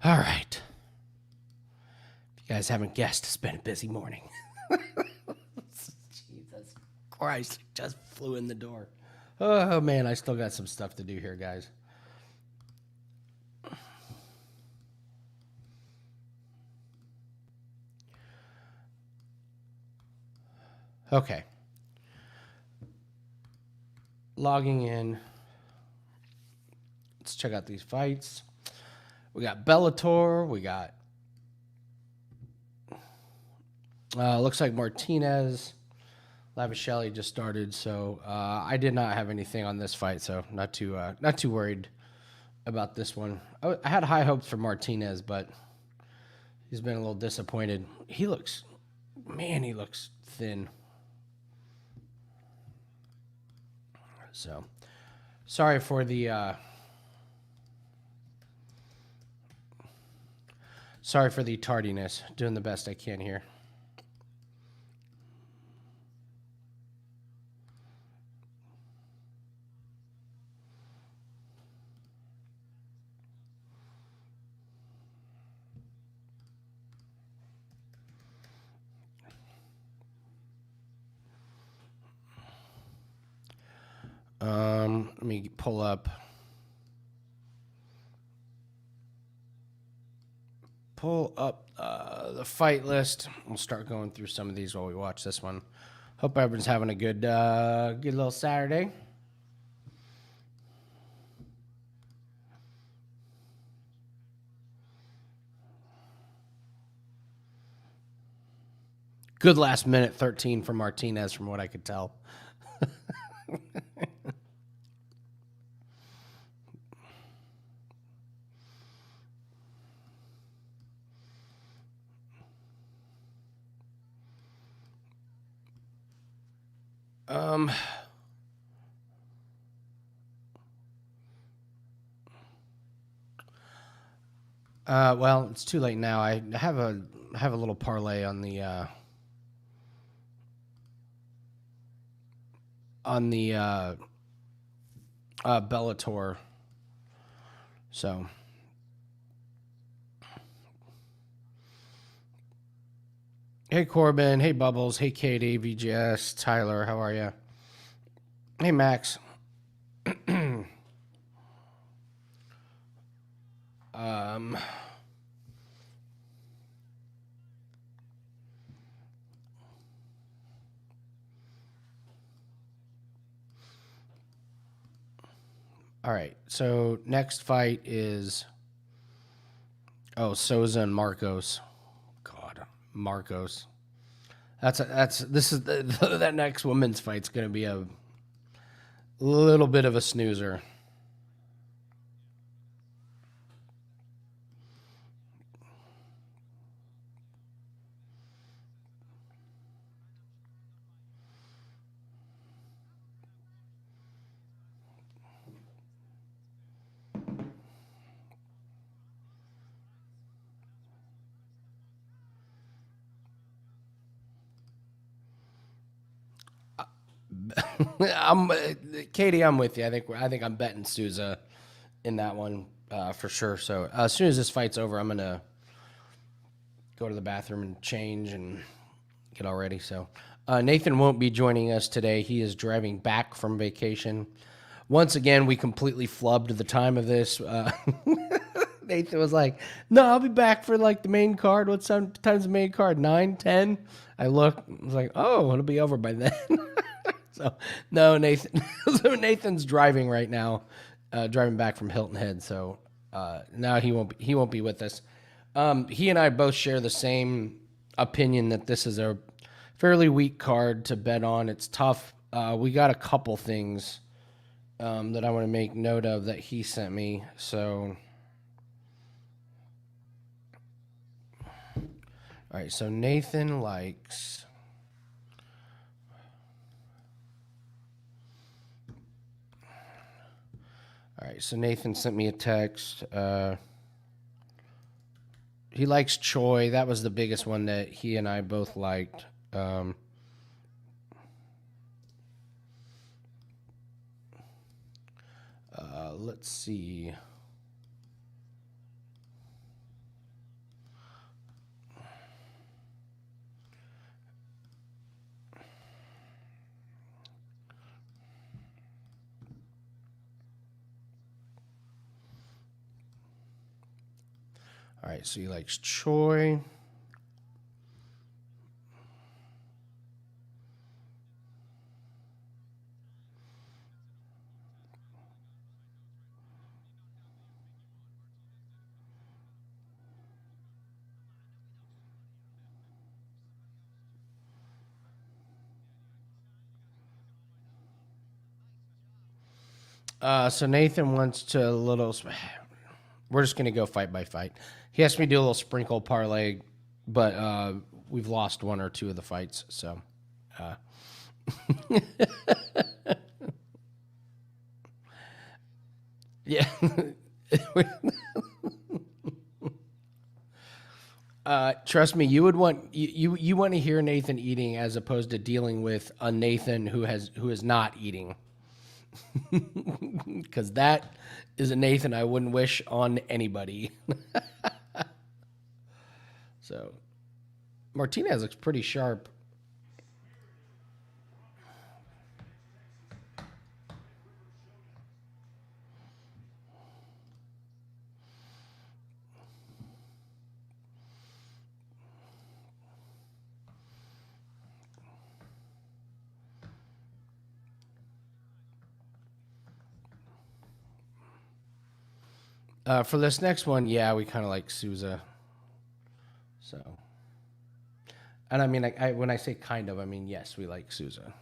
All right. If you guys haven't guessed, it's been a busy morning. Jesus Christ, just flew in the door. Oh, man, I still got some stuff to do here, guys. Okay. Logging in. Let's check out these fights. We got Bellator. We got... looks like Martinez. Lavishelle just started, so I did not have anything on this fight, so not too worried about this one. I had high hopes for Martinez, but he's been a little disappointed. He looks thin. So, sorry for the tardiness. Doing the best I can here. Let me pull up the fight list. We'll start going through some of these while we watch this one. Hope everyone's having a good little Saturday. Good last minute 13 for Martinez, from what I could tell. Well, it's too late now. I have a little parlay on the Bellator. So, hey Corbin, hey Bubbles, hey Katie, VGS, Tyler, how are you? Hey Max. All right. So next fight is Souza and Marcos. God, Marcos. That next women's fight's going to be a little bit of a snoozer. Katie, I'm with you. I think I'm betting Souza in that one for sure. So as soon as this fight's over, I'm gonna go to the bathroom and change and get all ready. So Nathan won't be joining us today. He is driving back from vacation. Once again, we completely flubbed the time of this. Nathan was like, "No, I'll be back for like the main card. What time's the main card? 9, 10?" I was like, "Oh, it'll be over by then." So no, Nathan. So Nathan's driving right now, driving back from Hilton Head. So now he won't be with us. He and I both share the same opinion that this is a fairly weak card to bet on. It's tough. We got a couple things that I want to make note of that he sent me. So, all right. So Nathan likes. All right, so Nathan sent me a text. He likes Choi. That was the biggest one that he and I both liked. Let's see. All right, so he likes Choi. So Nathan wants to we're just going to go fight by fight. He asked me to do a little sprinkle parlay, but we've lost one or two of the fights. So, yeah. Trust me, you would want you want to hear Nathan eating as opposed to dealing with a Nathan who is not eating, because that is a Nathan I wouldn't wish on anybody. So Martinez looks pretty sharp. For this next one, yeah, we kind of like Souza. So, and I mean, when I say kind of, I mean yes, we like Souza.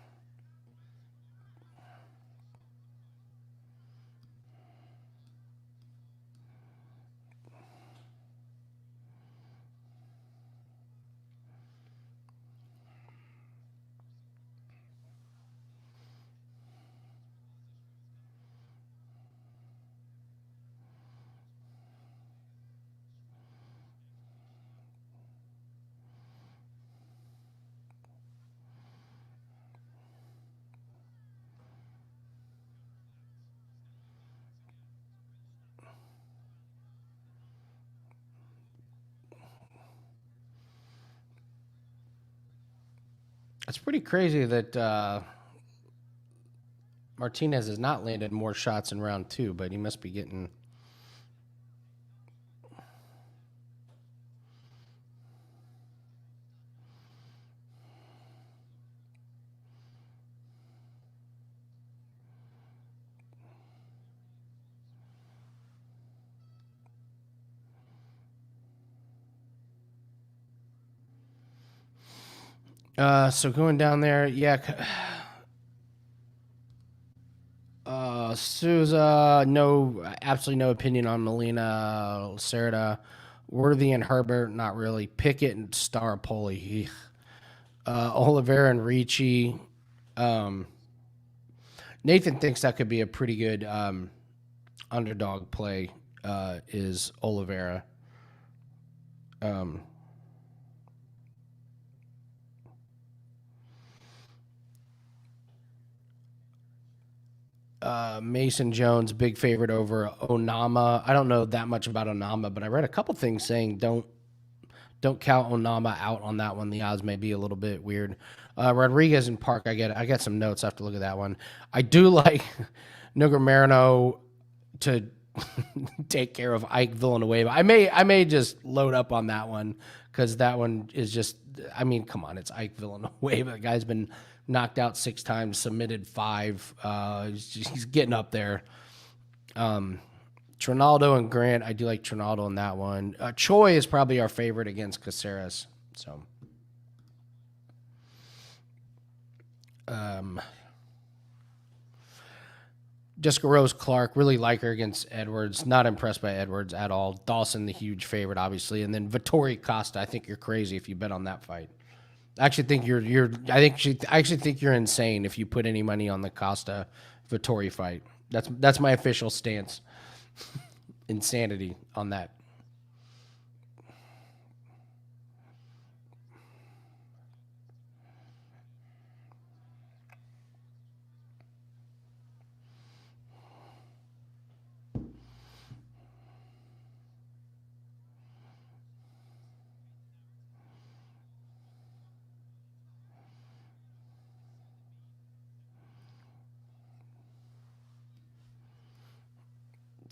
It's pretty crazy that Martinez has not landed more shots in round two, but he must be getting. So going down there, yeah. Souza, no, absolutely no opinion on Molina, Lacerda, Worthy and Herbert, not really. Pickett and Staropoli, Oliveira and Ricci. Um, Nathan thinks that could be a pretty good underdog play. Is Oliveira? Um, Mason Jones, big favorite over Onama. I don't know that much about Onama, but I read a couple things saying don't count Onama out on that one. The odds may be a little bit weird. Rodrigues and Park, I get some notes. I have to look at that one. I do like Negumereanu to take care of Ike Villanueva. I may just load up on that one because that one is just. I mean, come on, it's Ike Villanueva. The guy's been knocked out 6 times, submitted 5. He's getting up there. Trinaldo and Grant, I do like Trinaldo in that one. Choi is probably our favorite against Caceres. So, Jessica Rose Clark, really like her against Edwards. Not impressed by Edwards at all. Dawson, the huge favorite, obviously, and then Vettori Costa. I think you're crazy if you bet on that fight. I actually think I actually think you're insane if you put any money on the Costa Vettori fight. That's my official stance. Insanity on that.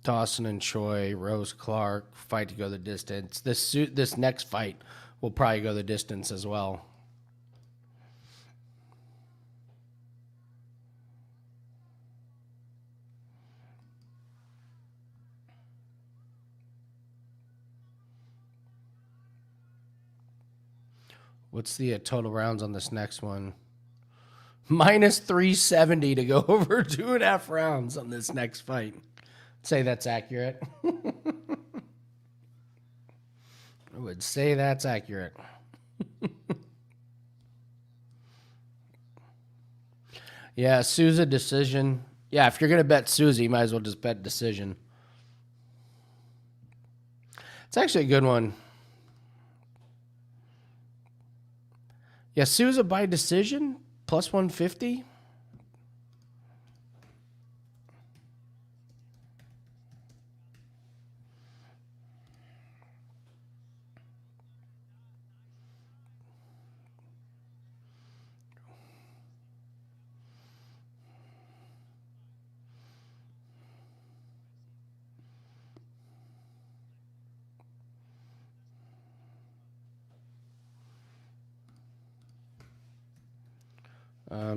Dawson and Choi, Rose Clark, fight to go the distance. This next fight will probably go the distance as well. What's the total rounds on this next one? Minus 370 to go over 2.5 rounds on this next fight. Say that's accurate. I would say that's accurate. Yeah, Souza decision. Yeah, if you're going to bet Souza, you might as well just bet decision. It's actually a good one. Yeah, Souza by decision, plus 150.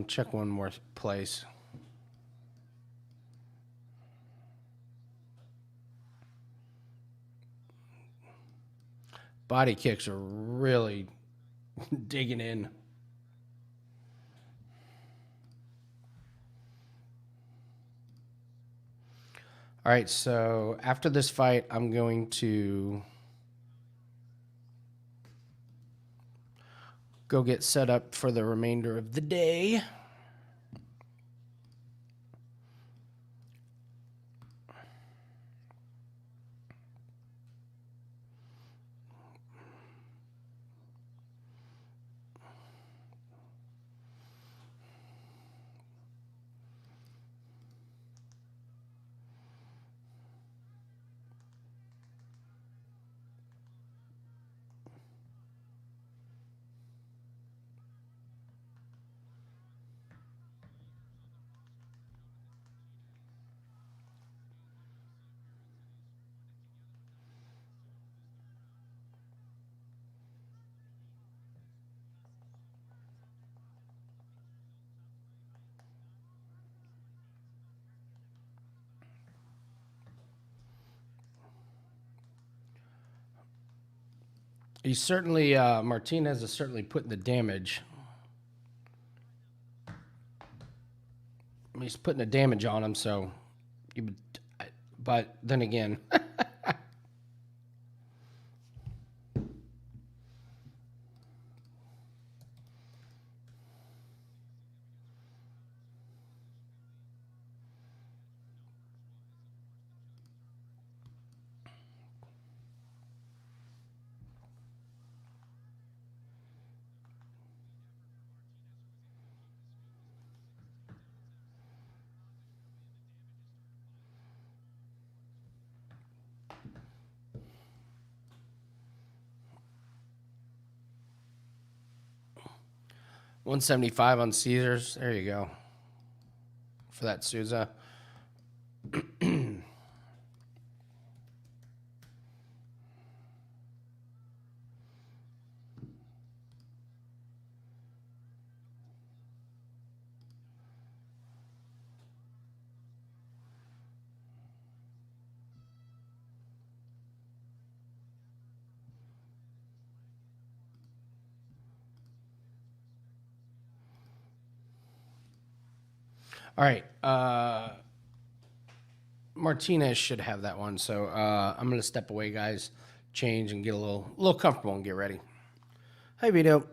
Check one more place. Body kicks are really digging in. All right, so after this fight, I'm going to go get set up for the remainder of the day. He's certainly, Martinez is certainly putting the damage. He's putting the damage on him, so. But then again. $175 on Caesars. There you go. For that Souza. All right. Martinez should have that one. So I'm going to step away, guys, change and get a little comfortable and get ready. Hi, Vito.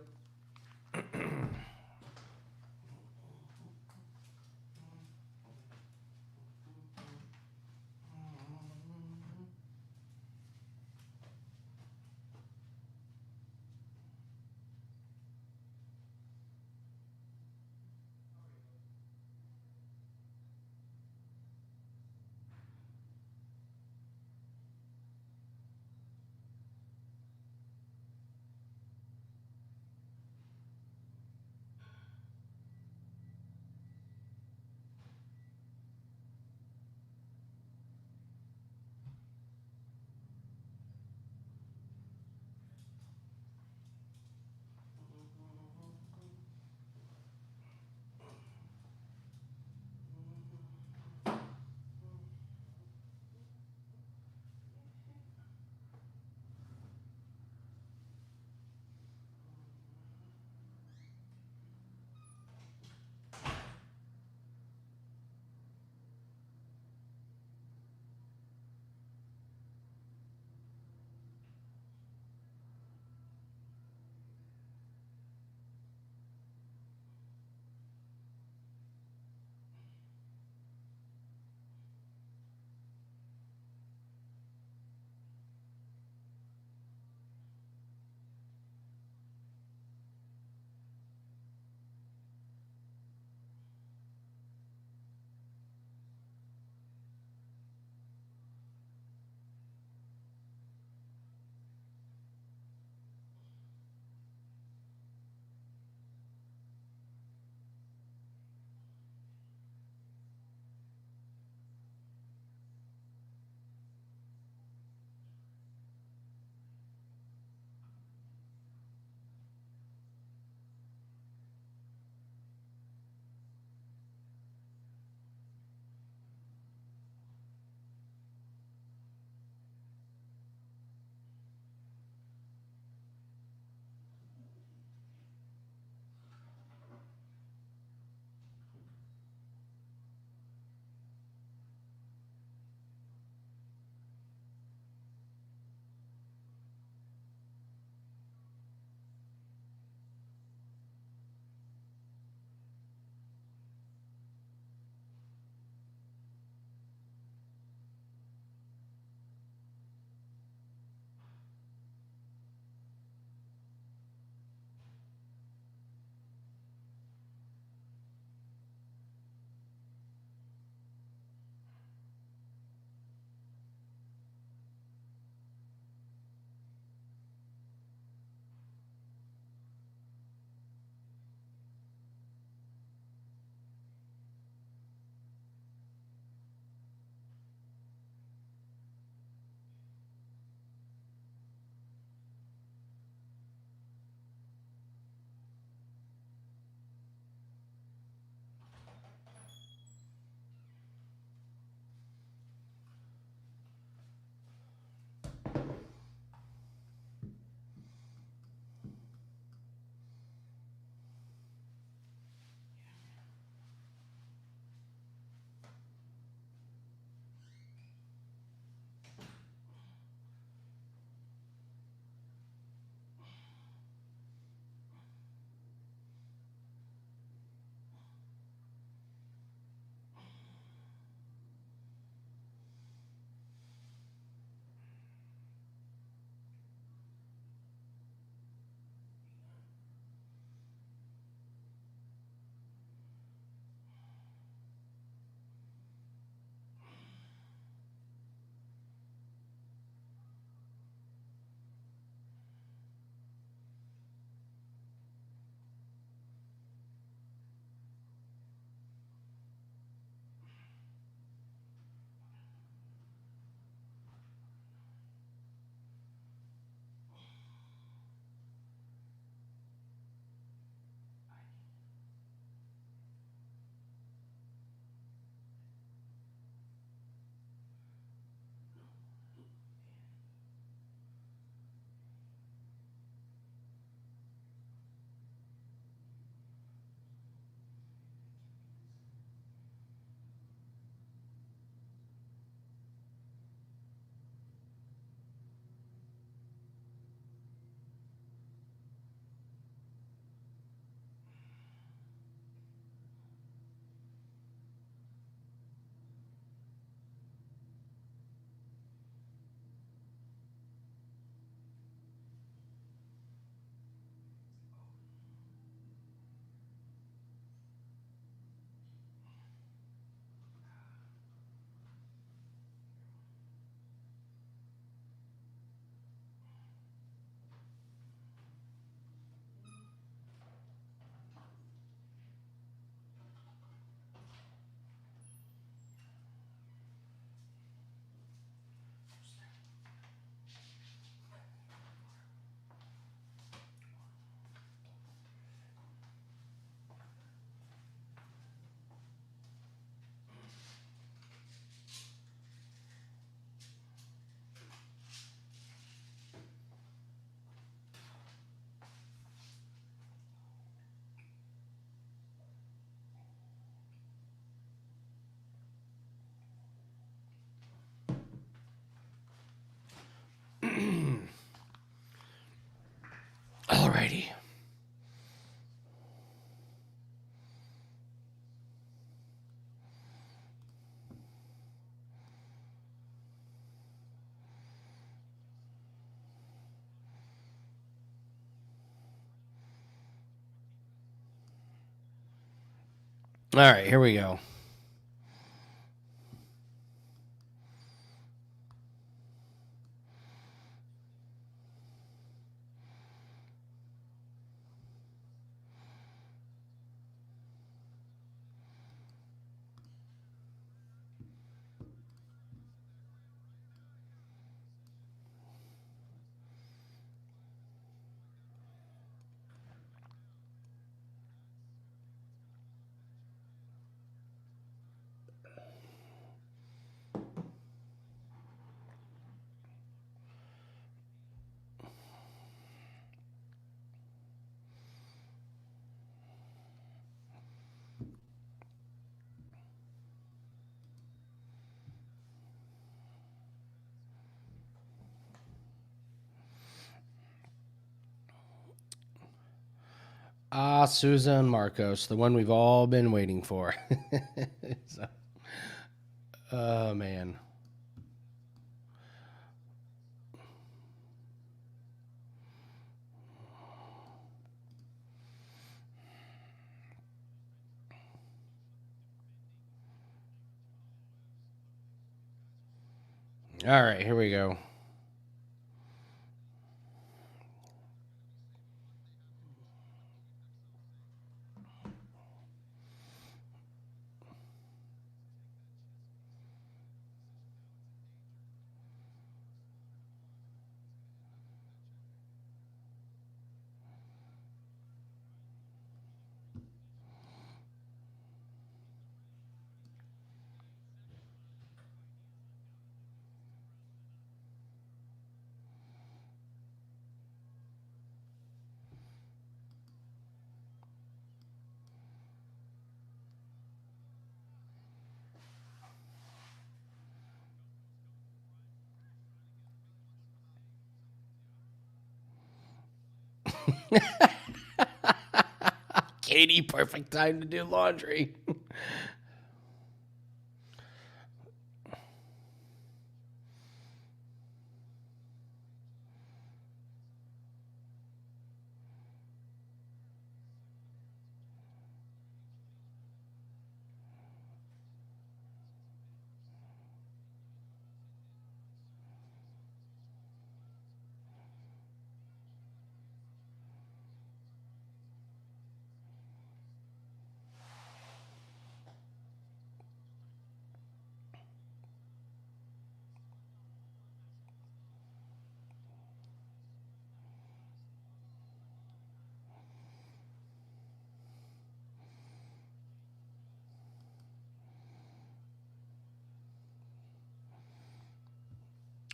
right, here we go. Souza and Marcos, the one we've all been waiting for. So, oh, man. All right, here we go. Katie, perfect time to do laundry.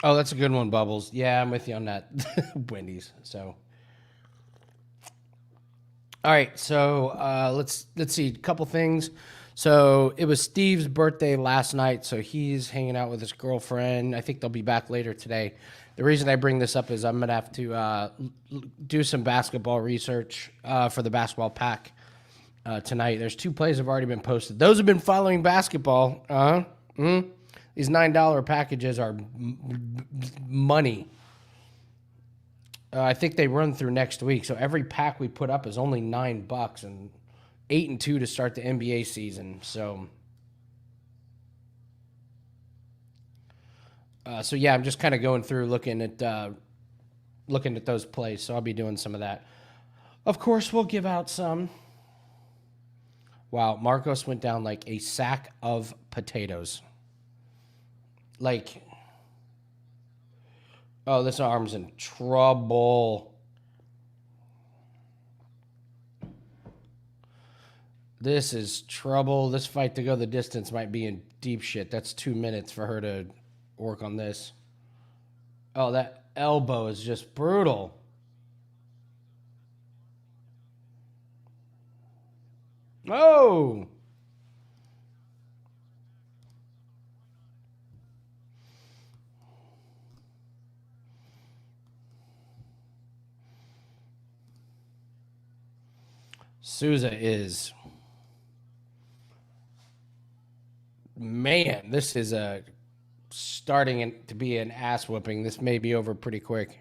Oh, that's a good one, Bubbles. Yeah, I'm with you on that. Wendy's. So, all right. So let's see a couple things. So it was Steve's birthday last night, so he's hanging out with his girlfriend. I think they'll be back later today. The reason I bring this up is I'm gonna have to do some basketball research for the basketball pack tonight. There's 2 plays have already been posted. Those have been following basketball. These $9 packages are money. I think they run through next week. So every pack we put up is only $9 and 8-2 to start the NBA season. So, yeah, I'm just kind of going through looking at those plays. So I'll be doing some of that. Of course, we'll give out some. Wow, Marcos went down like a sack of potatoes. Like, oh, this arm's in trouble. This is trouble. This fight to go the distance might be in deep shit. That's 2 minutes for her to work on this. Oh, that elbow is just brutal. Oh! Souza is... Man, this is starting to be an ass whooping. This may be over pretty quick.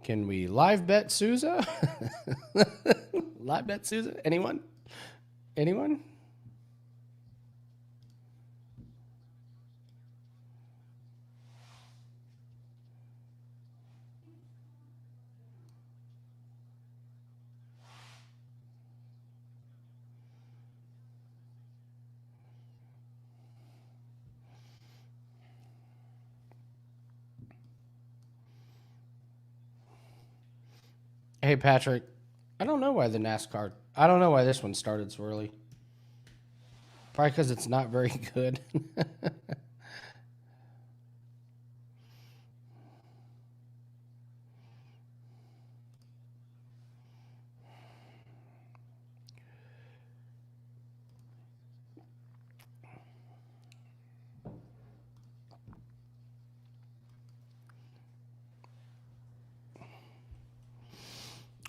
Can we live bet Souza? Live bet Souza? Anyone? Anyone? Hey, Patrick. I don't know why I don't know why this one started so early. Probably because it's not very good.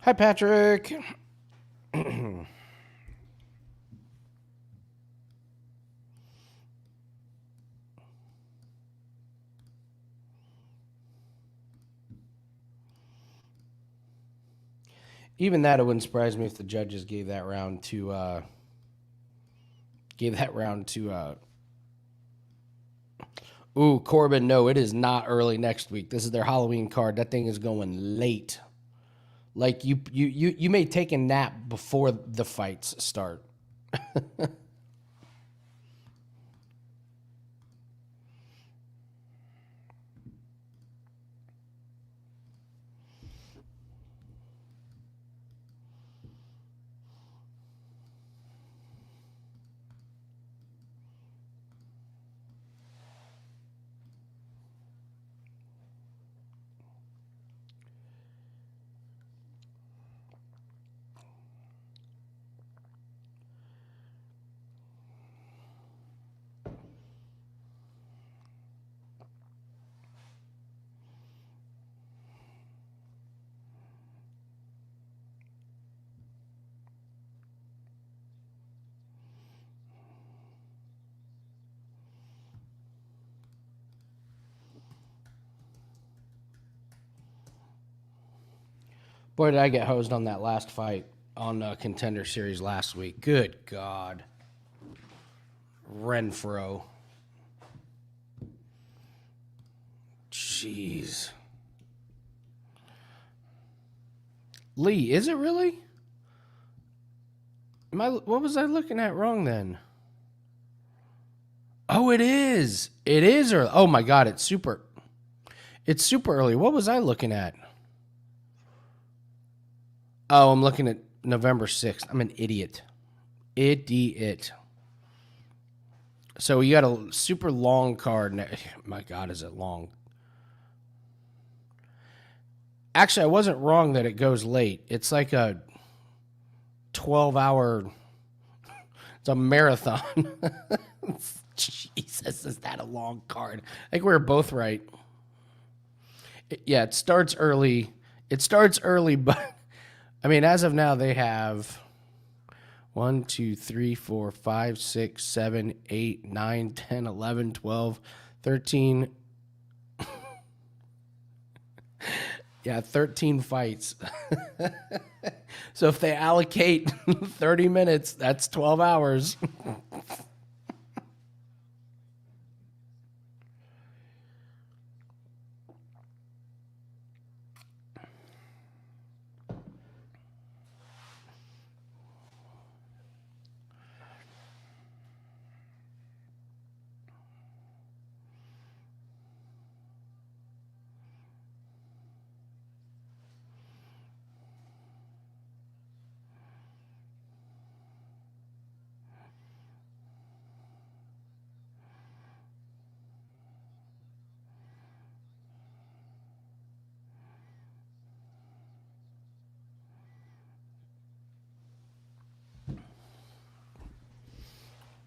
Hi, Patrick. Even that, it wouldn't surprise me if the judges gave that round to Ooh, Corbin, no, it is not early next week. This is their Halloween card. That thing is going late. Like you may take a nap before the fights start. Boy, did I get hosed on that last fight on Contender Series last week. Good God. Renfro. Jeez. Lee, is it really? What was I looking at wrong then? Oh, it is. It is early. Oh my God, it's super early. What was I looking at? Oh, I'm looking at November 6th. I'm an idiot. Idiot. So you got a super long card. My God, is it long? Actually, I wasn't wrong that it goes late. It's like a 12-hour... It's a marathon. Jesus, is that a long card? I think we were both right. It starts early. But... I mean, as of now, they have 1, 2, 3, 4, 5, 6, 7, 8, 9, 10, 11, 12, 13. 13 fights. So if they allocate 30 minutes, that's 12 hours.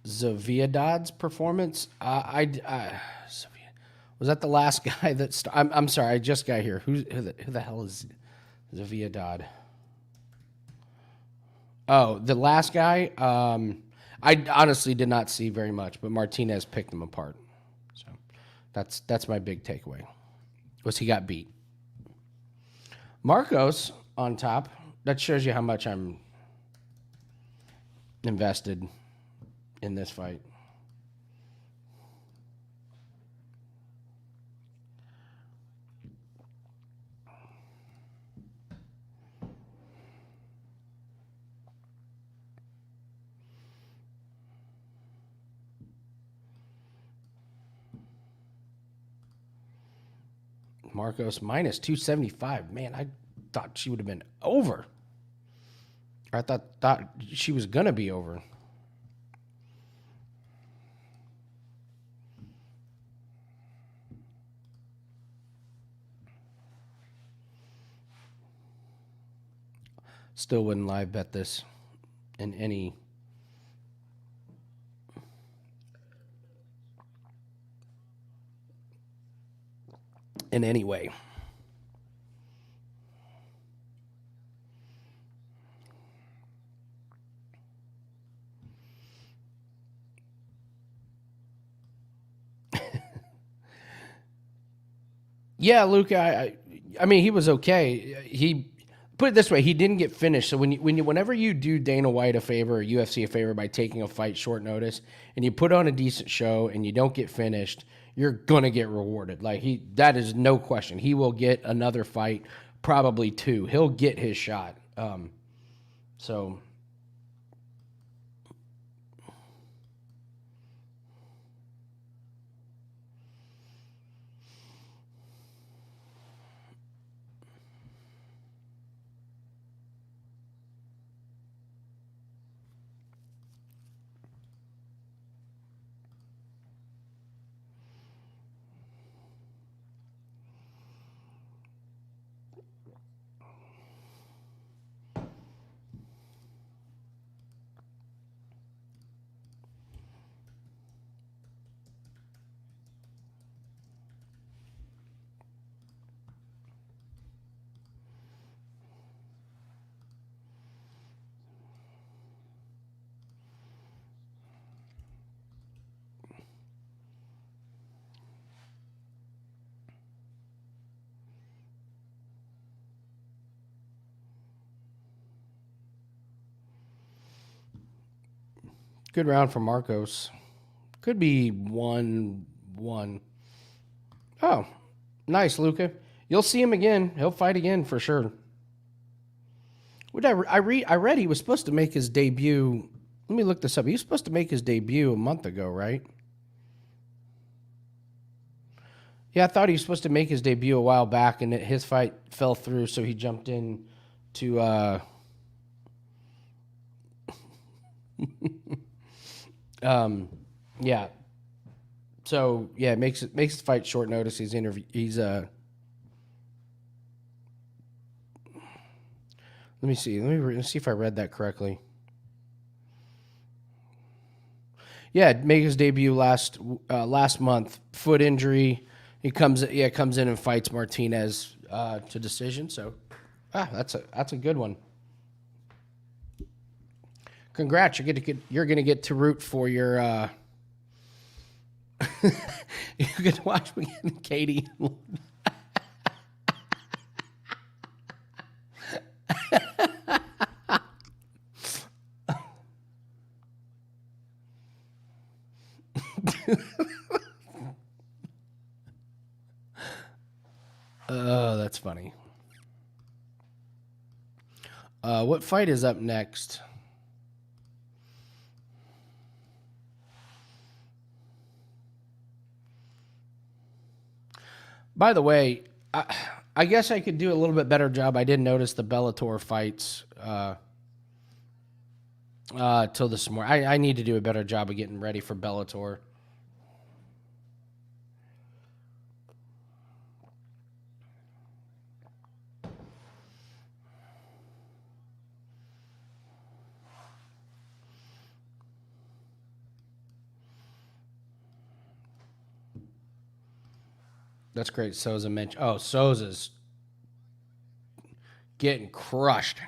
Zaviadad's performance. Was that the last guy that? I'm sorry, I just got here. Who the hell is Zaviadad? Oh, the last guy. I honestly did not see very much, but Martinez picked them apart. So that's my big takeaway. Was he got beat. Marcos on top. That shows you how much I'm invested in this fight. Marcos minus 275. Man, I thought she would have been over. Or I thought she was going to be over. Still wouldn't live bet this in any way. Yeah, Luca. I mean, he was okay. He put it this way: he didn't get finished. So whenever you do Dana White a favor or UFC a favor by taking a fight short notice, and you put on a decent show and you don't get finished, you're gonna get rewarded. That is no question. He will get another fight, probably 2. He'll get his shot. So. Good round for Marcos. Could be 1-1. Oh, nice, Luca. You'll see him again. He'll fight again for sure. I read he was supposed to make his debut. Let me look this up. He was supposed to make his debut a month ago, right? Yeah, I thought he was supposed to make his debut a while back, and his fight fell through, so he jumped in to yeah. So yeah, it makes the fight short notice. He's let me see. Let me see if I read that correctly. Yeah, make his debut last month. Foot injury. He comes in and fights Martinez to decision. So, that's a good one. Congrats! You're gonna get to root for your. You get to watch me and Katie. Oh, that's funny. What fight is up next? By the way, I guess I could do a little bit better job. I didn't notice the Bellator fights till this morning. I need to do a better job of getting ready for Bellator. That's great. Souza mentioned. Oh, Souza's getting crushed.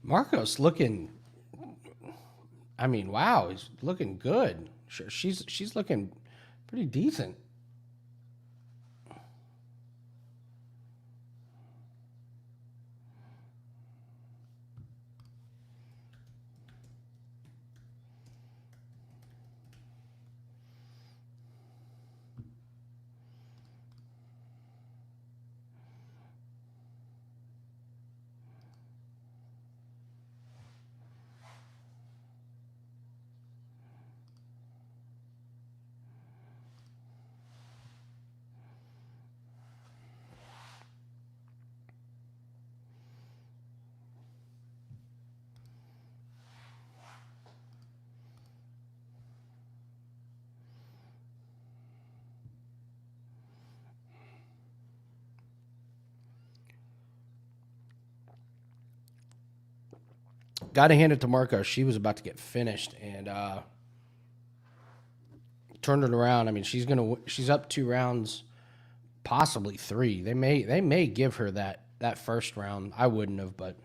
Marcos looking. I mean, wow, he's looking good. Sure, she's looking pretty decent. Got to hand it to Marcos. She was about to get finished and turned it around. I mean, she's up 2 rounds, possibly 3. They may give her that first round. I wouldn't have, but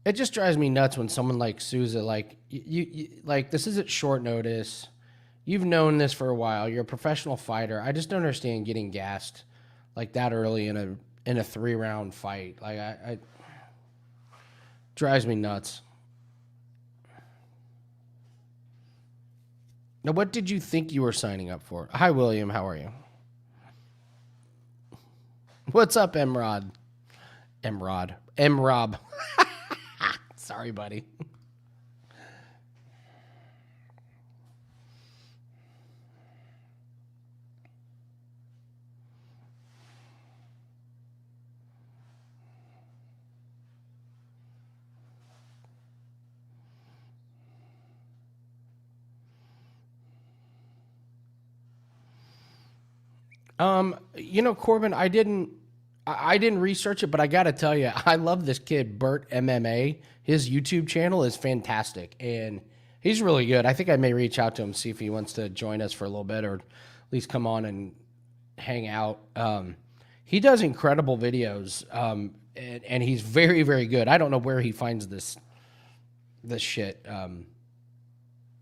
it just drives me nuts when someone like Souza, like you like this isn't short notice. You've known this for a while. You're a professional fighter. I just don't understand getting gassed like that early in a 3-round fight. Like I drives me nuts. Now, what did you think you were signing up for? Hi, William. How are you? What's up, Emrod? Emrob. Sorry, buddy. Corbin, I didn't research it, but I gotta tell you, I love this kid, Burt MMA. His YouTube channel is fantastic, and he's really good. I think I may reach out to him, see if he wants to join us for a little bit, or at least come on and hang out. He does incredible videos, and he's very, very good. I don't know where he finds this shit,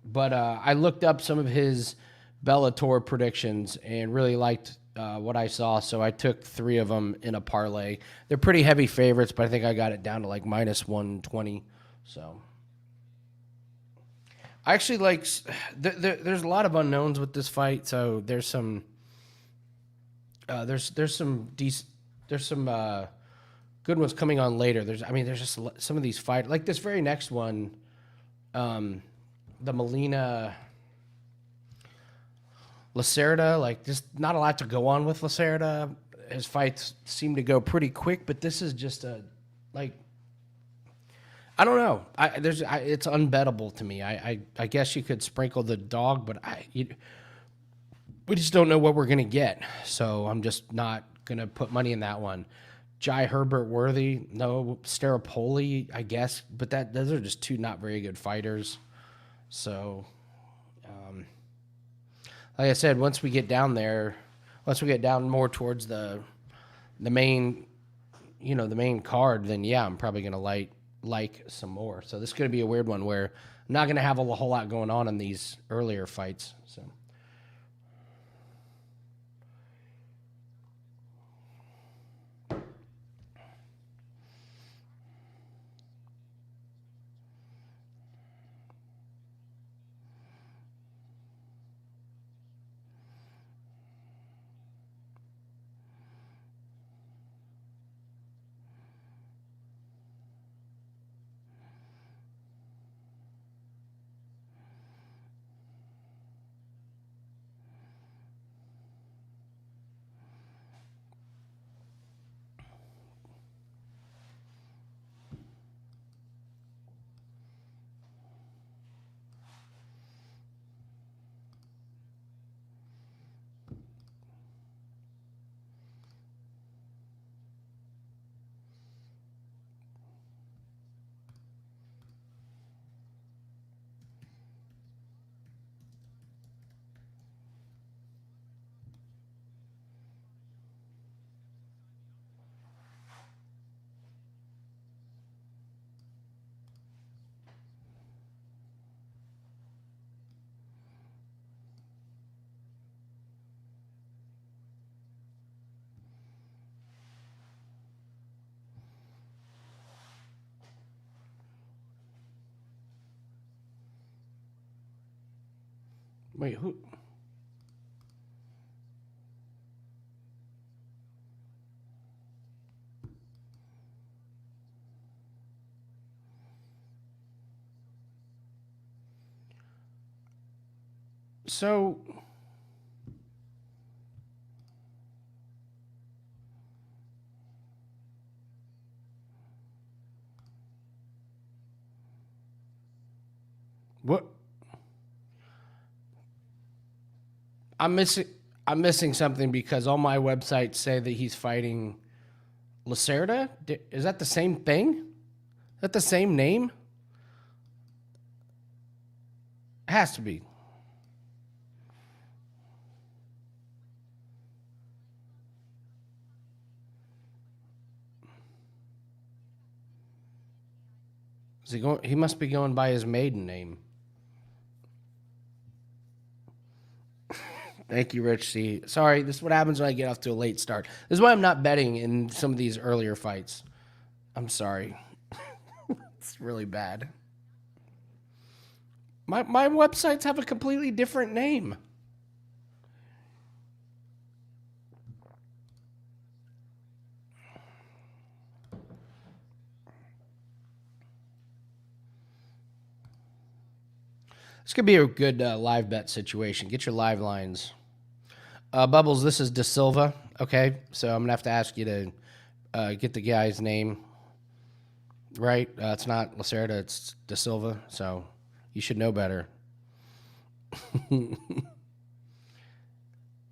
but I looked up some of his Bellator predictions and really liked what I saw. So I took 3 of them in a parlay. They're pretty heavy favorites, but I think I got it down to like minus 120. So I actually like. There's a lot of unknowns with this fight. So there's some. There's some good ones coming on later. There's just some of these fight like this very next one. The Molina Lacerda, like just not a lot to go on with Lacerda. His fights seem to go pretty quick, but this is just like I don't know. It's unbettable to me. I guess you could sprinkle the dog, but we just don't know what we're gonna get. So I'm just not gonna put money in that one. Jai Herbert Worthy, no. Staropoli, I guess, but those are just 2 not very good fighters. So, like I said, once we get down more towards the main, the main card, then yeah, I'm probably gonna like some more. So this is gonna be a weird one where I'm not gonna have a whole lot going on in these earlier fights. So. Wait, who? So, what? I'm missing something because all my websites say that he's fighting Lacerda. Is that the same thing? Is that the same name? It has to be. Is he going? He must be going by his maiden name. Thank you, Rich C. Sorry, this is what happens when I get off to a late start. This is why I'm not betting in some of these earlier fights. I'm sorry. It's really bad. My websites have a completely different name. This could be a good live bet situation. Get your live lines. Bubbles, this is De Silva. Okay, so I'm going to have to ask you to get the guy's name right. It's not Lacerda, it's De Silva, so you should know better.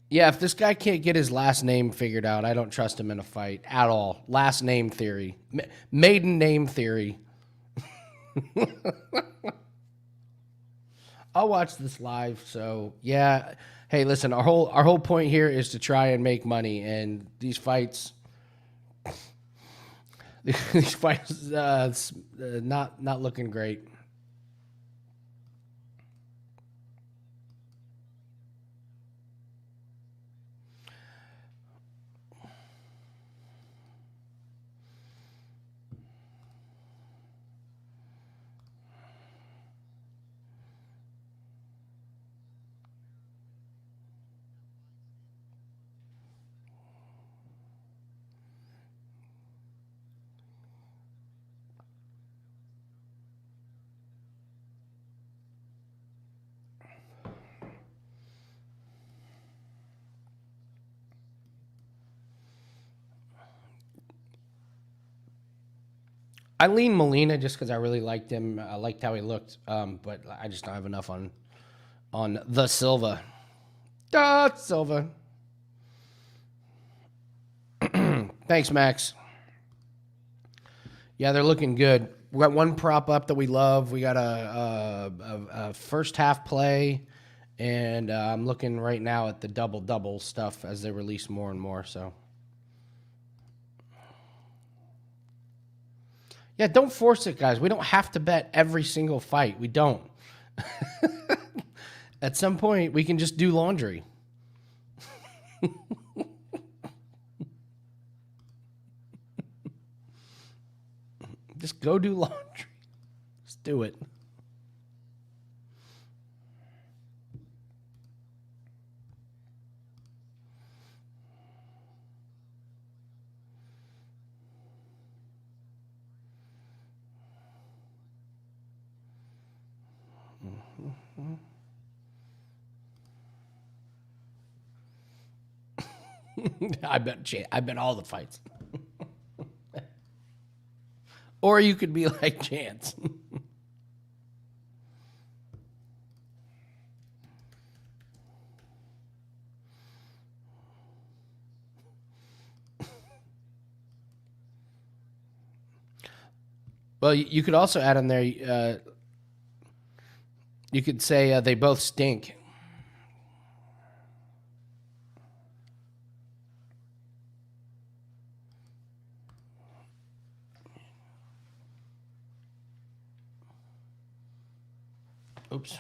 Yeah, if this guy can't get his last name figured out, I don't trust him in a fight at all. Last name theory. Maiden name theory. I'll watch this live, so yeah. Hey, listen, our whole point here is to try and make money, and these fights, not looking great. I lean Molina just because I really liked him. I liked how he looked, but I just don't have enough on the Silva. Silva. Thanks, Max. Yeah, they're looking good. We got one prop up that we love. We got a first half play, and I'm looking right now at the double stuff as they release more and more. So, yeah, don't force it, guys. We don't have to bet every single fight. We don't. At some point, we can just do laundry. Just go do laundry. Just do it. I bet all the fights. Or you could be like Chance. Well, you could also add in there, you could say they both stink. Oops.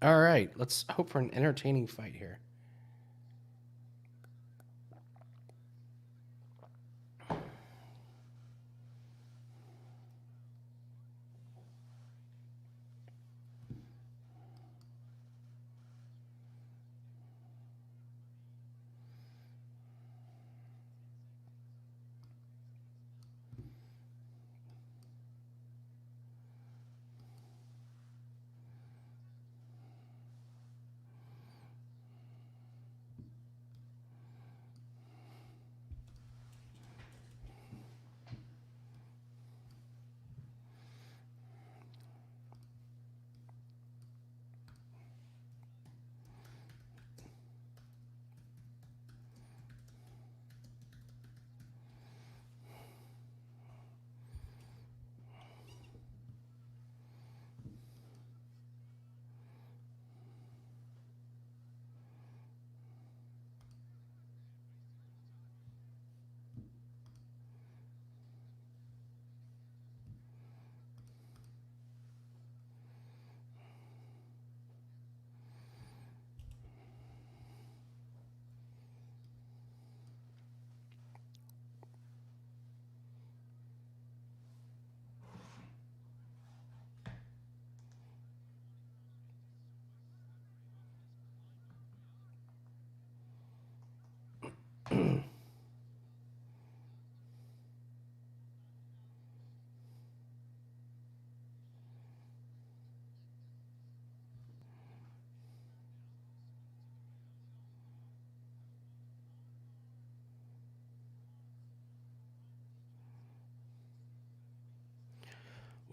All right, let's hope for an entertaining fight here.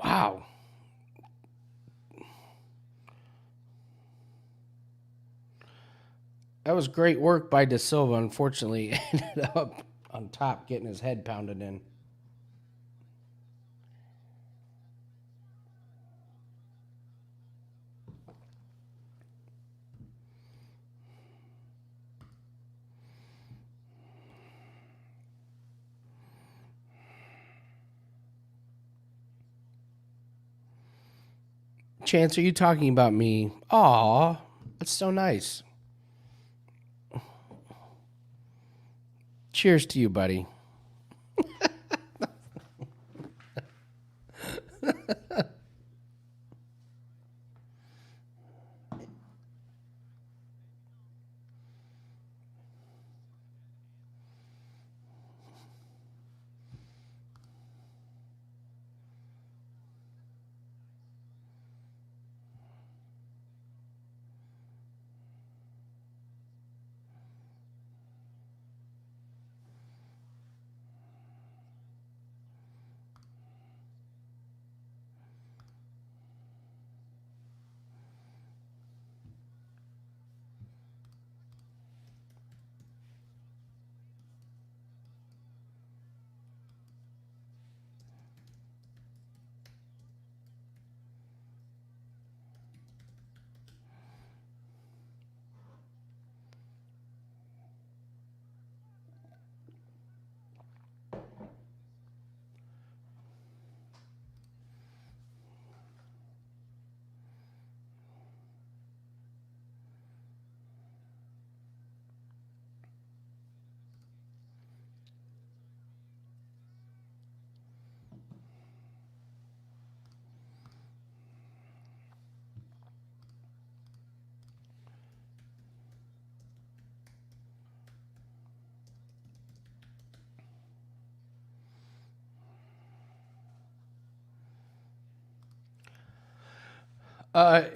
Wow. That was great work by De Silva. Unfortunately, ended up on top getting his head pounded in. Chance, are you talking about me? Aw, that's so nice. Cheers to you, buddy.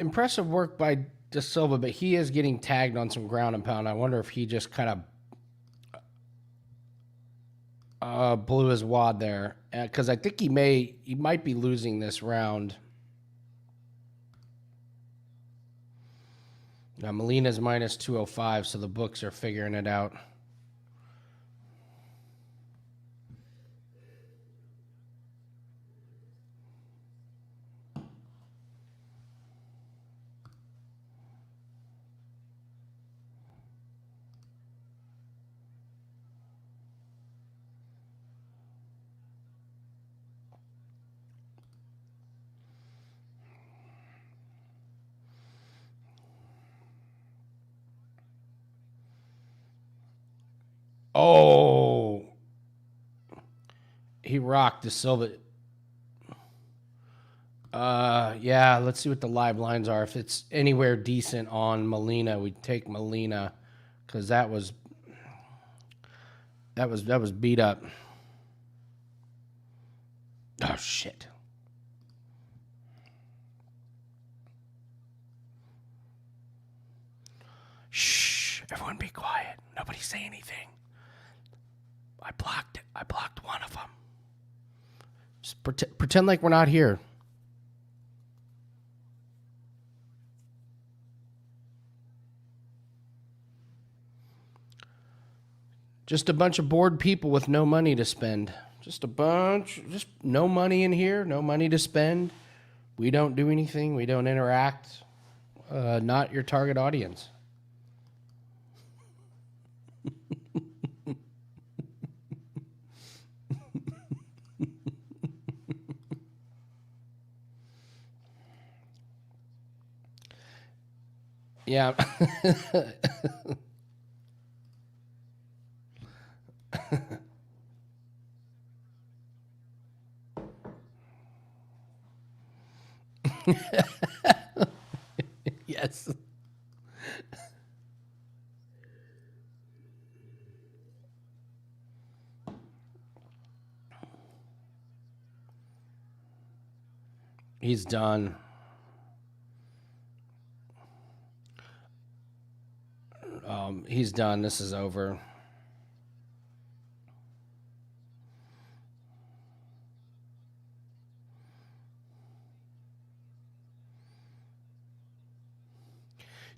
Impressive work by De Silva, but he is getting tagged on some ground and pound. I wonder if he just kind of blew his wad there, because I think he might be losing this round. Now Molina's minus 205, so the books are figuring it out. He rocked the Silva. Yeah, let's see what the live lines are. If it's anywhere decent on Molina, we take Molina because that was beat up. Oh shit. Shh, everyone be quiet. Nobody say anything. I blocked it. I blocked one of them. Just pretend like we're not here. Just a bunch of bored people with no money to spend. Just no money in here, no money to spend. We don't do anything. We don't interact. Not your target audience. Yeah. Yes. He's done. He's done. This is over.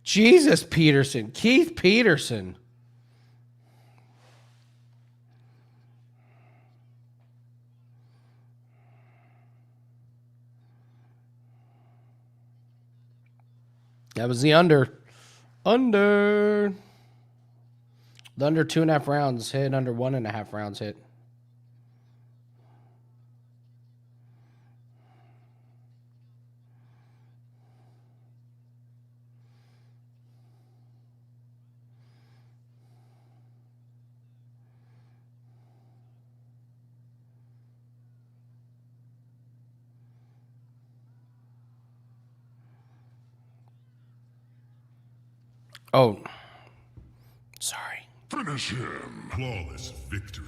Jesus Peterson. Keith Peterson. That was the under. Under. The under 2.5 rounds hit. Under 1.5 rounds hit. Oh. Sorry. Finish him. Flawless victory.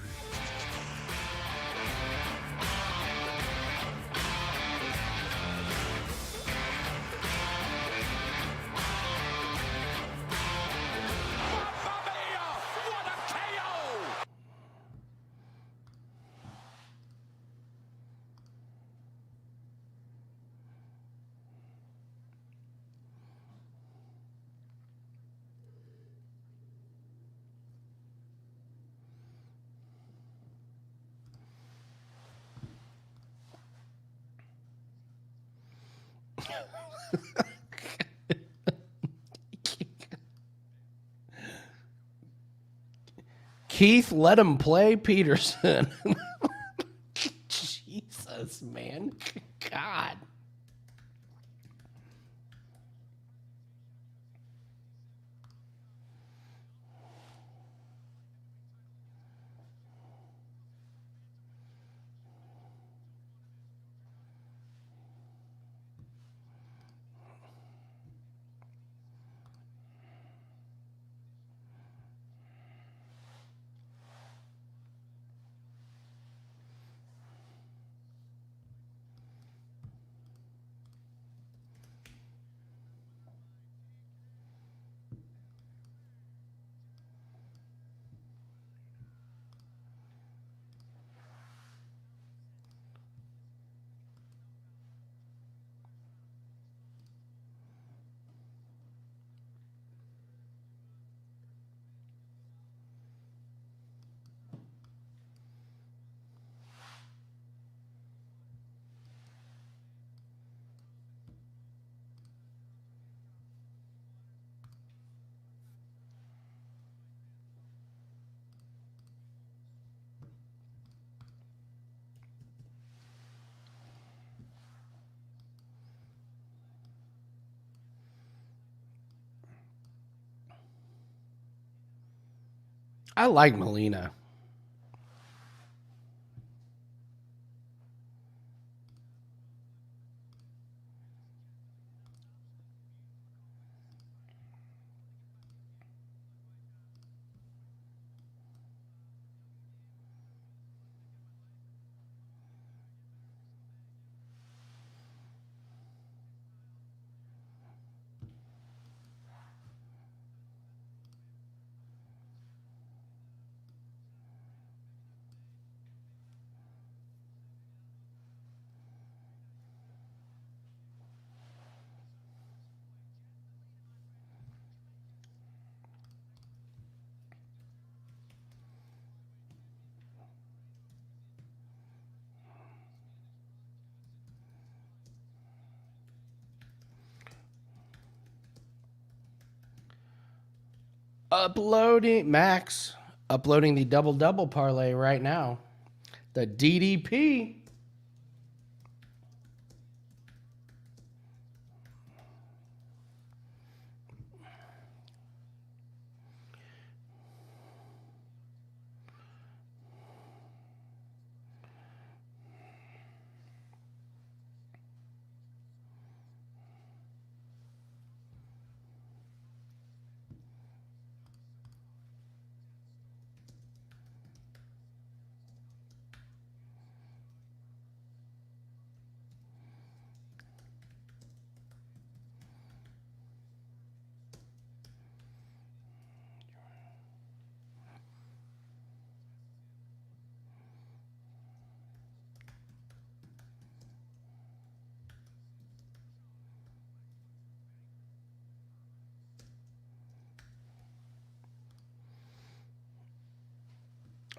Keith, let him play Peterson. Jesus, man. God. I like Molina. Uploading Max. Uploading the double parlay right now. The DDP.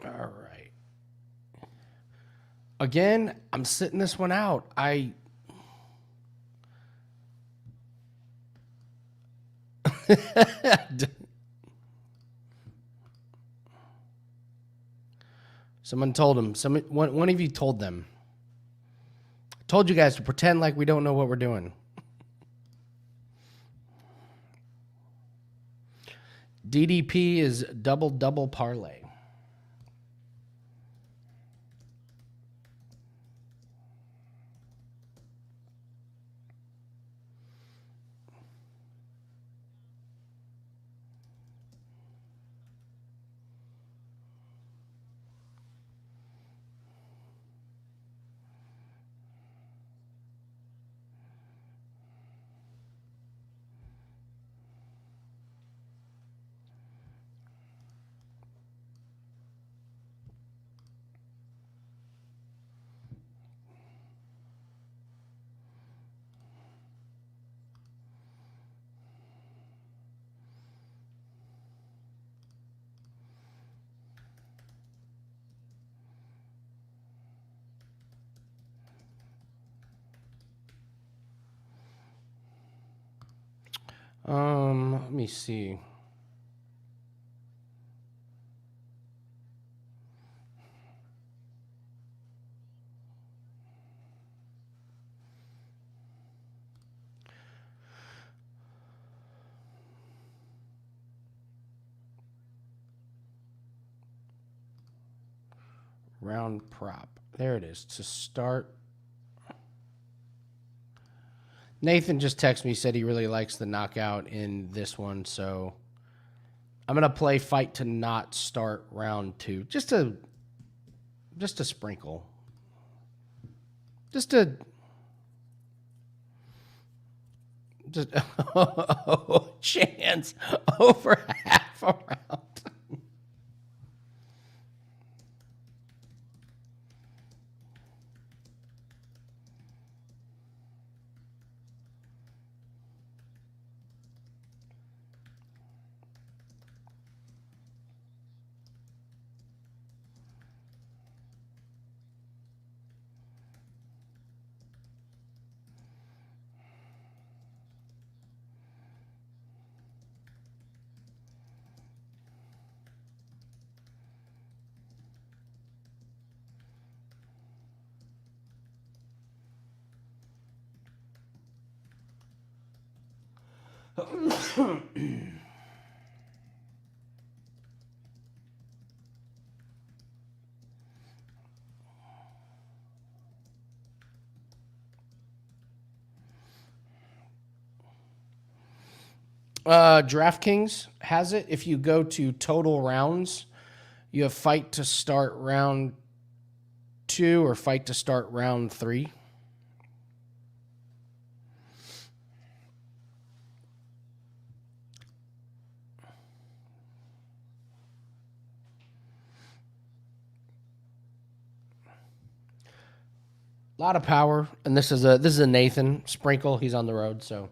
All right. Again, I'm sitting this one out. Someone told him. One of you told them. I told you guys to pretend like we don't know what we're doing. DDP is double parlay. Let me see. Round prop. There it is. To start. Nathan just texted me, said he really likes the knockout in this one, so I'm gonna play fight to not start round 2. Just a sprinkle. Just chance over half a round. DraftKings has it. If you go to total rounds, you have fight to start round 2 or fight to start round 3. A lot of power, and this is a Nathan sprinkle. He's on the road, so.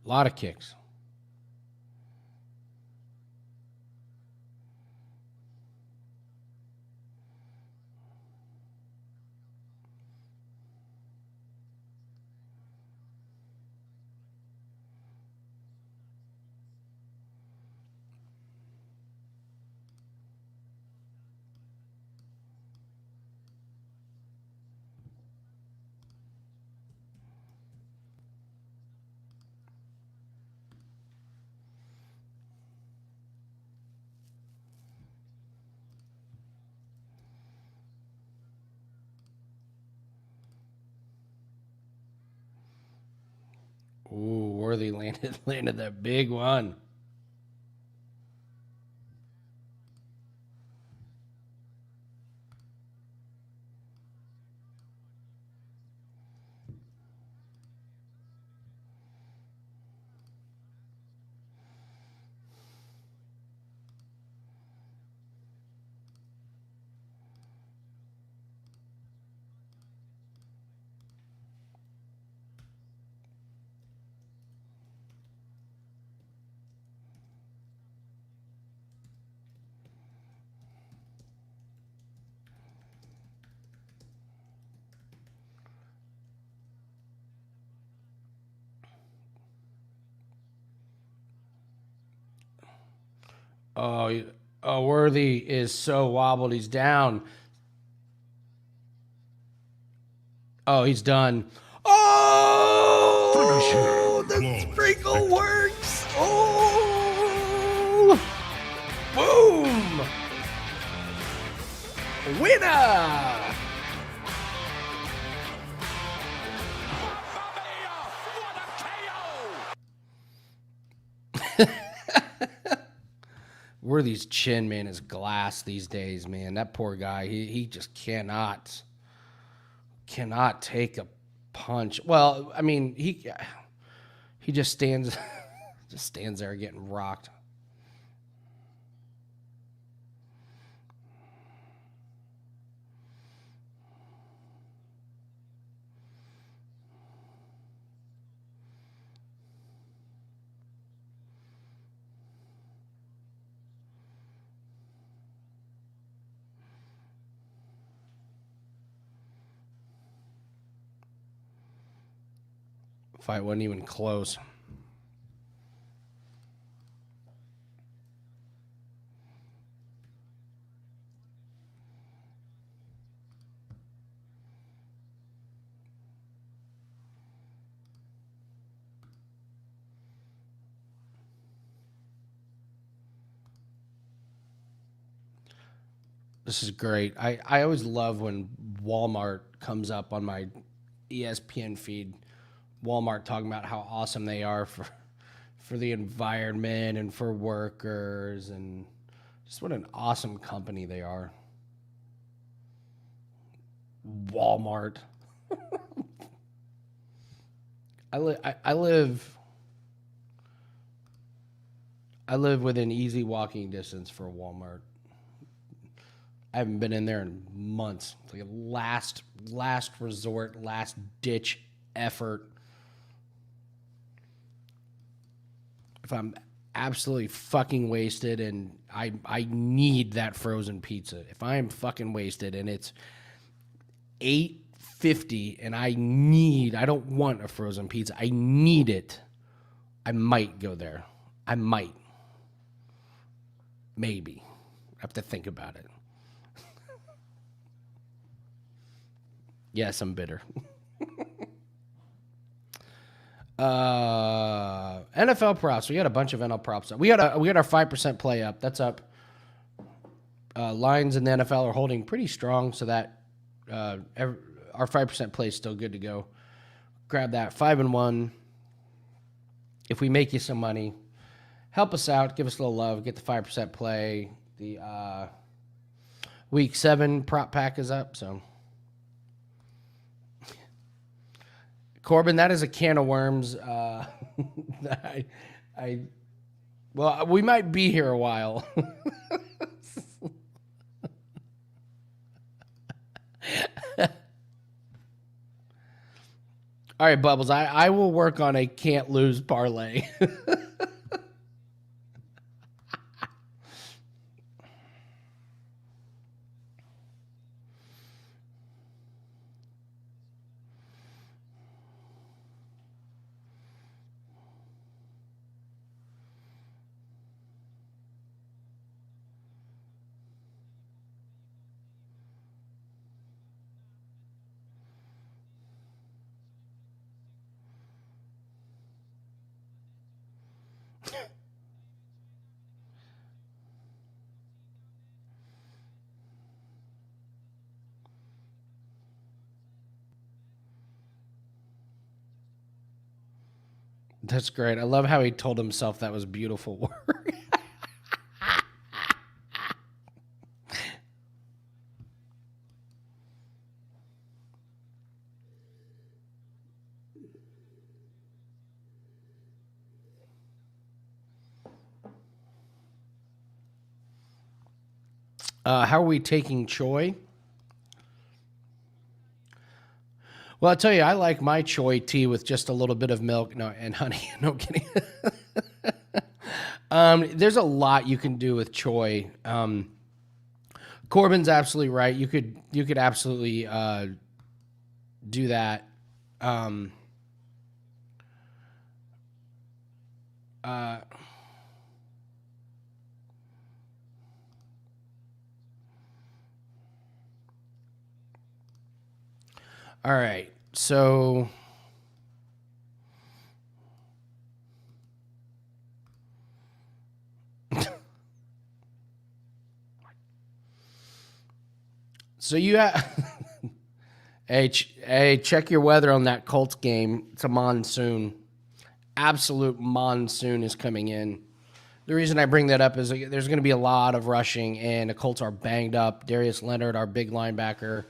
A lot of kicks. Ooh, Worthy landed that big one. Oh, Worthy is so wobbled. He's down. Oh, he's done. Oh, the sprinkle works. Oh, boom. Winner. Worthy's chin, man, is glass these days, man. That poor guy, he just cannot take a punch. Well, I mean, he just stands there getting rocked. Fight wasn't even close. This is great. I always love when Walmart comes up on my ESPN feed. Walmart talking about how awesome they are for the environment and for workers, and just what an awesome company they are. Walmart. I live within easy walking distance for Walmart. I haven't been in there in months. It's like a last resort, last ditch effort. If I'm absolutely fucking wasted and I need that frozen pizza. If I am fucking wasted and it's $8.50 and I don't want a frozen pizza, I need it, I might go there. I might. Maybe. I have to think about it. Yes, I'm bitter. NFL props. We got a bunch of NFL props up. We got our 5% play up. That's up. Lines in the NFL are holding pretty strong, so that our 5% play is still good to go. Grab that 5-1. If we make you some money, help us out. Give us a little love. Get the 5% play. The week 7 prop pack is up. So, Corbin, that is a can of worms. Well, we might be here a while. All right, Bubbles, I will work on a can't lose parlay. That's great. I love how he told himself that was beautiful work. How are we taking Choi? Well, I'll tell you, I like my Choi tea with just a little bit of milk, no, and honey. No kidding. There's a lot you can do with Choi. Corbin's absolutely right. You could absolutely do that. All right, so you have hey, check your weather on that Colts game. It's a monsoon. Absolute monsoon is coming in. The reason I bring that up is there's going to be a lot of rushing, and the Colts are banged up. Darius Leonard, our big linebacker,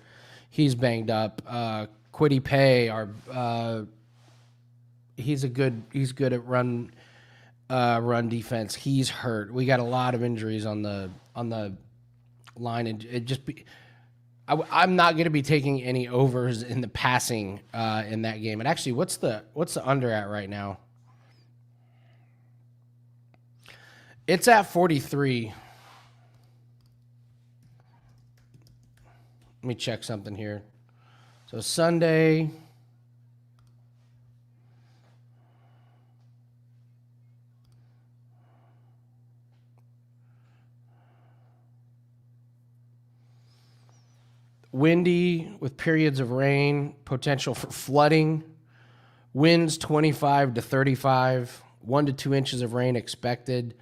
he's banged up. Kwity Paye, he's good at run defense. He's hurt. We got a lot of injuries on the line, and I'm not going to be taking any overs in the passing in that game. And actually, what's the under at right now? It's at 43. Let me check something here. So Sunday. Windy with periods of rain, potential for flooding. Winds 25 to 35, 1 to 2 inches of rain expected.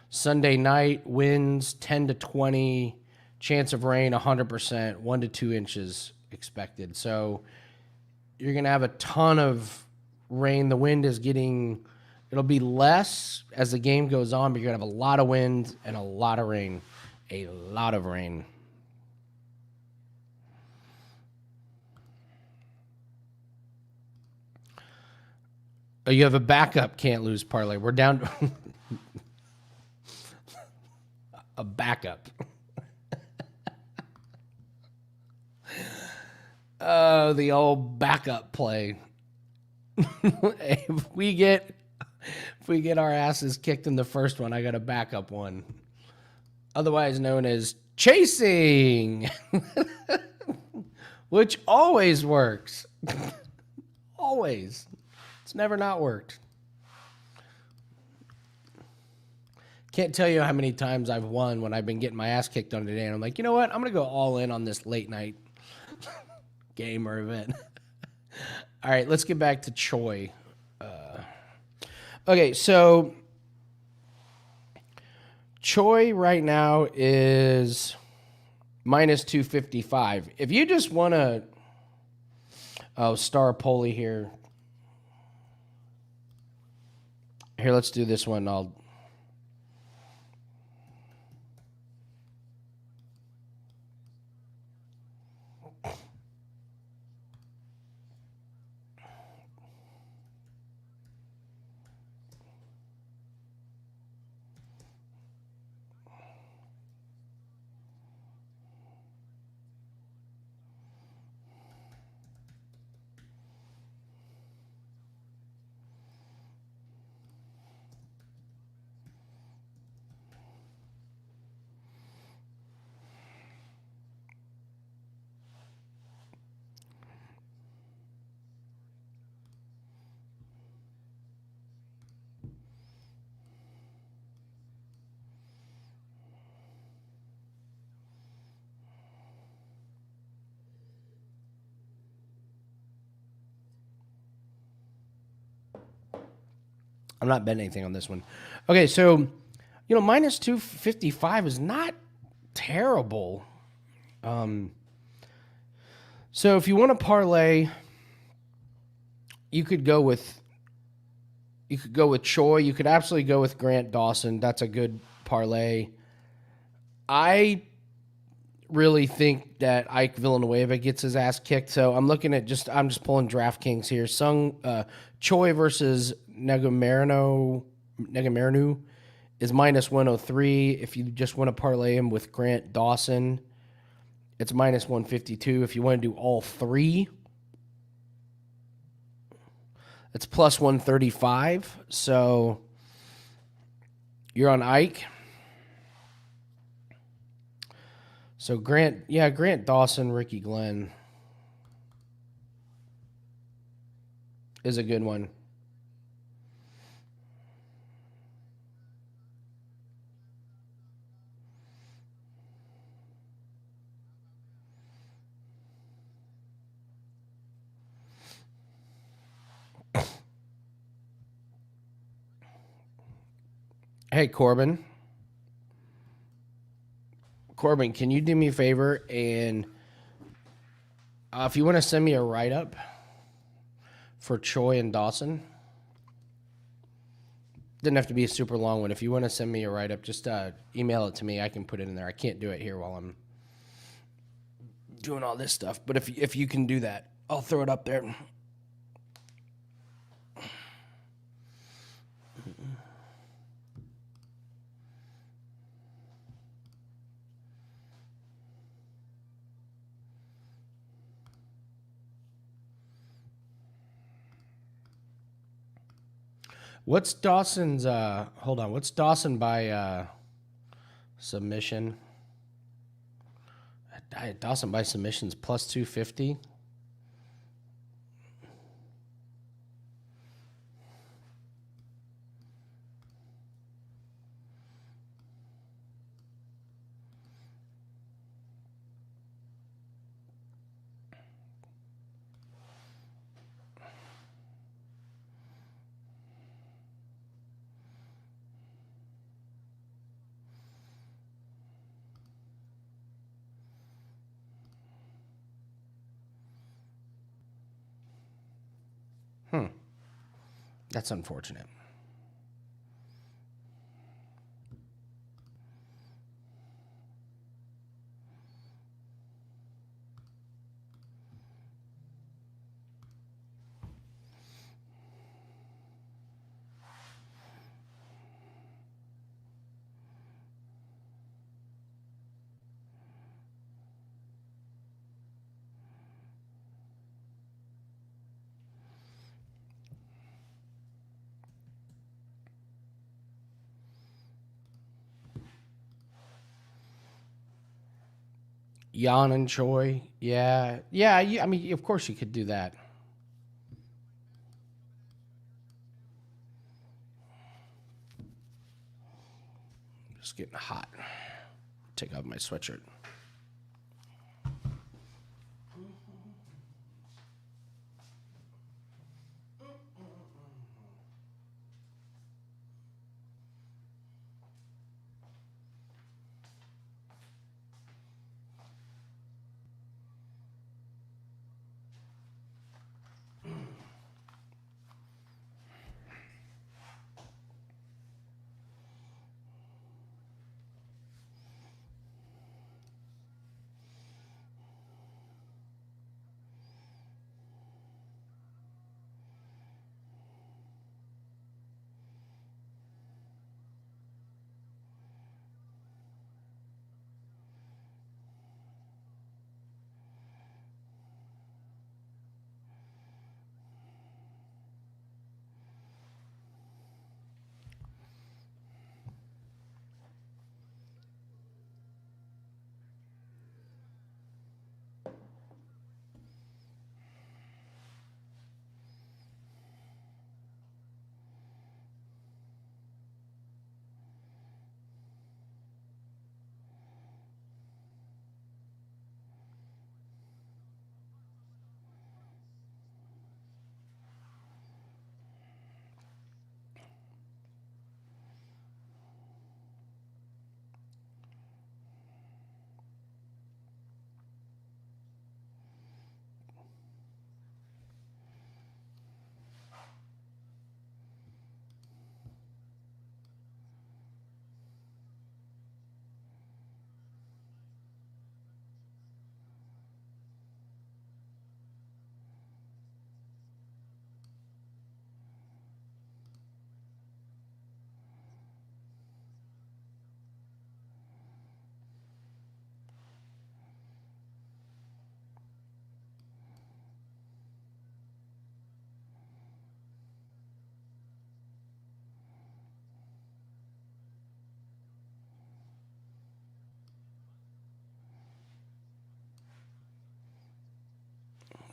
Sunday night, winds 10 to 20, chance of rain 100%, 1 to 2 inches expected. So you're going to have a ton of rain. The wind is it'll be less as the game goes on, but you're going to have a lot of wind and a lot of rain. A lot of rain. Oh, you have a backup can't lose parlay. We're down to a backup. Oh, the old backup play. If we get our asses kicked in the first one, I got a backup one. Otherwise known as chasing. Which always works. Always. It's never not worked. Can't tell you how many times I've won when I've been getting my ass kicked on today, and I'm like, you know what? I'm going to go all in on this late night game or event. All right, let's get back to Choi. Okay, so Choi right now is minus 255. If you just want to... Oh, Staropoli here. Here, let's do this one. I'm not betting anything on this one. Okay, so minus 255 is not terrible. So if you want to parlay, you could go with Choi. You could absolutely go with Grant Dawson. That's a good parlay. I really think that Ike Villanueva gets his ass kicked. So I'm just pulling DraftKings here. Choi versus Negumereanu is minus 103. If you just want to parlay him with Grant Dawson, it's minus 152. If you want to do all three, it's plus 135. So you're on Ike. So Grant Dawson, Ricky Glenn is a good one. Hey, Corbin, can you do me a favor and if you want to send me a write-up for Choi and Dawson, doesn't have to be a super long one. If you want to send me a write-up, just email it to me. I can put it in there. I can't do it here while I'm doing all this stuff. But if you can do that, I'll throw it up there. What's Dawson's hold on, what's Dawson by submission? Dawson by submission's plus 250. That's unfortunate. Jan and Choi. Yeah. I mean, of course you could do that. Just getting hot. Take off my sweatshirt.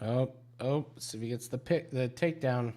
Oh, see if he gets the takedown.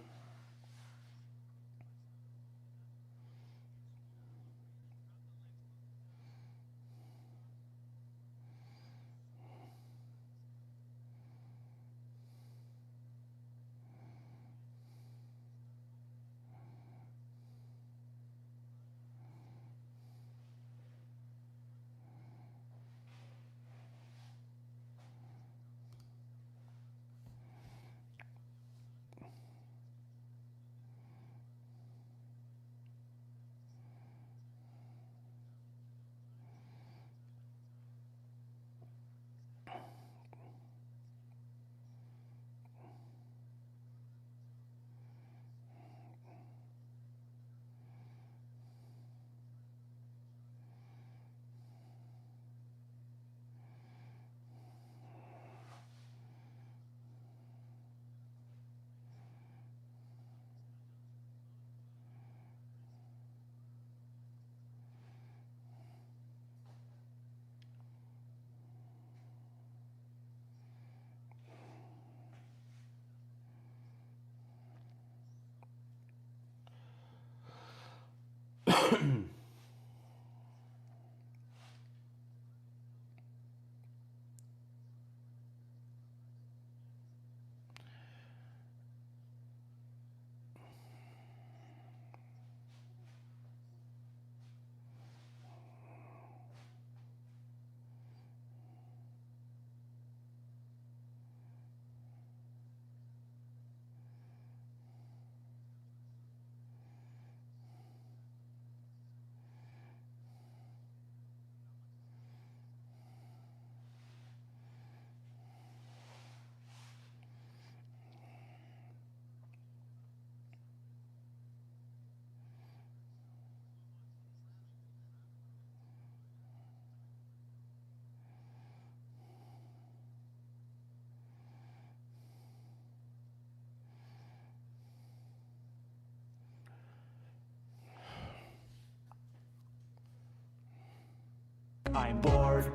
I'm bored,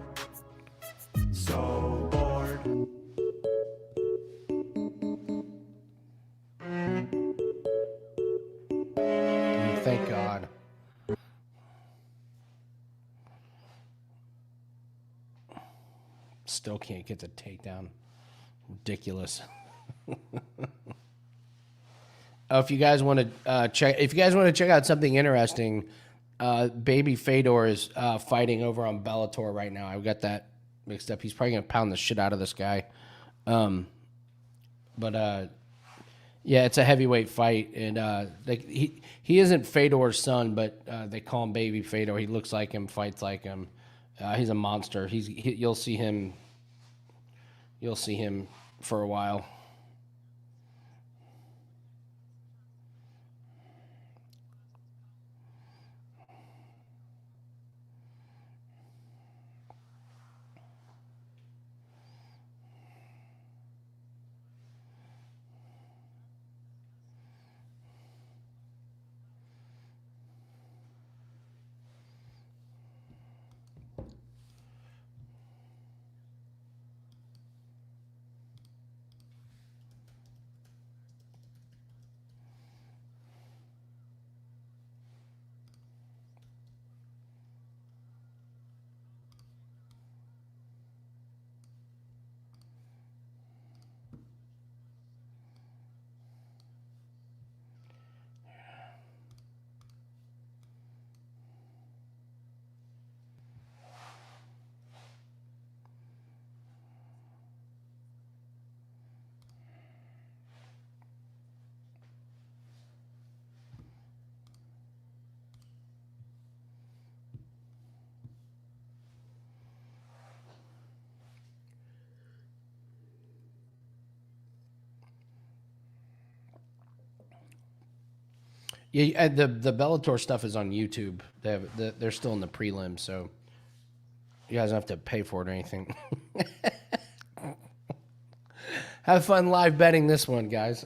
so bored. Thank God. Still can't get the takedown. Ridiculous. If you guys want to check out something interesting, Baby Fedor is fighting over on Bellator right now. I've got that mixed up. He's probably gonna pound the shit out of this guy. Yeah, it's a heavyweight fight, and he isn't Fedor's son, but they call him Baby Fedor. He looks like him, fights like him. He's a monster. You'll see him. You'll see him for a while. Yeah, the Bellator stuff is on YouTube. They're still in the prelim, so you guys don't have to pay for it or anything. Have fun live betting this one, guys.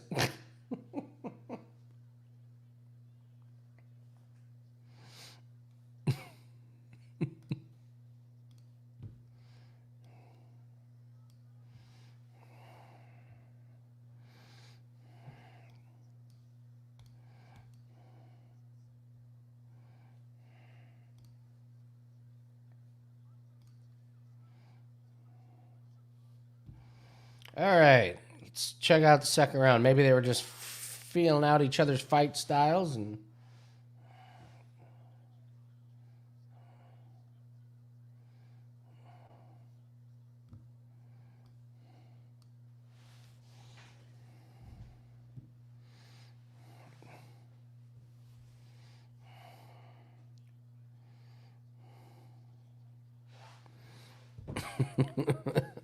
All right, let's check out the second round. Maybe they were just feeling out each other's fight styles and.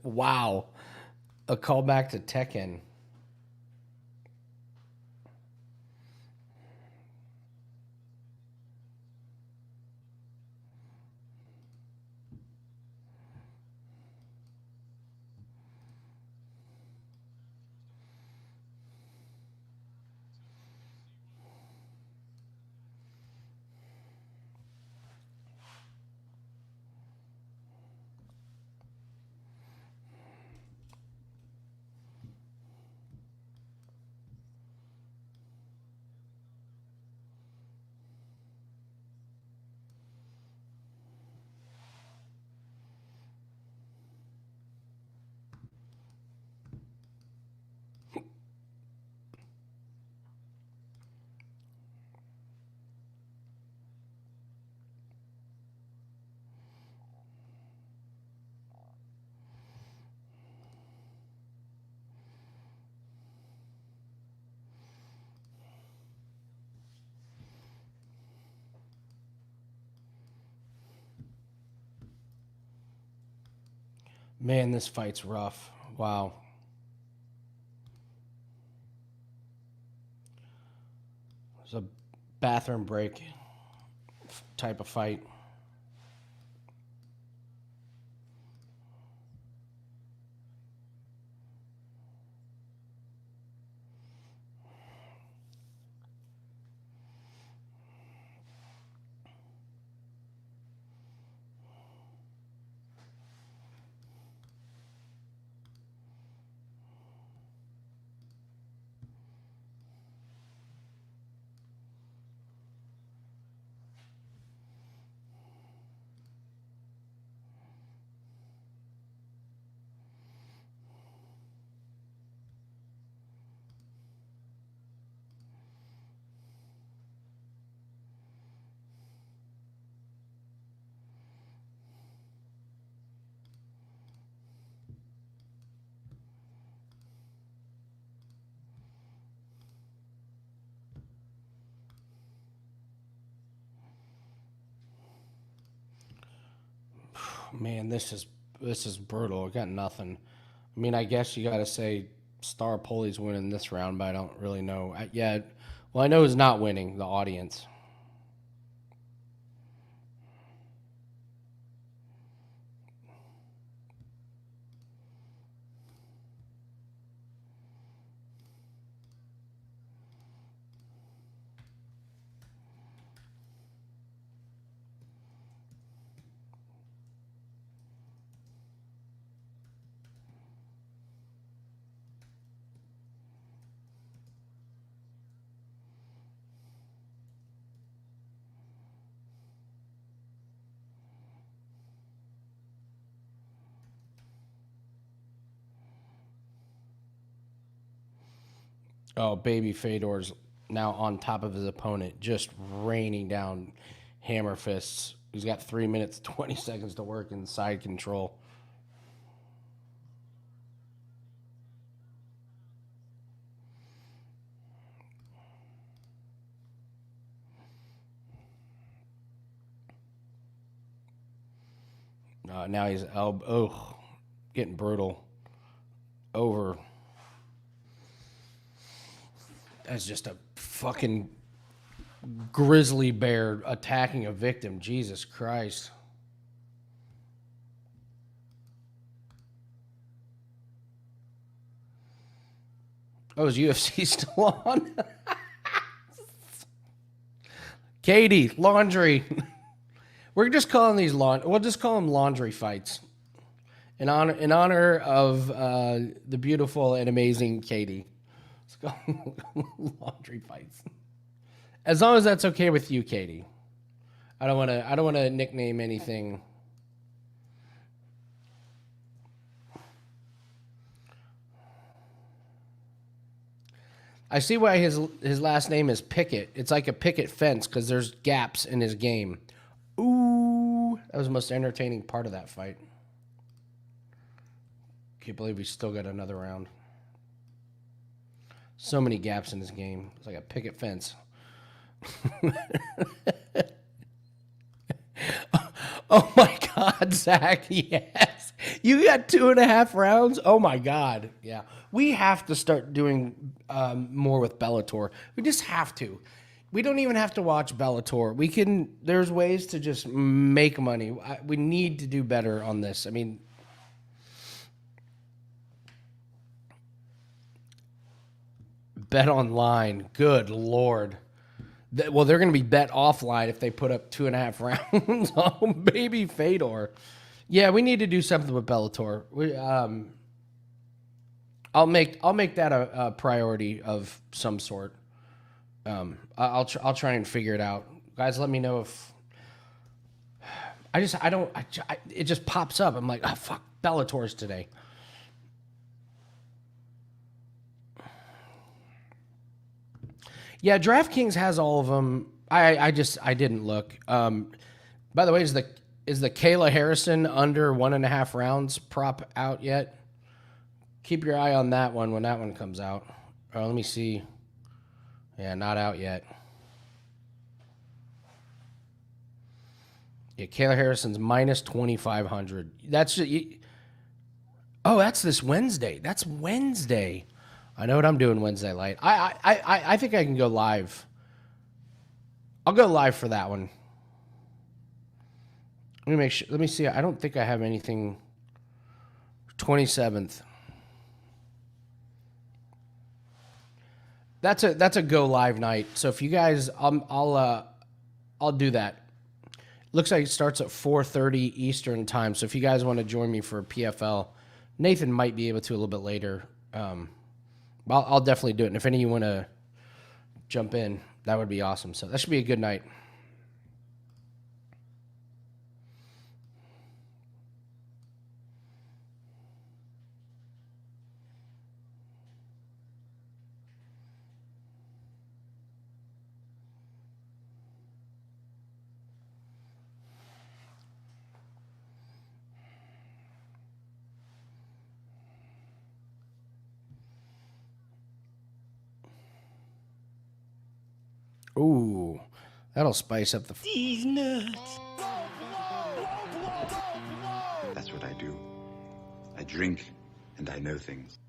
Wow. A callback to Tekken. Man, this fight's rough. Wow. It's a bathroom break type of fight. Man, this is brutal. I got nothing. I mean, I guess you got to say Staropoli's winning this round, but I don't really know. Well, I know who's not winning, the audience. Oh, baby Fedor's now on top of his opponent, just raining down hammer fists. He's got 3 minutes, 20 seconds to work in side control. Now he's getting brutal. Over. That's just a fucking grizzly bear attacking a victim. Jesus Christ. Oh, is UFC still on? Katie, laundry. We're just calling these we'll just call them laundry fights. In honor of the beautiful and amazing Katie. Let's go laundry fights. As long as that's okay with you, Katie. I don't want to nickname anything. I see why his last name is Pickett. It's like a picket fence because there's gaps in his game. Ooh, that was the most entertaining part of that fight. Can't believe we still got another round. So many gaps in this game. It's like a picket fence. Oh my God, Zach, yes. You got 2.5 rounds? Oh my God, yeah. We have to start doing more with Bellator. We just have to. We don't even have to watch Bellator. We can, there's ways to just make money. We need to do better on this. I mean, bet online. Good Lord. Well, they're going to be bet offline if they put up 2.5 rounds. Oh, baby Fedor. Yeah, we need to do something with Bellator. I'll make that a priority of some sort. I'll try and figure it out. Guys, let me know if it just pops up. I'm like, oh fuck, Bellator's today. Yeah, DraftKings has all of them. I didn't look. By the way, is the Kayla Harrison under 1.5 rounds prop out yet? Keep your eye on that one when that one comes out. Oh, let me see. Yeah, not out yet. Yeah, Kayla Harrison's minus 2,500. That's just, that's this Wednesday. That's Wednesday. I know what I'm doing Wednesday night. I think I can go live. I'll go live for that one. Let me make sure. Let me see. I don't think I have anything. 27th. That's a go live night. So if you guys, I'll do that. Looks like it starts at 4:30 Eastern time. So if you guys want to join me for PFL, Nathan might be able to a little bit later. I'll definitely do it. And if any of you want to jump in, that would be awesome. So that should be a good night. Ooh, that'll spice up the... These nuts. That's what I do. I drink and I know things.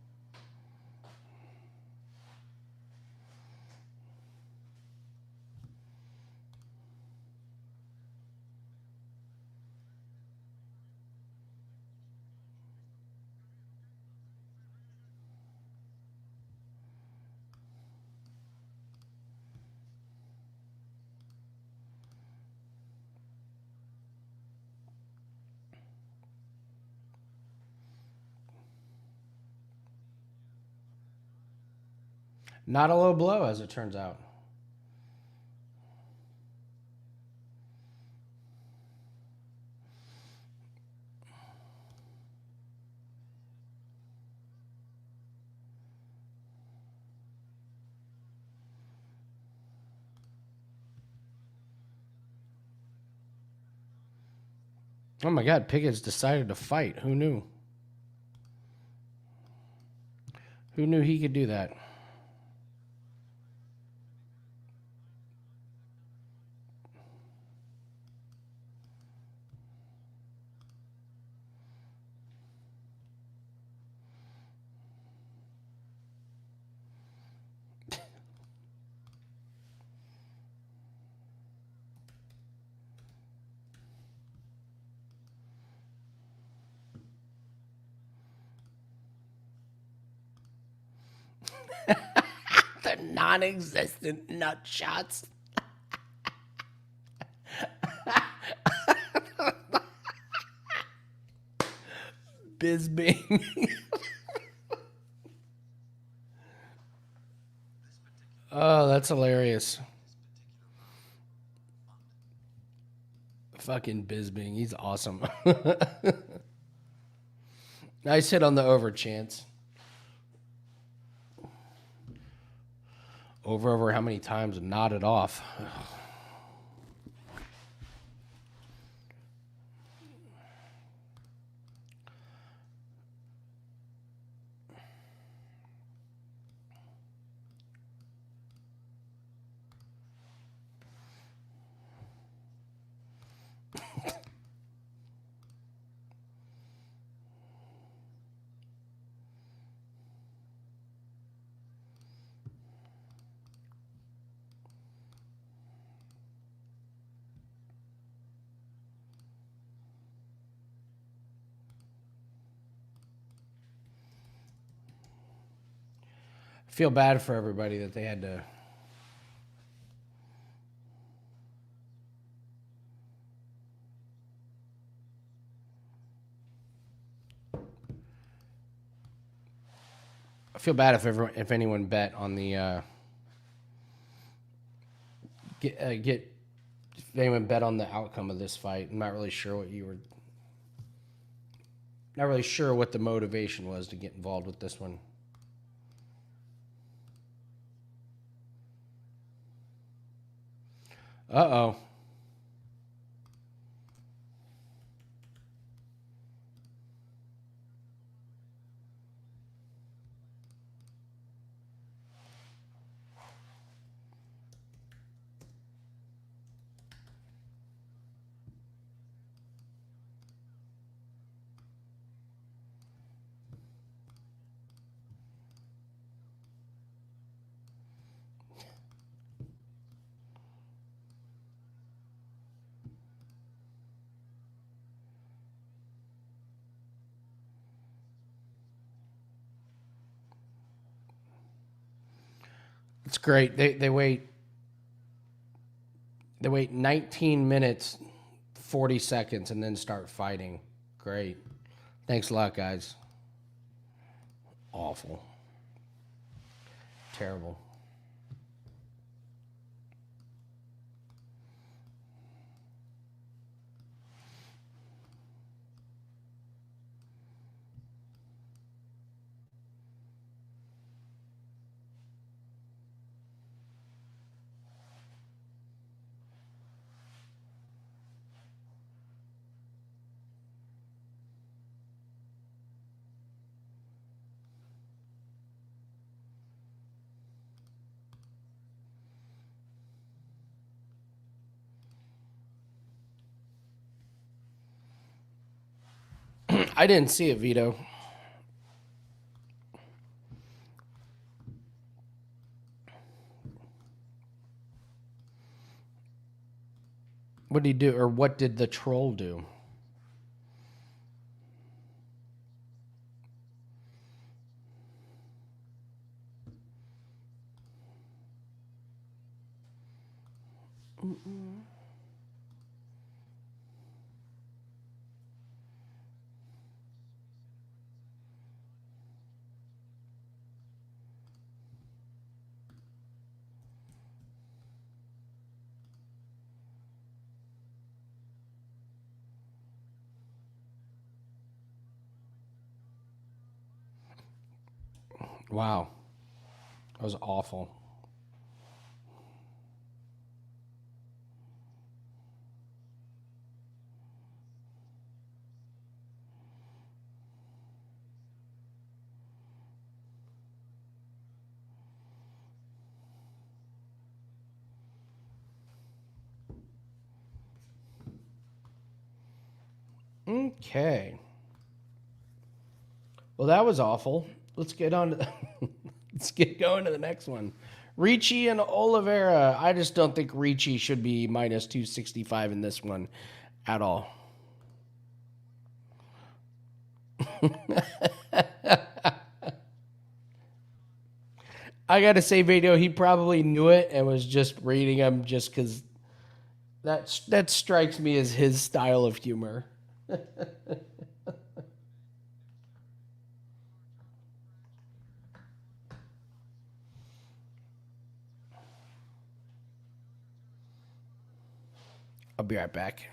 Not a low blow, as it turns out. Oh my God, Pickett's decided to fight. Who knew? Who knew he could do that? The non-existent nut shots. Bisbing. Oh, that's hilarious. Fucking Bisbing. He's awesome. Nice hit on the over, Chance. Over how many times and nodded off. Feel bad for everybody that they had to. I feel bad if anyone bet on the if anyone bet on the outcome of this fight. I'm not really sure what you were. Not really sure what the motivation was to get involved with this one. Uh-oh. It's great. They wait 19 minutes, 40 seconds, and then start fighting. Great. Thanks a lot, guys. Awful. Terrible. I didn't see it, Vito. What did he do, or what did the troll do? Wow. That was awful. Okay. Well, that was awful. Let's get on to let's get going to the next one. Ricci and Oliveira. I just don't think Ricci should be minus 265 in this one at all. I got to say, Vito, he probably knew it and was just reading them just because that strikes me as his style of humor. I'll be right back.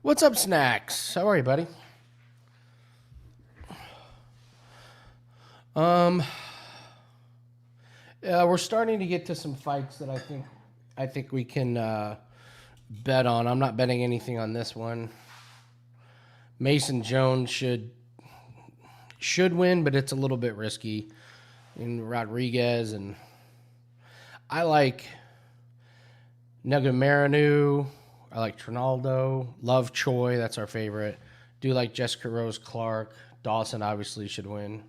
What's up, Snacks? How are you, buddy? We're starting to get to some fights that I think we can bet on. I'm not betting anything on this one. Mason Jones should win, but it's a little bit risky. And Rodrigues, and I like Negumereanu. I like Trinaldo. Love Choi. That's our favorite. Do like Jessica Rose Clark. Dawson obviously should win.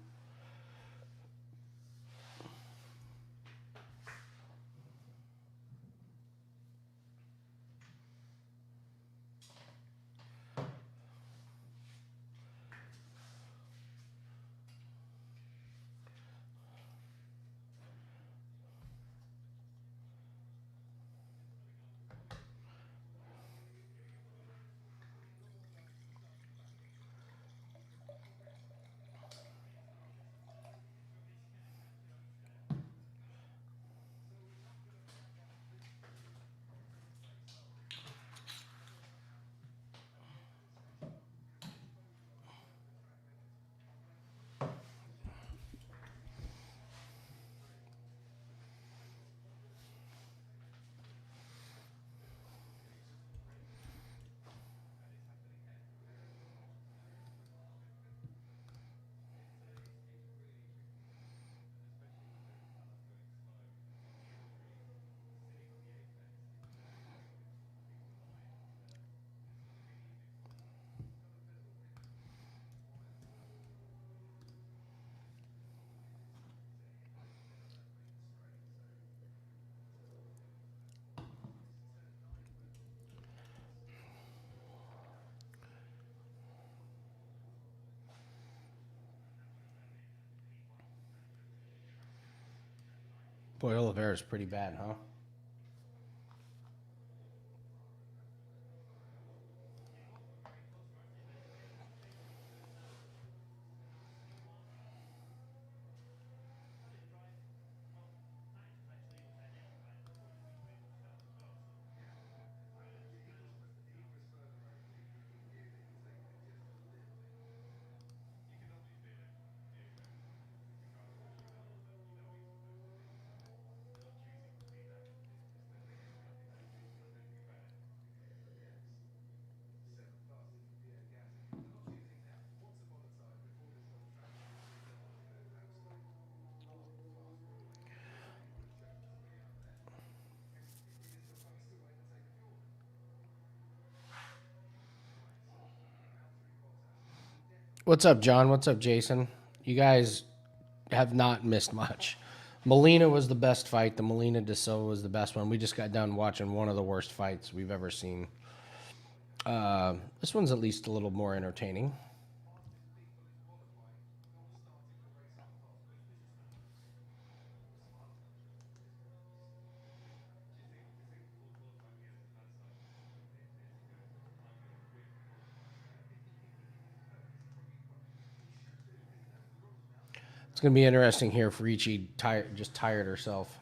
Boy, Oliveira's pretty bad, huh? What's up, John? What's up, Jason? You guys have not missed much. Molina was the best fight. The Molina de Silva was the best one. We just got done watching one of the worst fights we've ever seen. This one's at least a little more entertaining. It's going to be interesting here if Ricci just tired herself.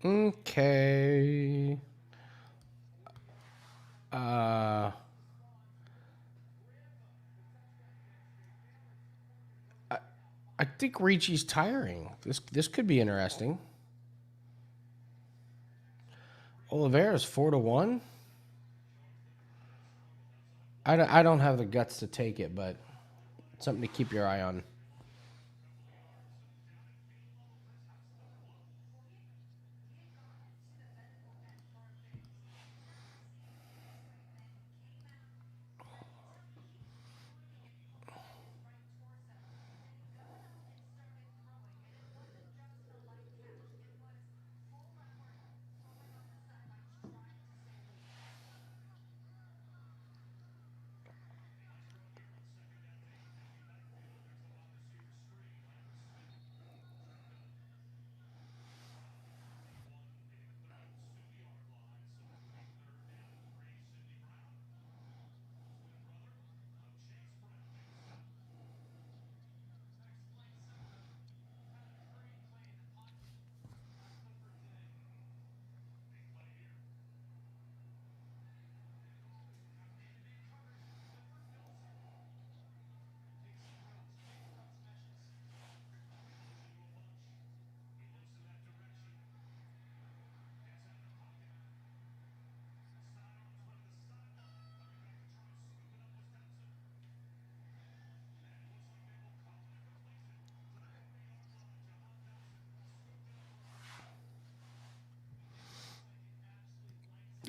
Okay. I think Ricci's tiring. This could be interesting. Oliveira's 4-1. I don't have the guts to take it, but something to keep your eye on.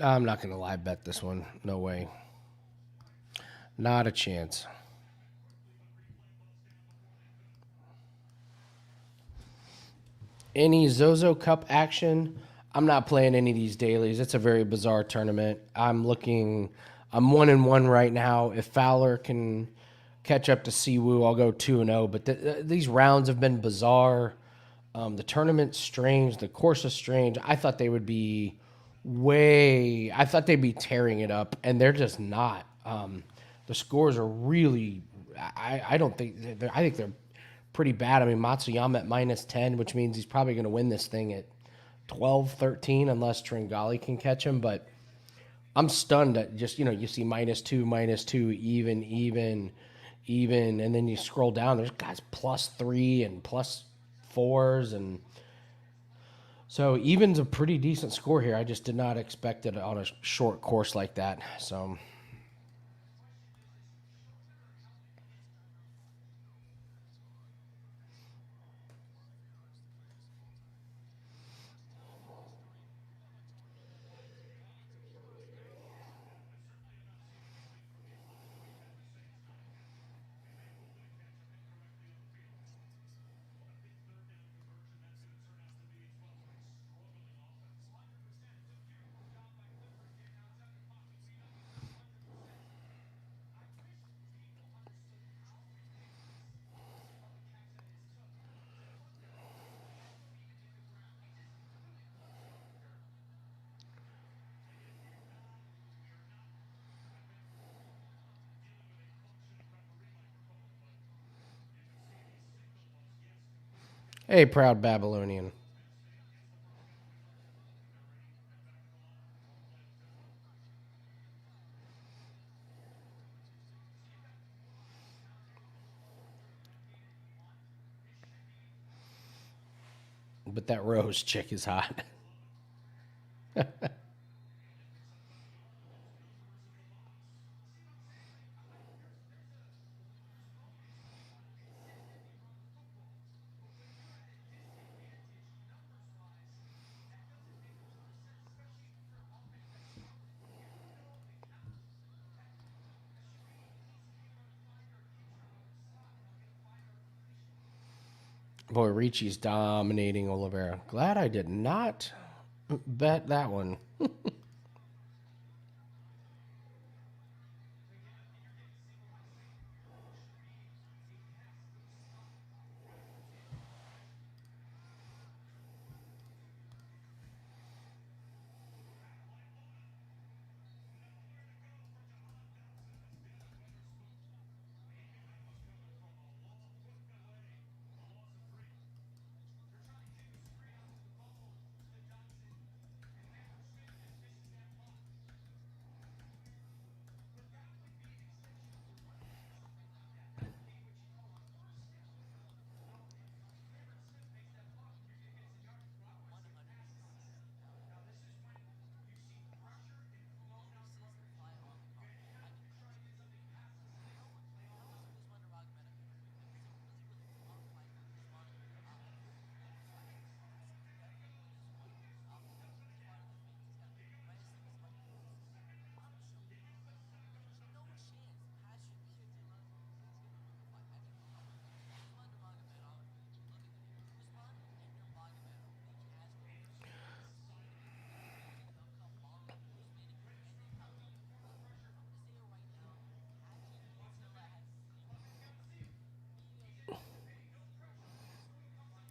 I'm not going to live bet this one. No way. Not a chance. Any Zozo Cup action? I'm not playing any of these dailies. It's a very bizarre tournament. I'm 1-1 right now. If Fowler can catch up to Siwoo, I'll go 2-0. But these rounds have been bizarre. The tournament's strange. The course is strange. I thought they would be I thought they'd be tearing it up, and they're just not. The scores are really. I don't think. I think they're pretty bad. I mean, Matsuyama at -10, which means he's probably going to win this thing at 12-13 unless Tringali can catch him. But I'm stunned at just, you see -2, even, and then you scroll down. There's guys +3 and +4s, and so even's a pretty decent score here. I just did not expect it on a short course like that. So. Hey, proud Babylonian. But that Rose chick is hot. Boy, Ricci's dominating Oliveira. Glad I did not bet that one.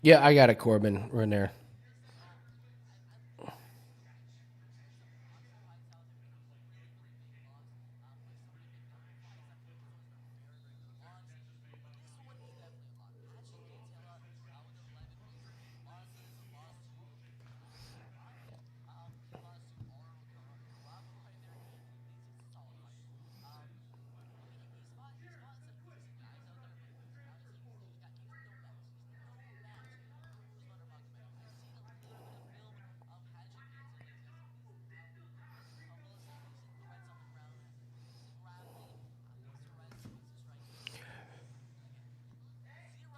Yeah, I got it, Corbin. We're in there.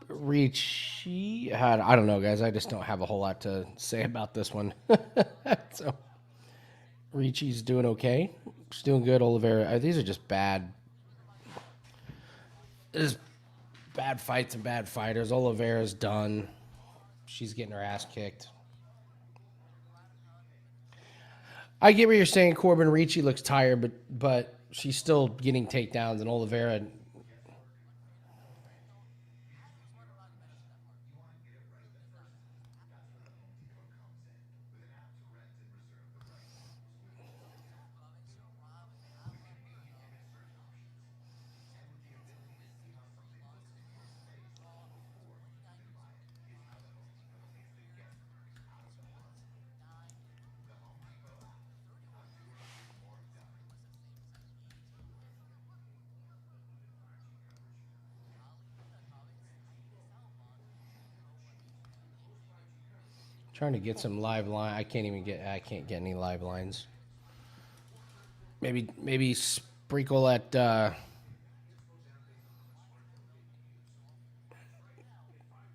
Ricci. I don't know, guys. I just don't have a whole lot to say about this one. So Ricci's doing okay. She's doing good. Oliveira. These are just bad. Just bad fights and bad fighters. Oliveira's done. She's getting her ass kicked. I get what you're saying, Corbin. Ricci looks tired, but she's still getting takedowns, and Oliveira. Trying to get some live line. I can't get any live lines. Maybe sprinkle at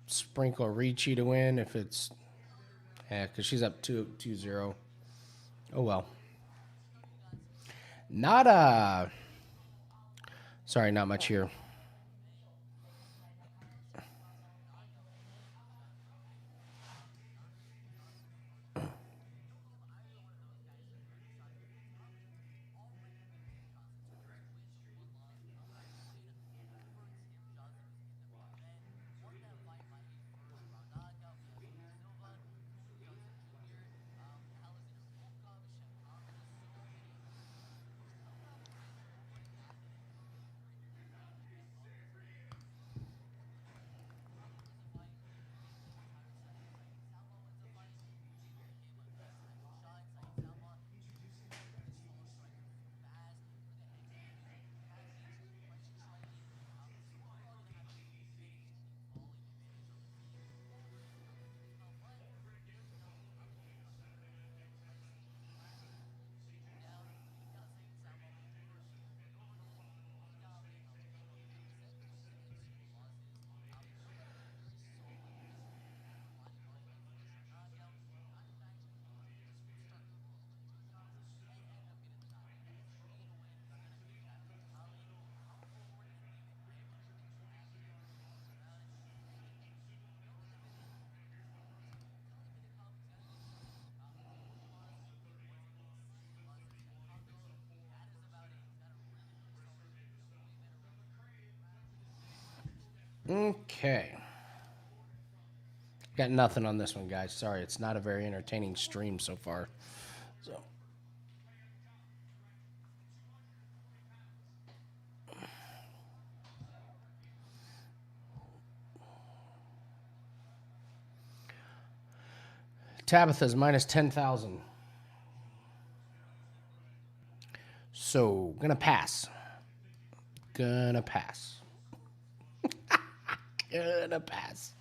sprinkle Ricci to win if it's because she's up 2-0. Oh well. Not sorry, not much here. Okay. Got nothing on this one, guys. Sorry, it's not a very entertaining stream so far. So. Tabatha's minus 10,000. So, gonna pass. Gonna pass. Gonna pass.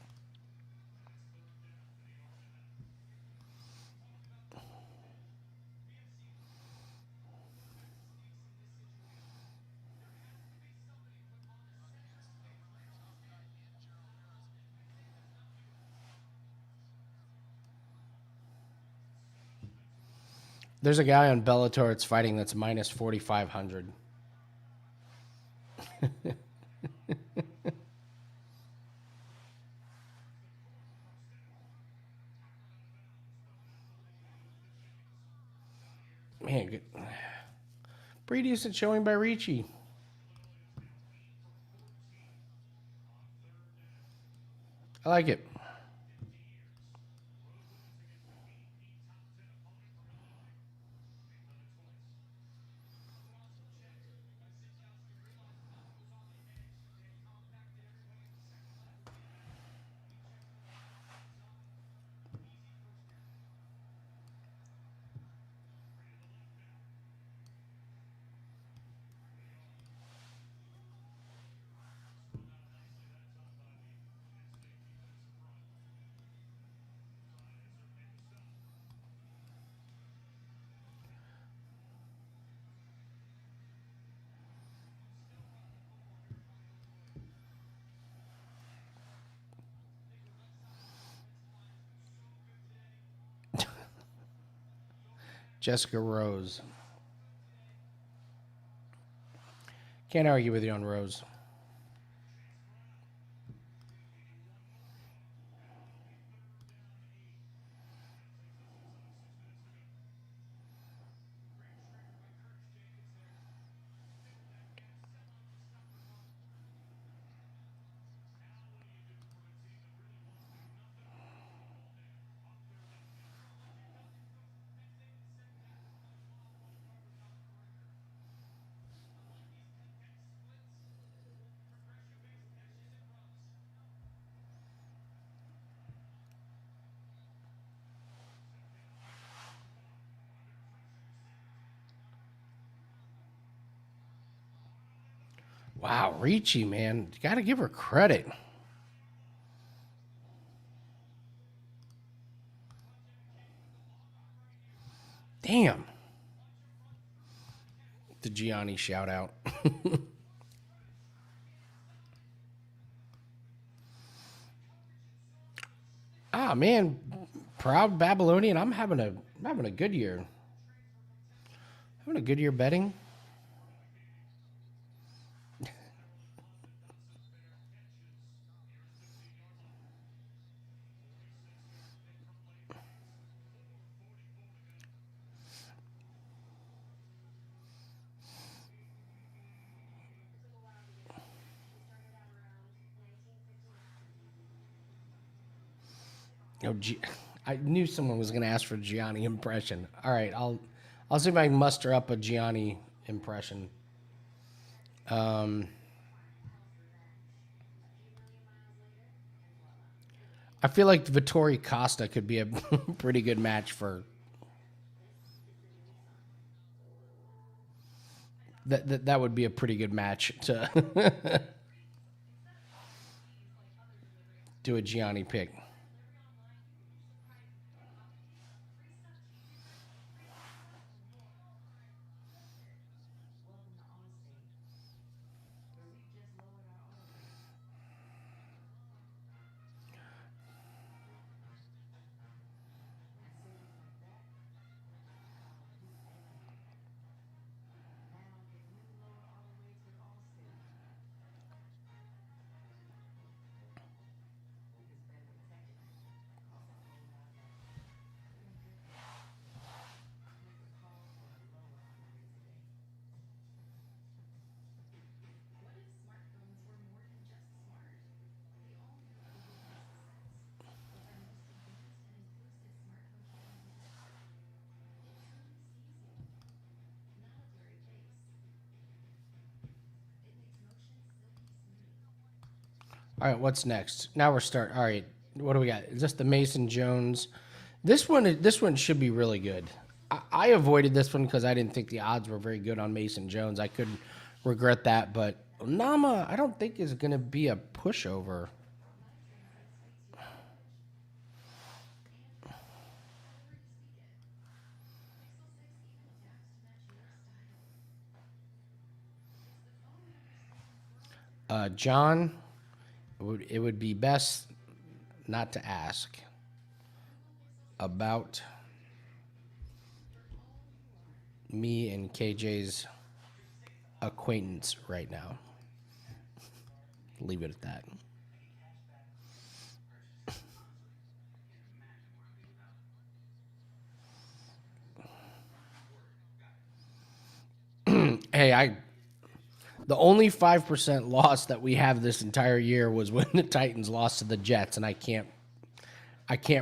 There's a guy on Bellator that's fighting that's minus 4,500. Man, good. Pretty decent showing by Ricci. I like it. Jessica Rose. Can't argue with you on Rose. Wow, Ricci, man. You got to give her credit. Damn. The Gianni shout out. Ah, man. Proud Babylonian. I'm having a good year. Having a good year betting. Oh, I knew someone was going to ask for Gianni impression. All right, I'll see if I can muster up a Gianni impression. I feel like Vettori Costa could be a pretty good match for that would be a pretty good match to do a Gianni pick. All right, what's next? Now we're starting. All right, what do we got? Is this the Mason Jones? This one should be really good. I avoided this one because I didn't think the odds were very good on Mason Jones. I could regret that, but Onama I don't think is going to be a pushover. John, it would be best not to ask about me and KJ's acquaintance right now. Leave it at that. Hey, the only 5% loss that we have this entire year was when the Titans lost to the Jets, and I can't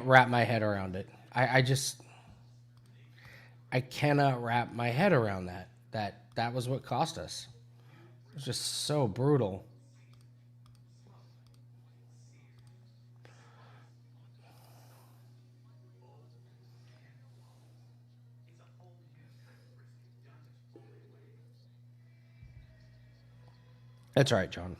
wrap my head around it. I cannot wrap my head around that. That was what cost us. It was just so brutal. That's all right, John.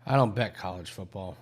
I don't bet college football.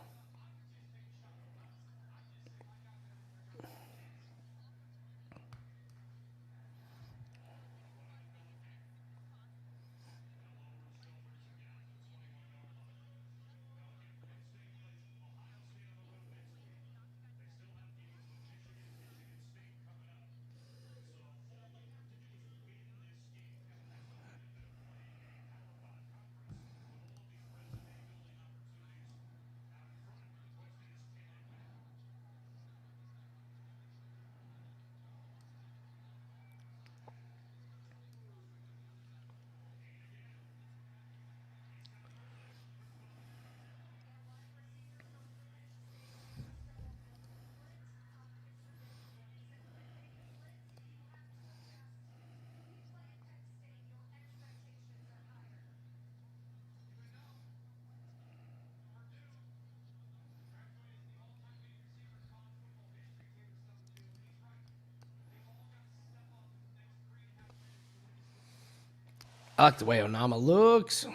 I like the way Onama looks.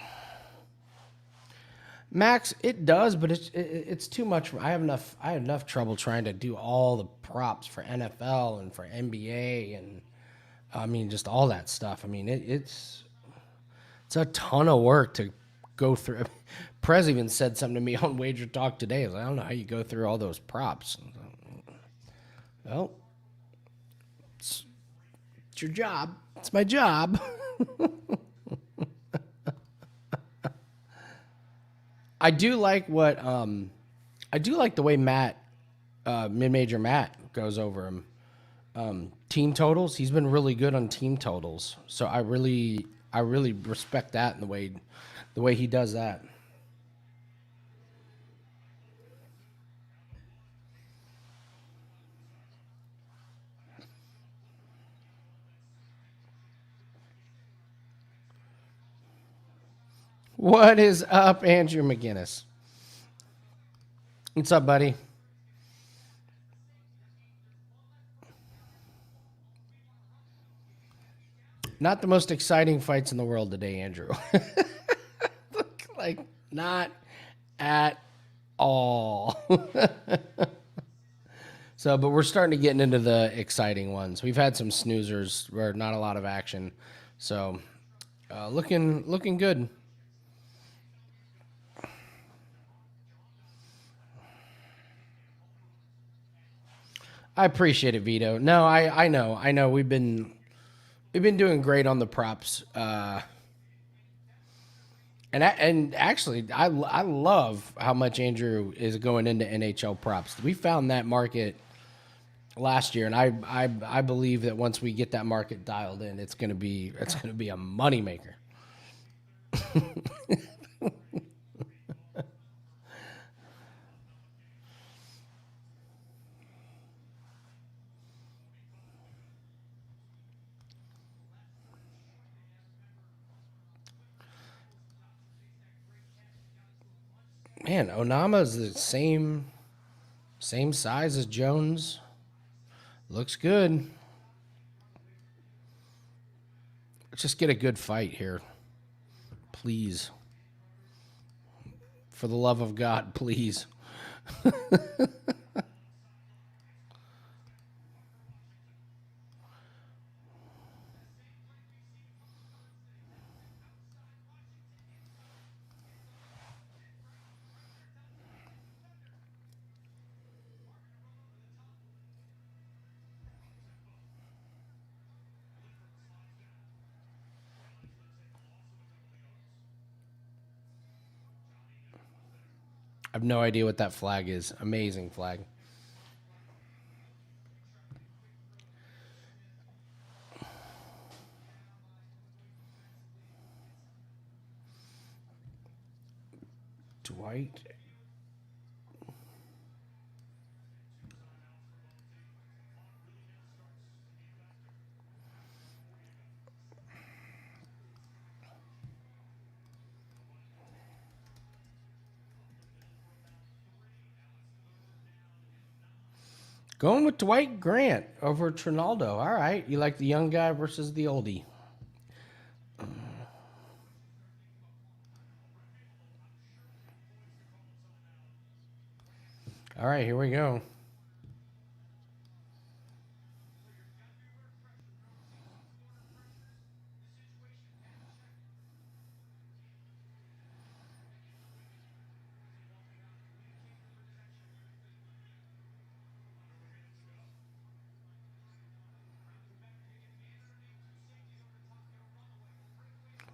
Max, it does, but it's too much. I have enough trouble trying to do all the props for NFL and for NBA and I mean just all that stuff. I mean it's a ton of work to go through. Prez even said something to me on Wager Talk today. I don't know how you go through all those props. Well, it's your job. It's my job. I do like the way Matt, mid-major Matt goes over him. Team totals. He's been really good on team totals. So I really respect that in the way he does that. What is up, Andrew McGinnis? What's up, buddy? Not the most exciting fights in the world today, Andrew. Like, not at all. So, but we're starting to get into the exciting ones. We've had some snoozers where not a lot of action. So, looking good. I appreciate it, Vito. No, I know. We've been doing great on the props. And actually, I love how much Andrew is going into NHL props. We found that market last year, and I believe that once we get that market dialed in, it's gonna be a moneymaker. Man, Onama is the same size as Jones. Looks good. Let's just get a good fight here. Please. For the love of God, please. I have no idea what that flag is. Amazing flag. Dwight. Going with Dwight Grant over Trinaldo. All right. You like the young guy versus the oldie. All right, here we go.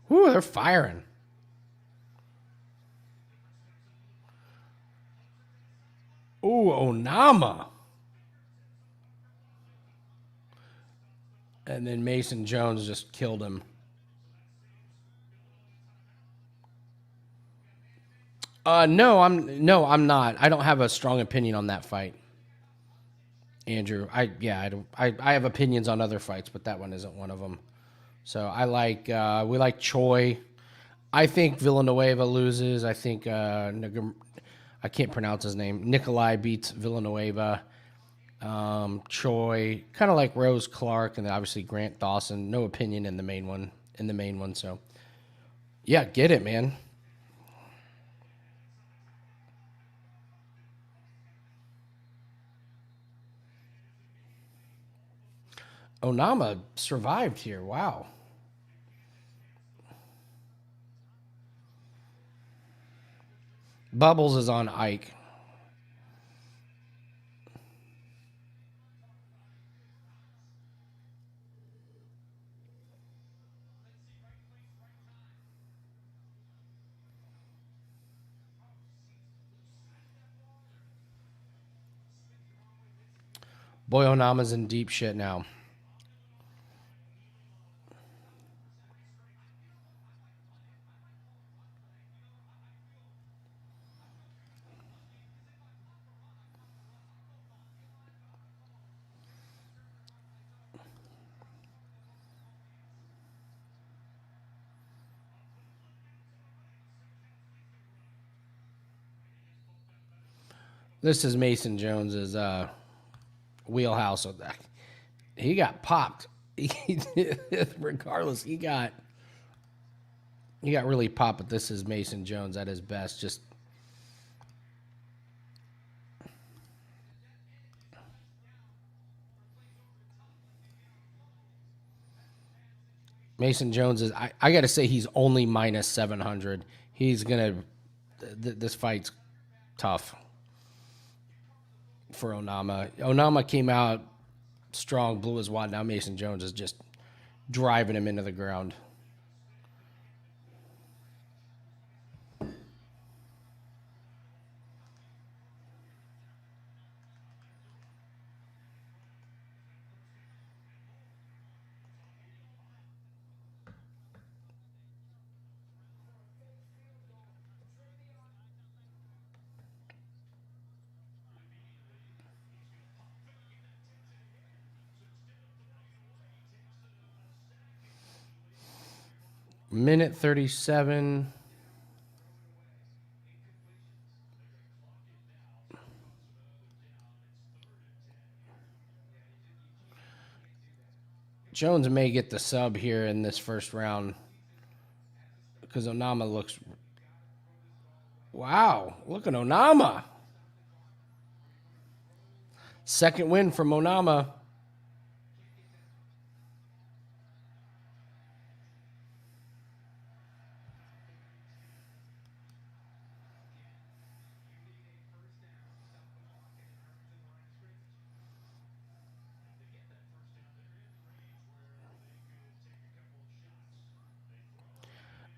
Ooh, they're firing. Ooh, Onama. And then Mason Jones just killed him. No, I'm not. I don't have a strong opinion on that fight, Andrew. I have opinions on other fights, but that one isn't one of them. So we like Choi. I think Villanueva loses. I think I can't pronounce his name. Nicolae beats Villanueva. Choi, kind of like Rose Clark, and then obviously Grant Dawson. No opinion in the main one. So Yeah, get it, man. Onama survived here. Wow. Bubbles is on Ike. Boy, Onama's in deep shit now. This is Mason Jones's wheelhouse. He got popped. Regardless, he got really popped. But this is Mason Jones at his best. Just Mason Jones is. I got to say he's only minus 700. He's gonna. This fight's tough for Onama. Onama came out strong, blew his wad. Now Mason Jones is just driving him into the ground. Minute 37. Jones may get the sub here in this first round because Onama looks... Wow, look at Onama. Second win from Onama.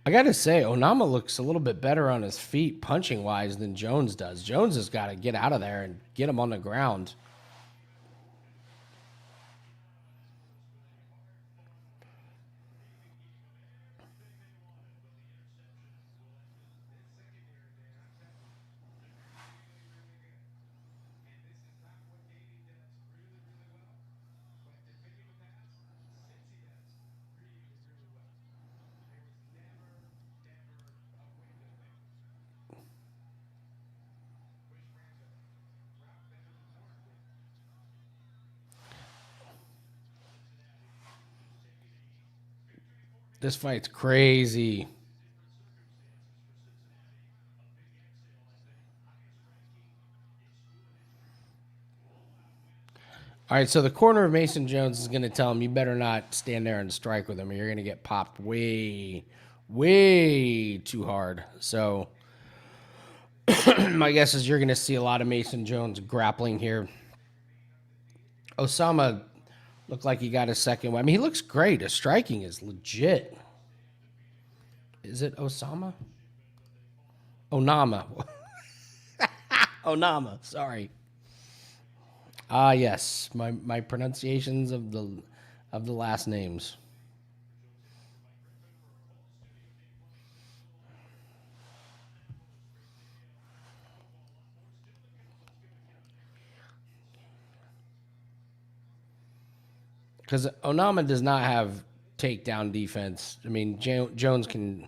I got to say, Onama looks a little bit better on his feet punching-wise than Jones does. Jones has got to get out of there and get him on the ground. This fight's crazy. All right, so the corner of Mason Jones is going to tell him, you better not stand there and strike with him, or you're going to get popped way, way too hard. So my guess is you're going to see a lot of Mason Jones grappling here. Osama looked like he got a second one. I mean, he looks great. His striking is legit. Is it Osama? Onama. Onama, sorry. Ah, yes. My pronunciations of the last names. Because Onama does not have takedown defense. I mean, Jones can...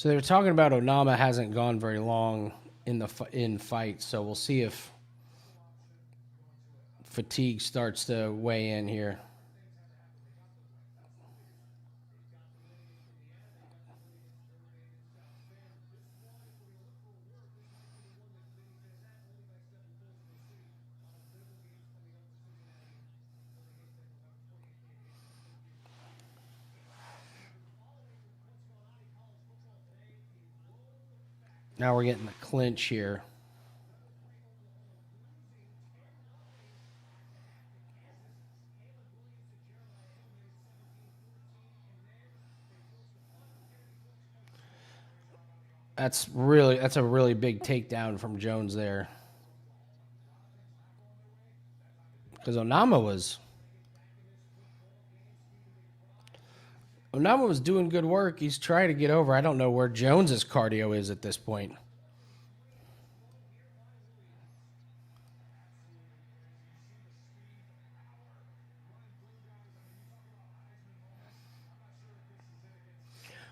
So they were talking about Onama hasn't gone very long in fights, so we'll see if fatigue starts to weigh in here. Now we're getting the clinch here. That's a really big takedown from Jones there. Because Onama was doing good work. He's trying to get over. I don't know where Jones's cardio is at this point.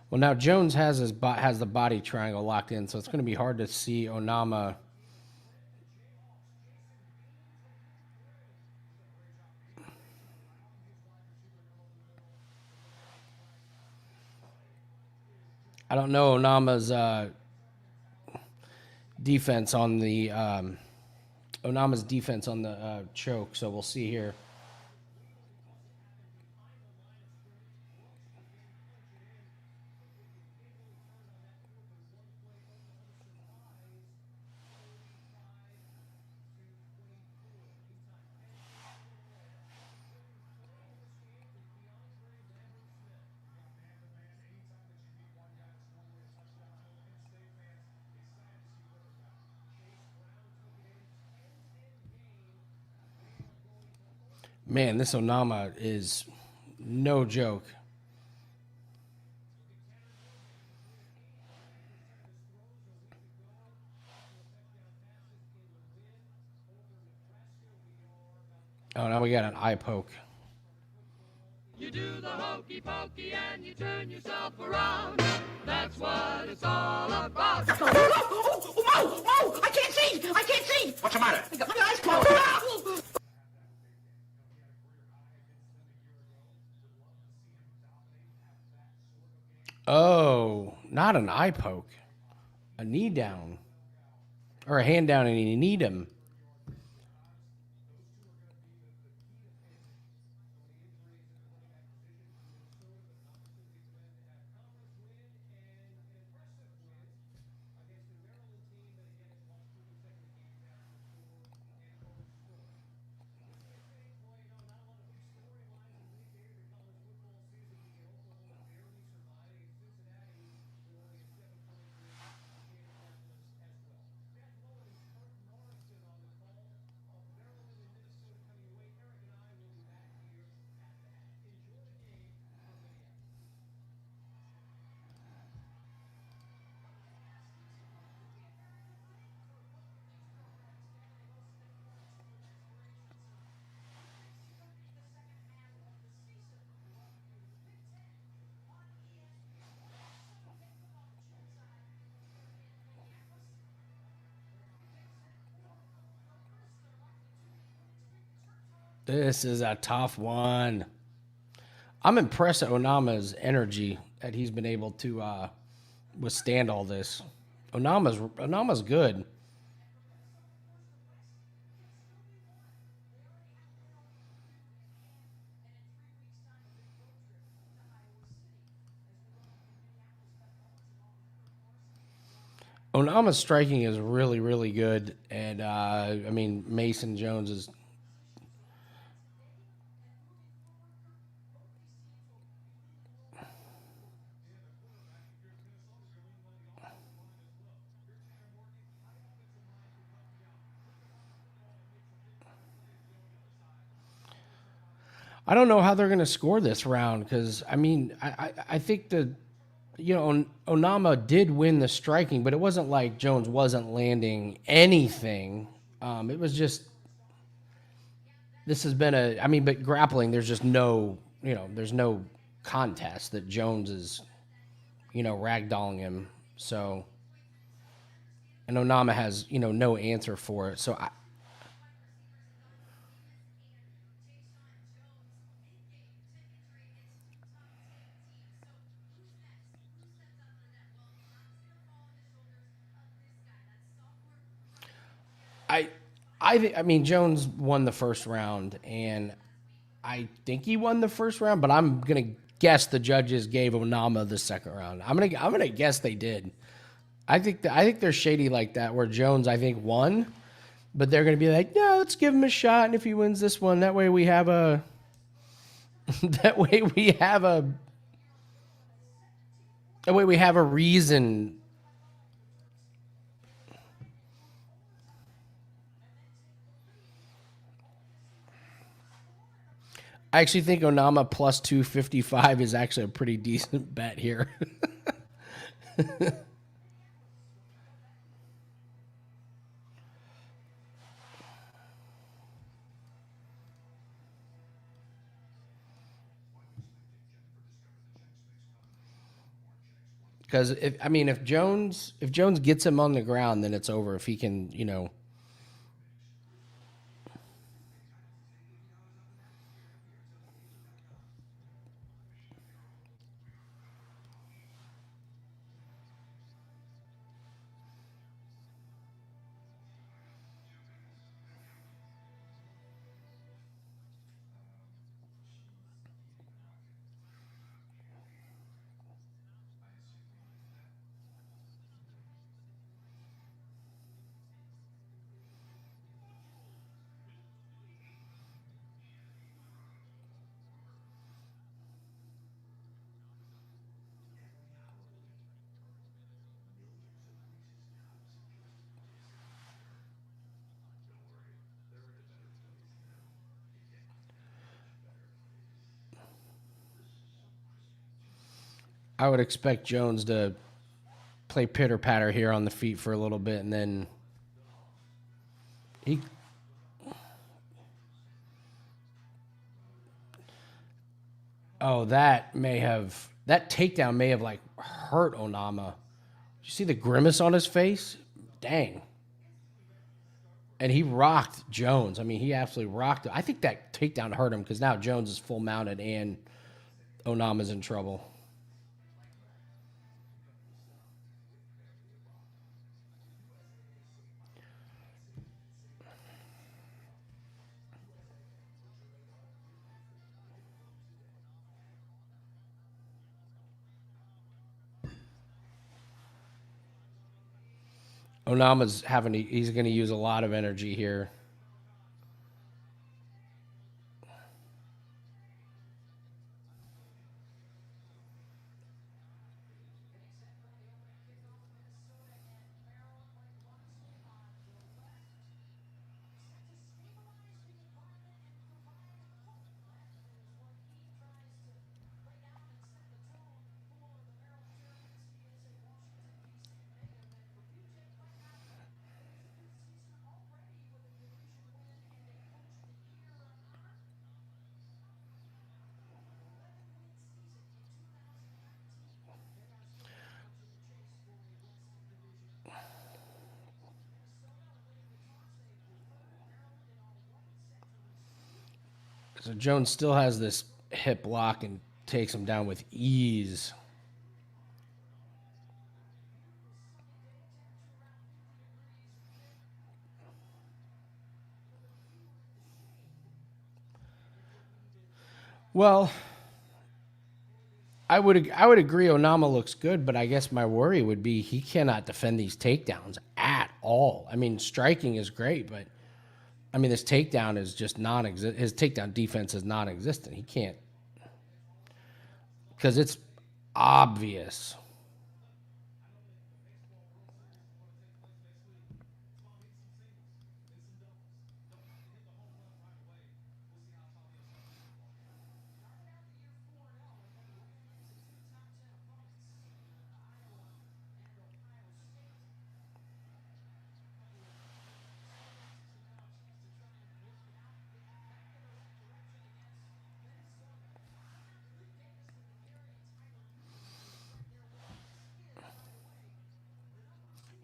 Well, now Jones has the body triangle locked in, so it's going to be hard to see Onama. I don't know Onama's defense on the choke, so we'll see here. Man, this Onama is no joke. Oh, now we got an eye poke. You do the hokey pokey and you turn yourself around. That's what it's all about. Oh, I can't see! I can't see! What's the matter? I got my eyes closed. Oh, not an eye poke. A knee down. Or a hand down and you need him. This is a tough one. I'm impressed at Onama's energy that he's been able to withstand all this. Onama's good. Onama's striking is really, really good. And, I mean, Mason Jones is... I don't know how they're going to score this round because, I mean, I think Onama did win the striking, but it wasn't like Jones wasn't landing anything. It was just, this has been but grappling, there's just there's no contest that Jones is, ragdolling him So, and Onama has, no answer for it. So I mean, Jones won the first round, and I think he won the first round, but I'm gonna guess the judges gave Onama the second round. I'm gonna guess they did. I think they're shady like that, where Jones I think won, but they're gonna be like, no, let's give him a shot, and if he wins this one, that way we have a, that way we have a, that way we have a reason. I actually think Onama plus 255 is actually a pretty decent bet here. Because if Jones gets him on the ground, then it's over. If he can, I would expect Jones to play pitter patter here on the feet for a little bit, and then he. Oh, that takedown may have like hurt Onama. Did you see the grimace on his face? Dang. And he rocked Jones. I mean, he absolutely rocked it. I think that takedown hurt him because now Jones is full mounted and Onama's in trouble. He's going to use a lot of energy here. So Jones still has this hip lock and takes him down with ease. Well, I would agree Onama looks good, but I guess my worry would be he cannot defend these takedowns at all. I mean, striking is great, but I mean this takedown is just non-existent. His takedown defense is non-existent. He can't, because it's obvious.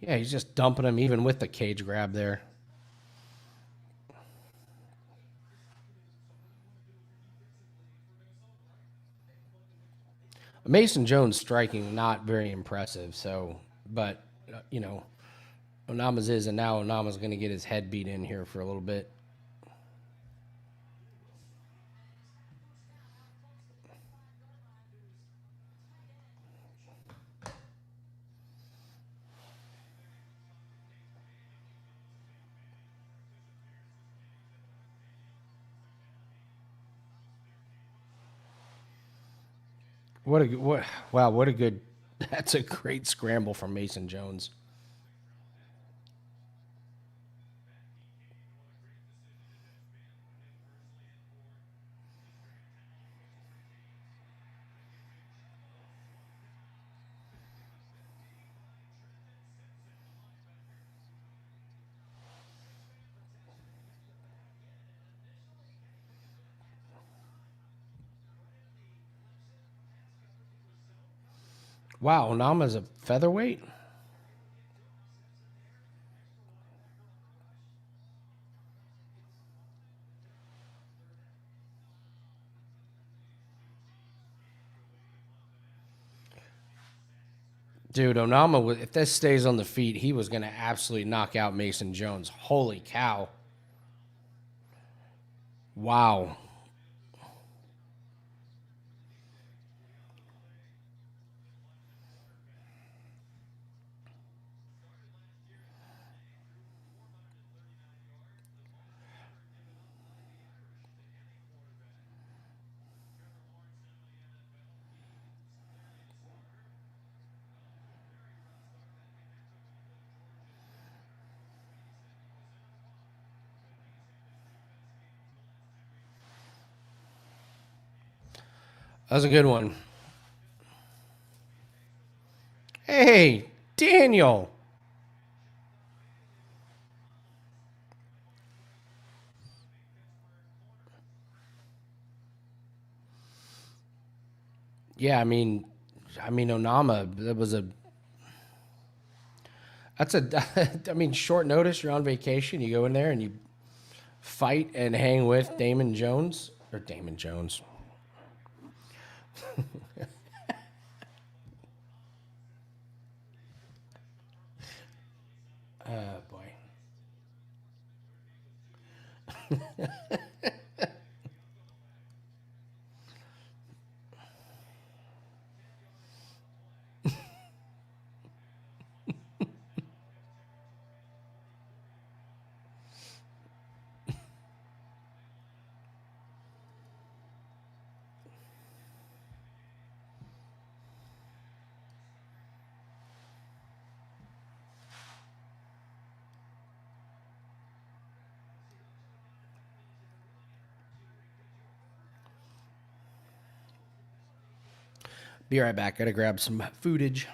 Yeah, he's just dumping him even with the cage grab there. Mason Jones striking not very impressive. So, but you know, Onama's is, and now Onama's going to get his head beat in here for a little bit. Wow, what a good. That's a great scramble from Mason Jones. Wow, Onama's a featherweight? Dude, Onama, if this stays on the feet, he was going to absolutely knock out Mason Jones. Holy cow. Wow. That was a good one. Hey, Daniel. Yeah, Onama, short notice. You're on vacation. You go in there and you fight and hang with Damon Jones. Or Damon Jones. Oh, boy. Be right back. Gotta grab some foodage.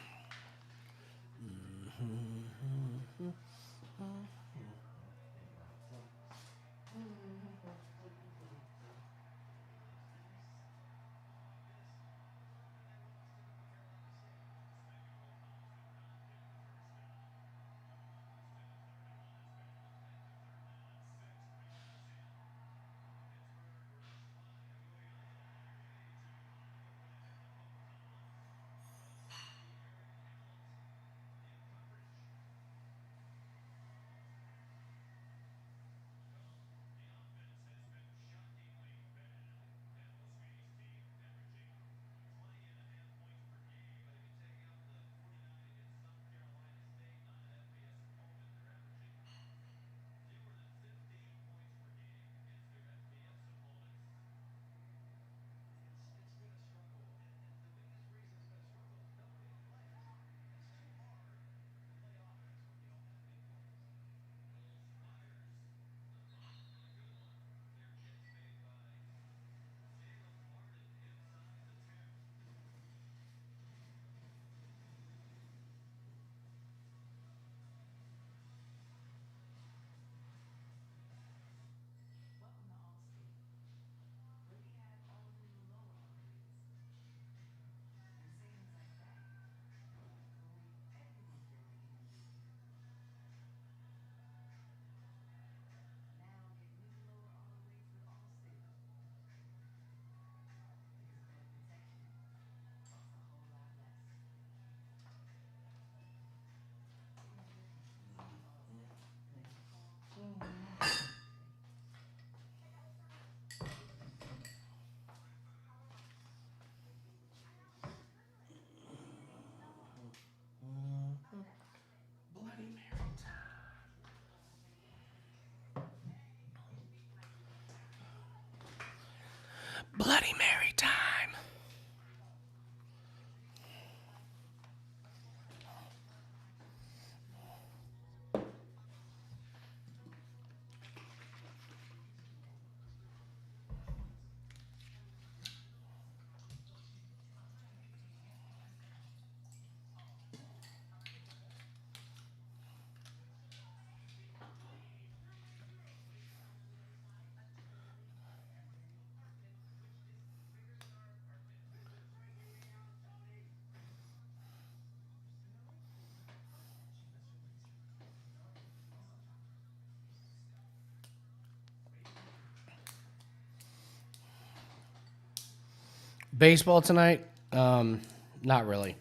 Baseball tonight? Not really.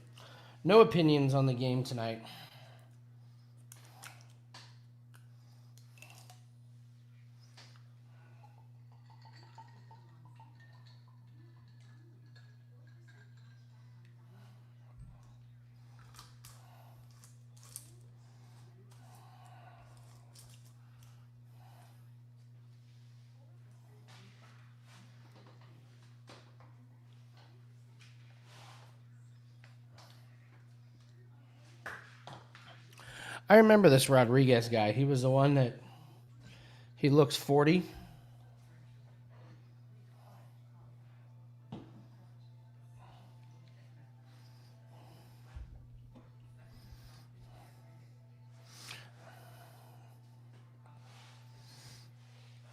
No opinions on the game tonight. I remember this Rodrigues guy. He was the one that he looks 40.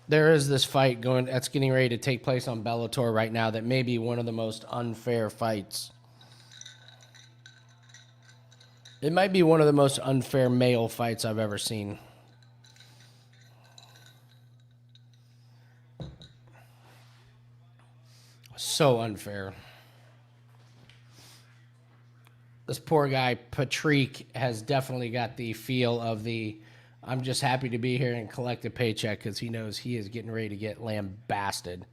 There is this fight that's getting ready to take place on Bellator right now that may be one of the most unfair fights. It might be one of the most unfair male fights I've ever seen. So unfair. This poor guy, Patrick, has definitely got the feel of the I'm just happy to be here and collect a paycheck because he knows he is getting ready to get lambasted.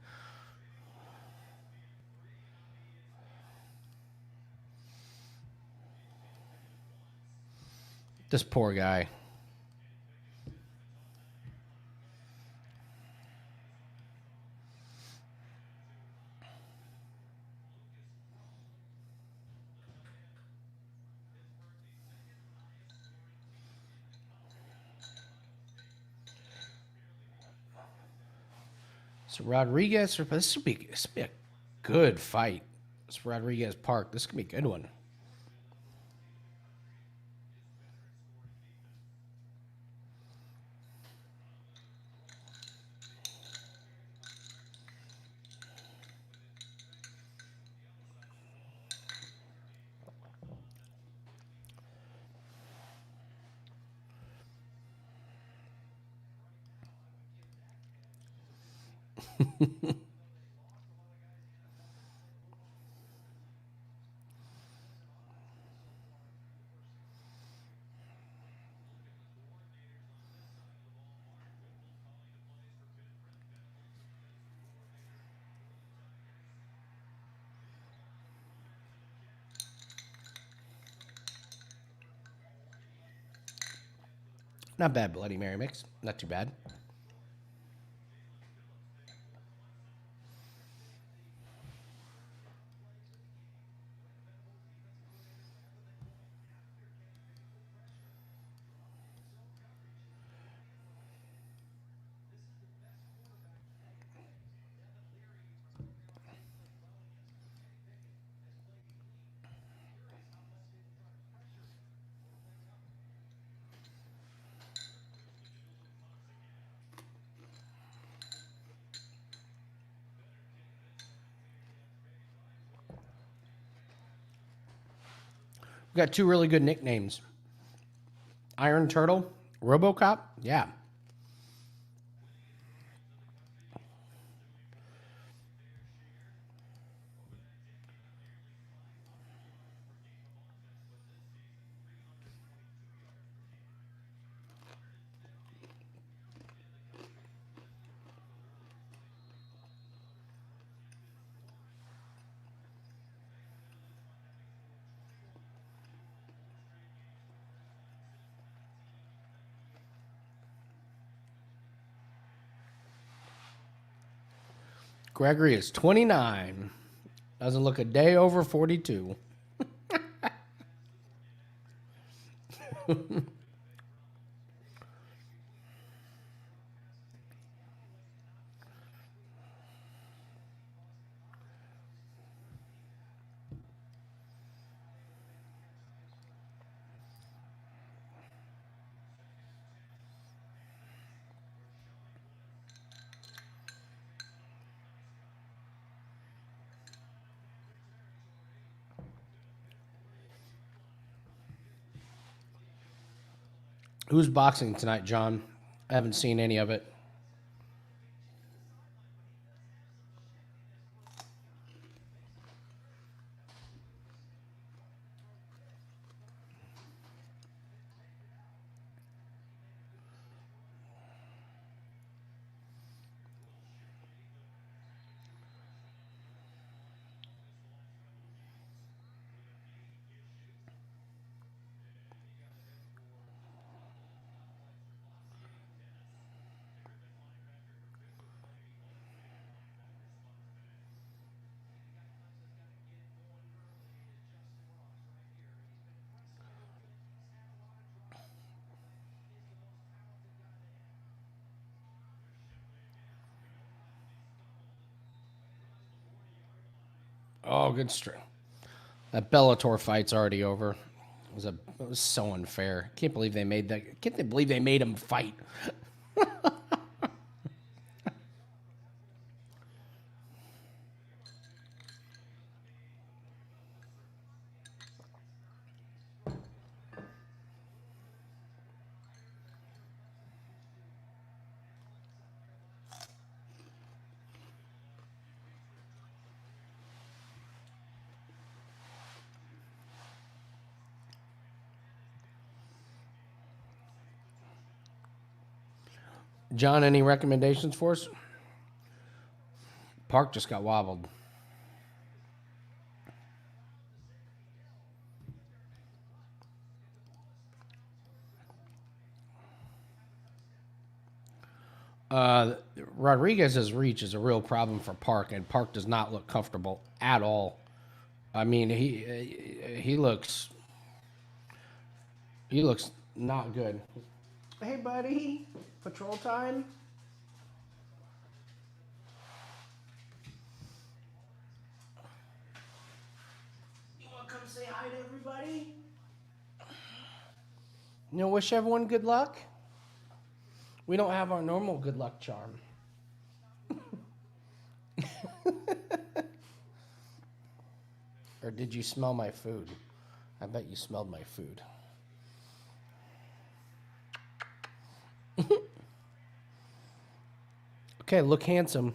This poor guy. So Rodrigues, this will be a good fight. This Rodrigues Park, this could be a good one. Not bad, Bloody Mary mix. Not too bad. We got two really good nicknames. Iron Turtle, RoboCop, yeah. Gregory is 29. Doesn't look a day over 42. Who's boxing tonight, John? I haven't seen any of it. Oh, good string. That Bellator fight's already over. It was so unfair. Can't believe they made that. Can't they believe they made him fight? John, any recommendations for us? Park just got wobbled. Rodriguez's reach is a real problem for Park, and Park does not look comfortable at all. I mean, he looks not good. Hey, buddy, patrol time. You want to come say hi to everybody? You know, wish everyone good luck. We don't have our normal good luck charm. Or did you smell my food? I bet you smelled my food. Okay, look handsome.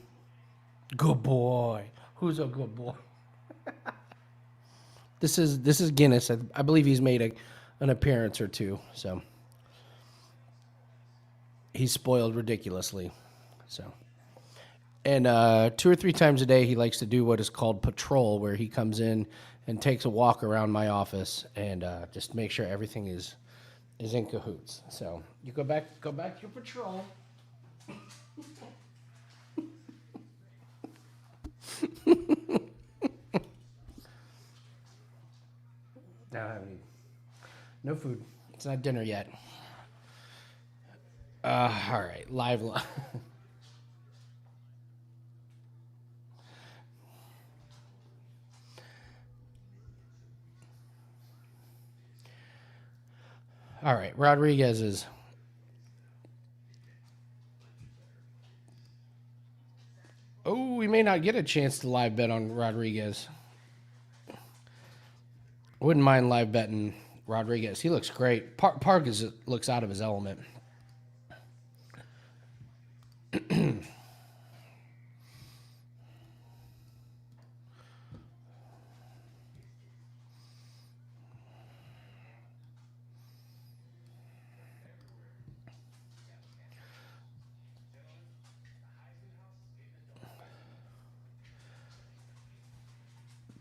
Good boy. Who's a good boy? This is Guinness. I believe he's made an appearance or two, so he's spoiled ridiculously. So, and 2 or 3 times a day, he likes to do what is called patrol, where he comes in and takes a walk around my office and just make sure everything is in cahoots. So you go back to your patrol. No food. It's not dinner yet. All right, live. All right, Rodrigues is. Oh, we may not get a chance to live bet on Rodrigues. Wouldn't mind live betting Rodrigues. He looks great. Park looks out of his element.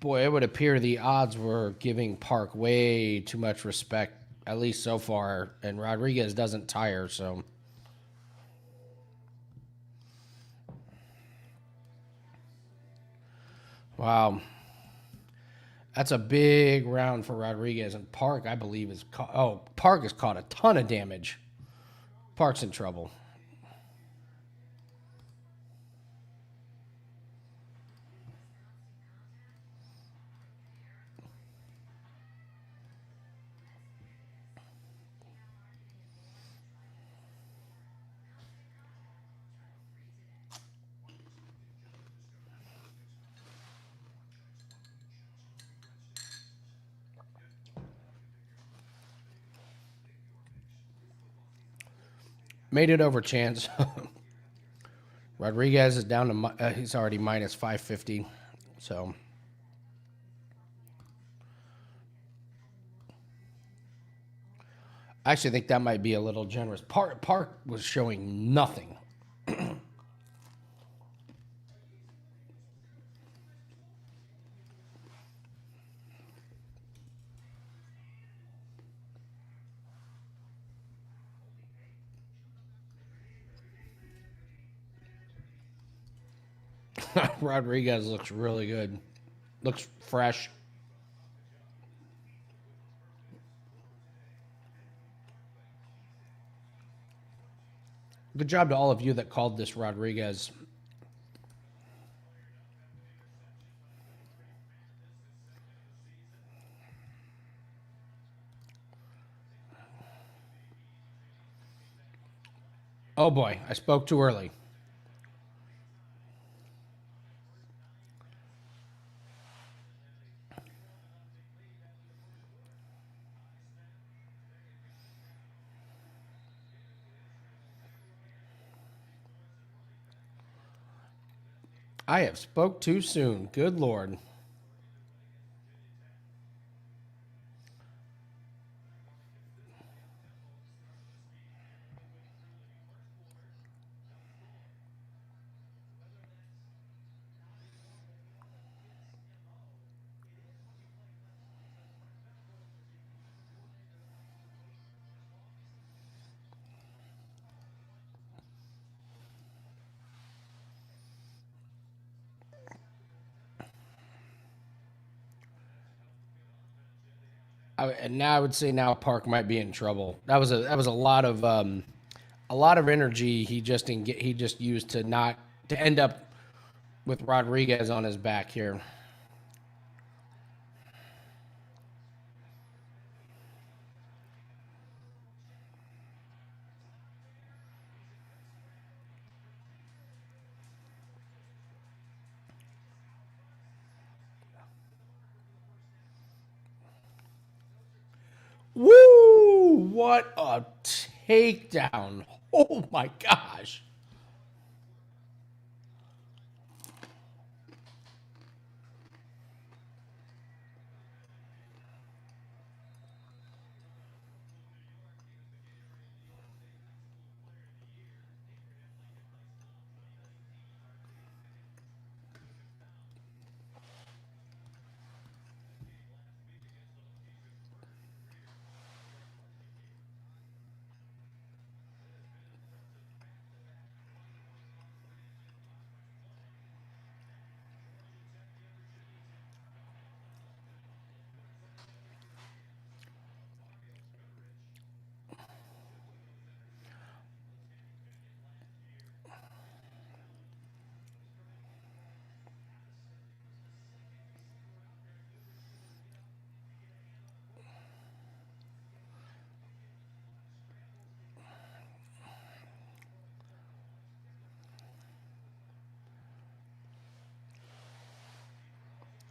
Boy, it would appear the odds were giving Park way too much respect, at least so far, and Rodrigues doesn't tire, so. Wow. That's a big round for Rodrigues, and Park, I believe, Park has caught a ton of damage. Park's in trouble. Made it over chance. Rodrigues is down to, he's already minus 550. So. I actually think that might be a little generous. Park was showing nothing. Rodrigues looks really good. Looks fresh. Good job to all of you that called this Rodrigues. Oh boy, I spoke too early. I have spoke too soon. Good Lord. And now I would say now Park might be in trouble. That was a lot of energy he just used to end up with Rodrigues on his back here. Woo! What a takedown. Oh my gosh.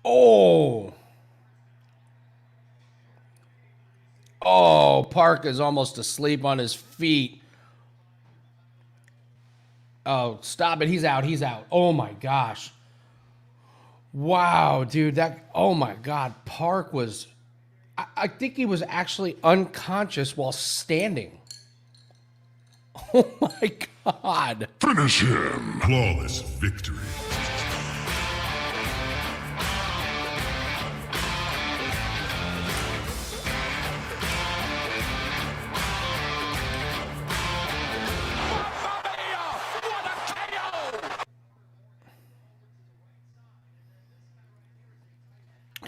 Oh. Oh, Park is almost asleep on his feet. Oh, stop it. He's out. He's out. Oh my gosh. Wow, dude. Oh my God. Park was, I think he was actually unconscious while standing. Oh my God. Finish him. Flawless victory.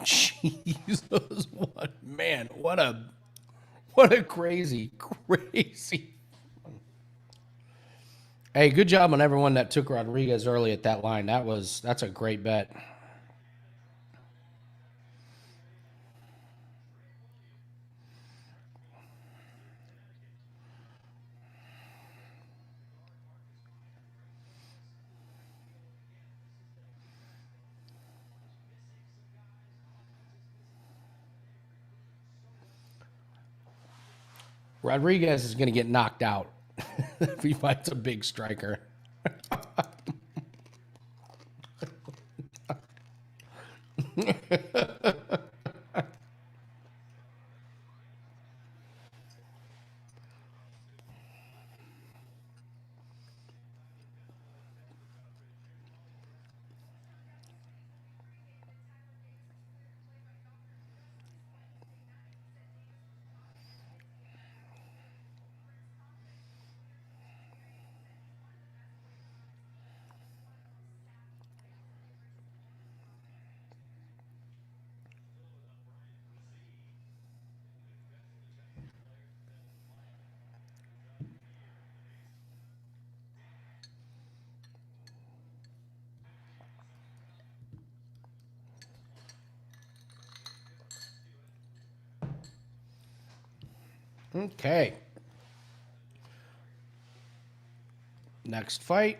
Jesus, what a crazy. Hey, good job on everyone that took Rodrigues early at that line. That's a great bet. Rodrigues is going to get knocked out if he fights a big striker. Okay. Next fight.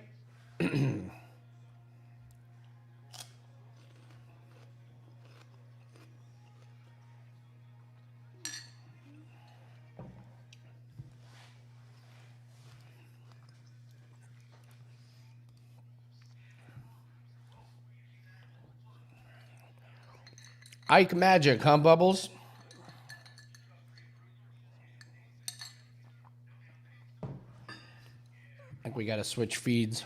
Ike Magic, huh, Bubbles? I think we got to switch feeds.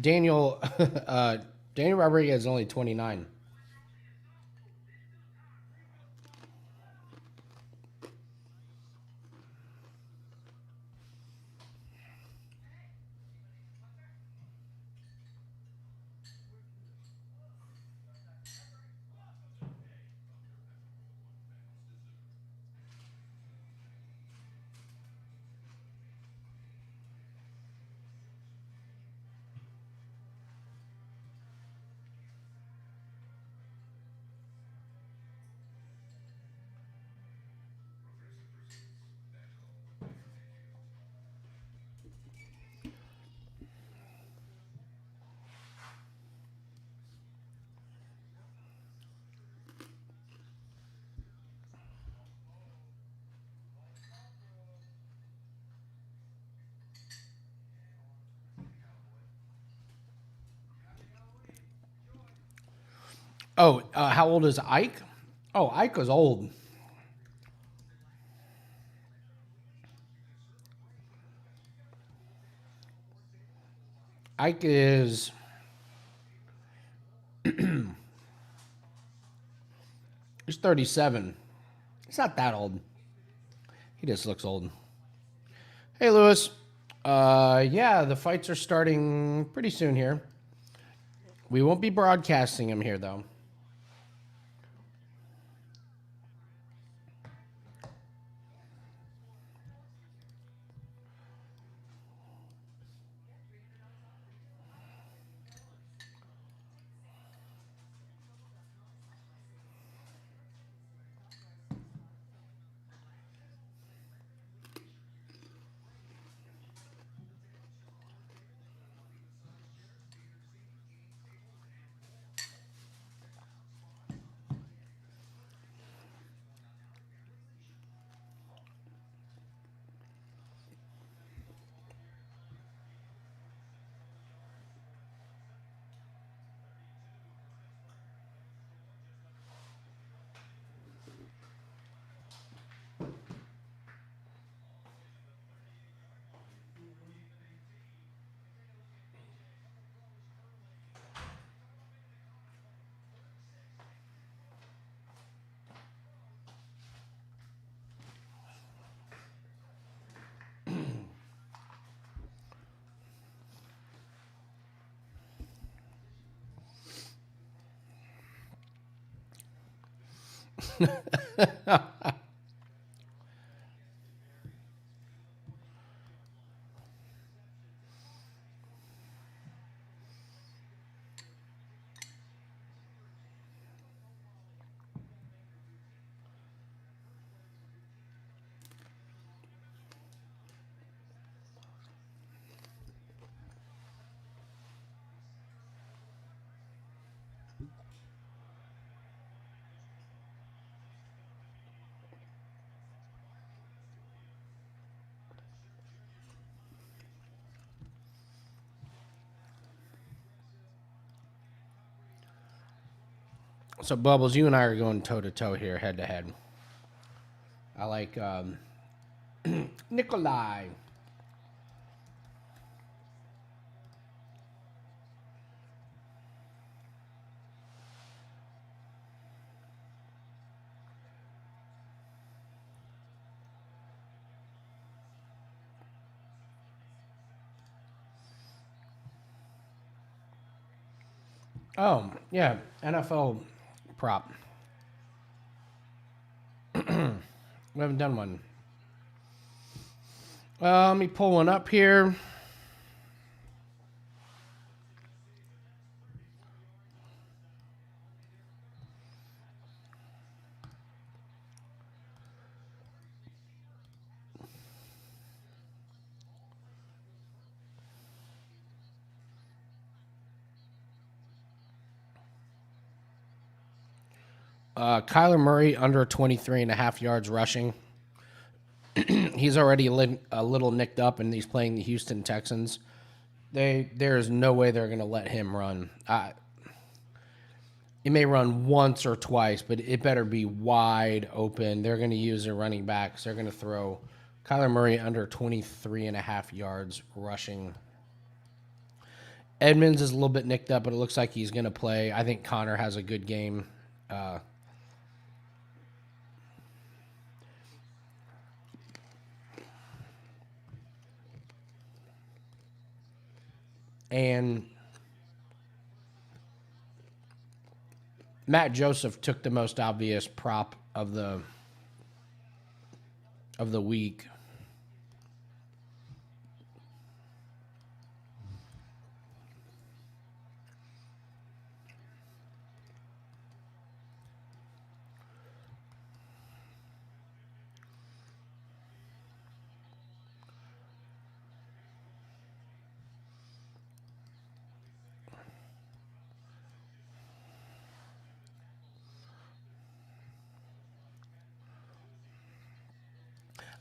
Daniel Daniel Rodrigues is only 29. Oh, how old is Ike? Oh, Ike was old. Ike is he's 37. He's not that old. He just looks old. Hey, Lewis. Yeah, the fights are starting pretty soon here. We won't be broadcasting them here, though. So, Bubbles, you and I are going toe-to-toe here, head-to-head. I like Nicolae. Oh, yeah, NFL prop. We haven't done one. Let me pull one up here. Kyler Murray under 23.5 yards rushing. He's already a little nicked up, and he's playing the Houston Texans. There's no way they're going to let him run. He may run once or twice, but it better be wide open. They're going to use their running backs. They're going to throw Kyler Murray under 23.5 yards rushing. Edmonds is a little bit nicked up, but it looks like he's going to play. I think Connor has a good game. And Matt Joseph took the most obvious prop of the week.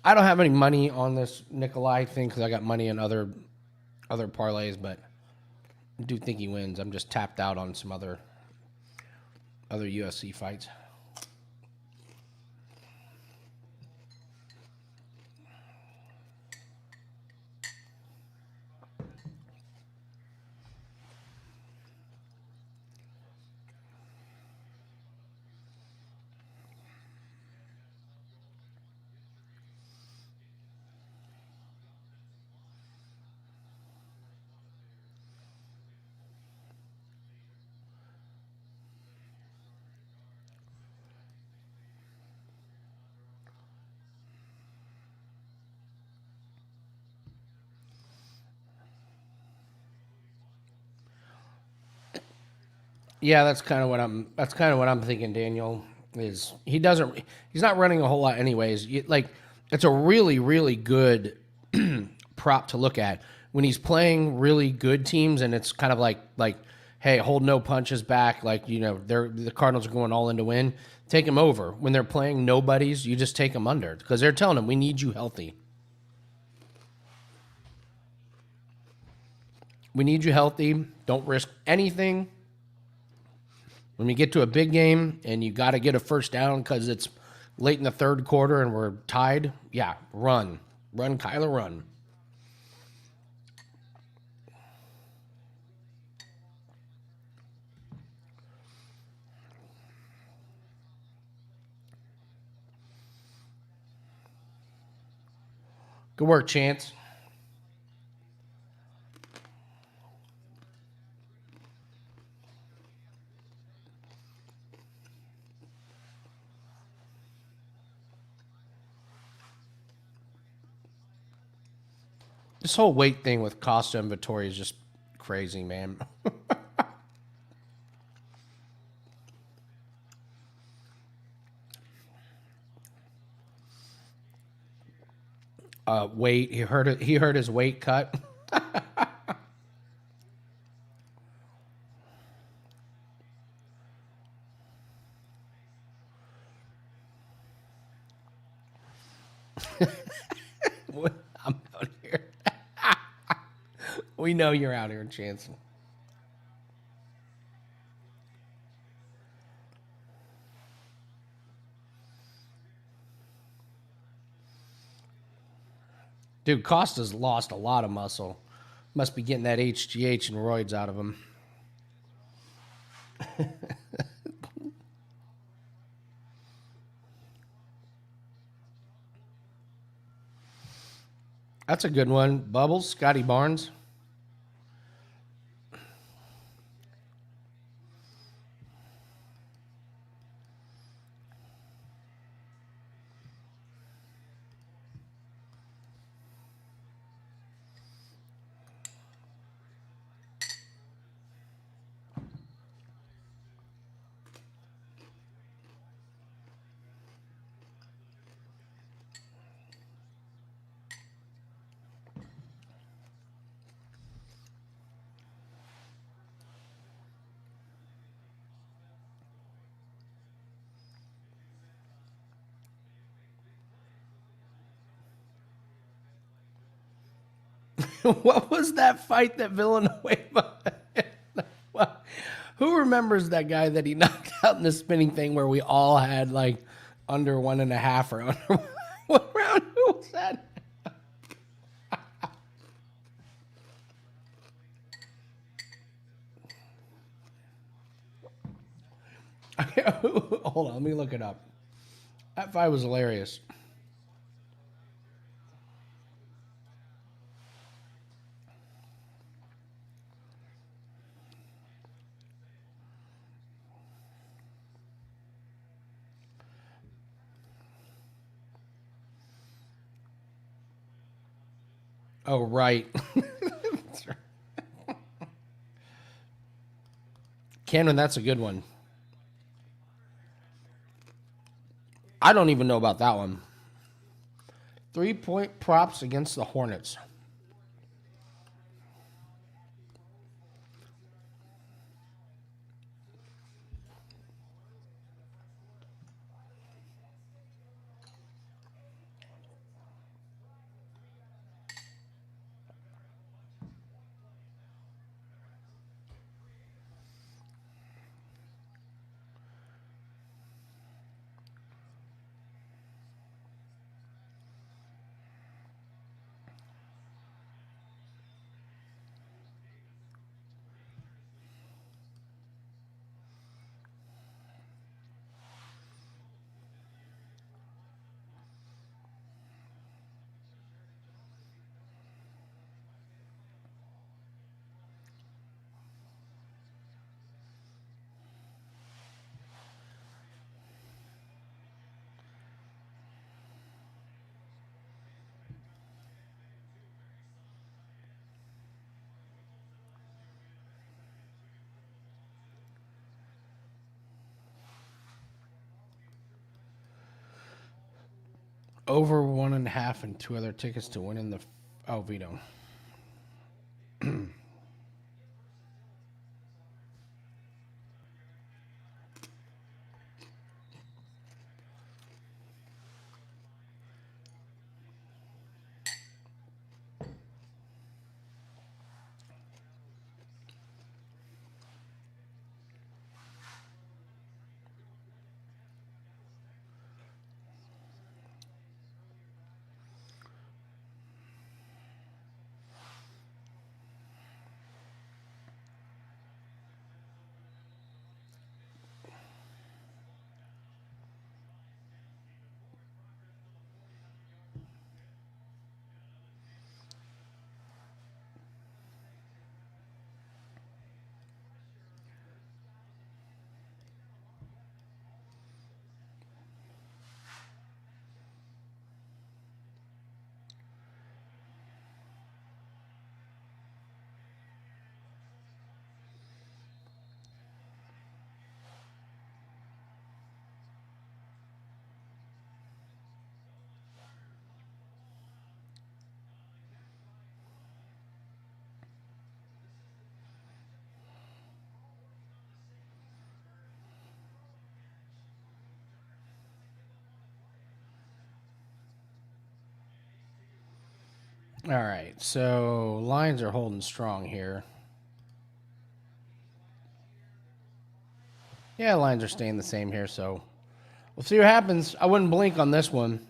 I don't have any money on this Nicolae thing because I got money in other parlays, but I do think he wins. I'm just tapped out on some other UFC fights. Yeah, that's kind of what I'm thinking. Daniel is he's not running a whole lot anyways. It's a really really good prop to look at when he's playing really good teams, and it's kind of like hey, hold no punches back. The Cardinals are going all in to win. Take them over. When they're playing nobodies, you just take them under because they're telling them we need you healthy. We need you healthy. Don't risk anything. When we get to a big game and you got to get a first down because it's late in the third quarter and we're tied, yeah, run. Run, Kyler, run. Good work, Chance. This whole weight thing with Costa and Vettori is just crazy, man. Weight. He heard it. He heard his weight cut. I'm out here. We know you're out here, Chance. Dude, Costa's lost a lot of muscle. Must be getting that HGH and roids out of him. That's a good one. Bubbles, Scotty Barnes. What was that fight that Villanueva? Who remembers that guy that he knocked out in the spinning thing where we all had like under 1.5 or under what round? Who was that? Hold on, let me look it up. That fight was hilarious. Oh, right. Cameron, that's a good one. I don't even know about that one. 3-point props against the Hornets. Over 1.5 and 2 other tickets to win in the Vito. All right, so lines are holding strong here. Yeah, lines are staying the same here, so we'll see what happens. I wouldn't blink on this one.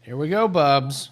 Here we go, Bubs.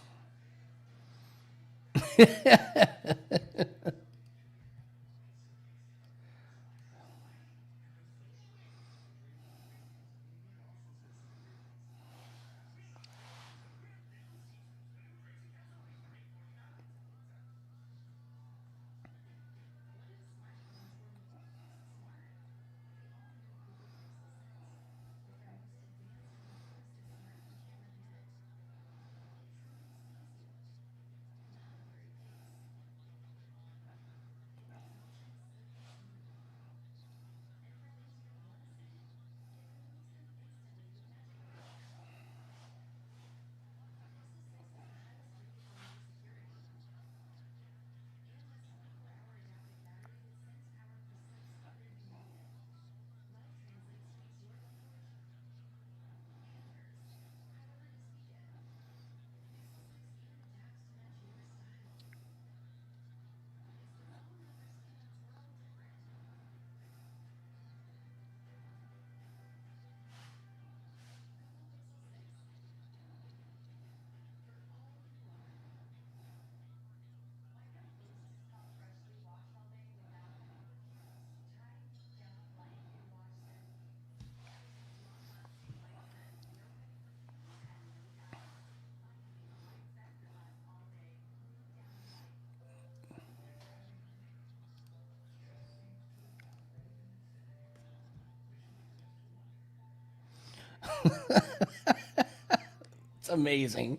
It's amazing.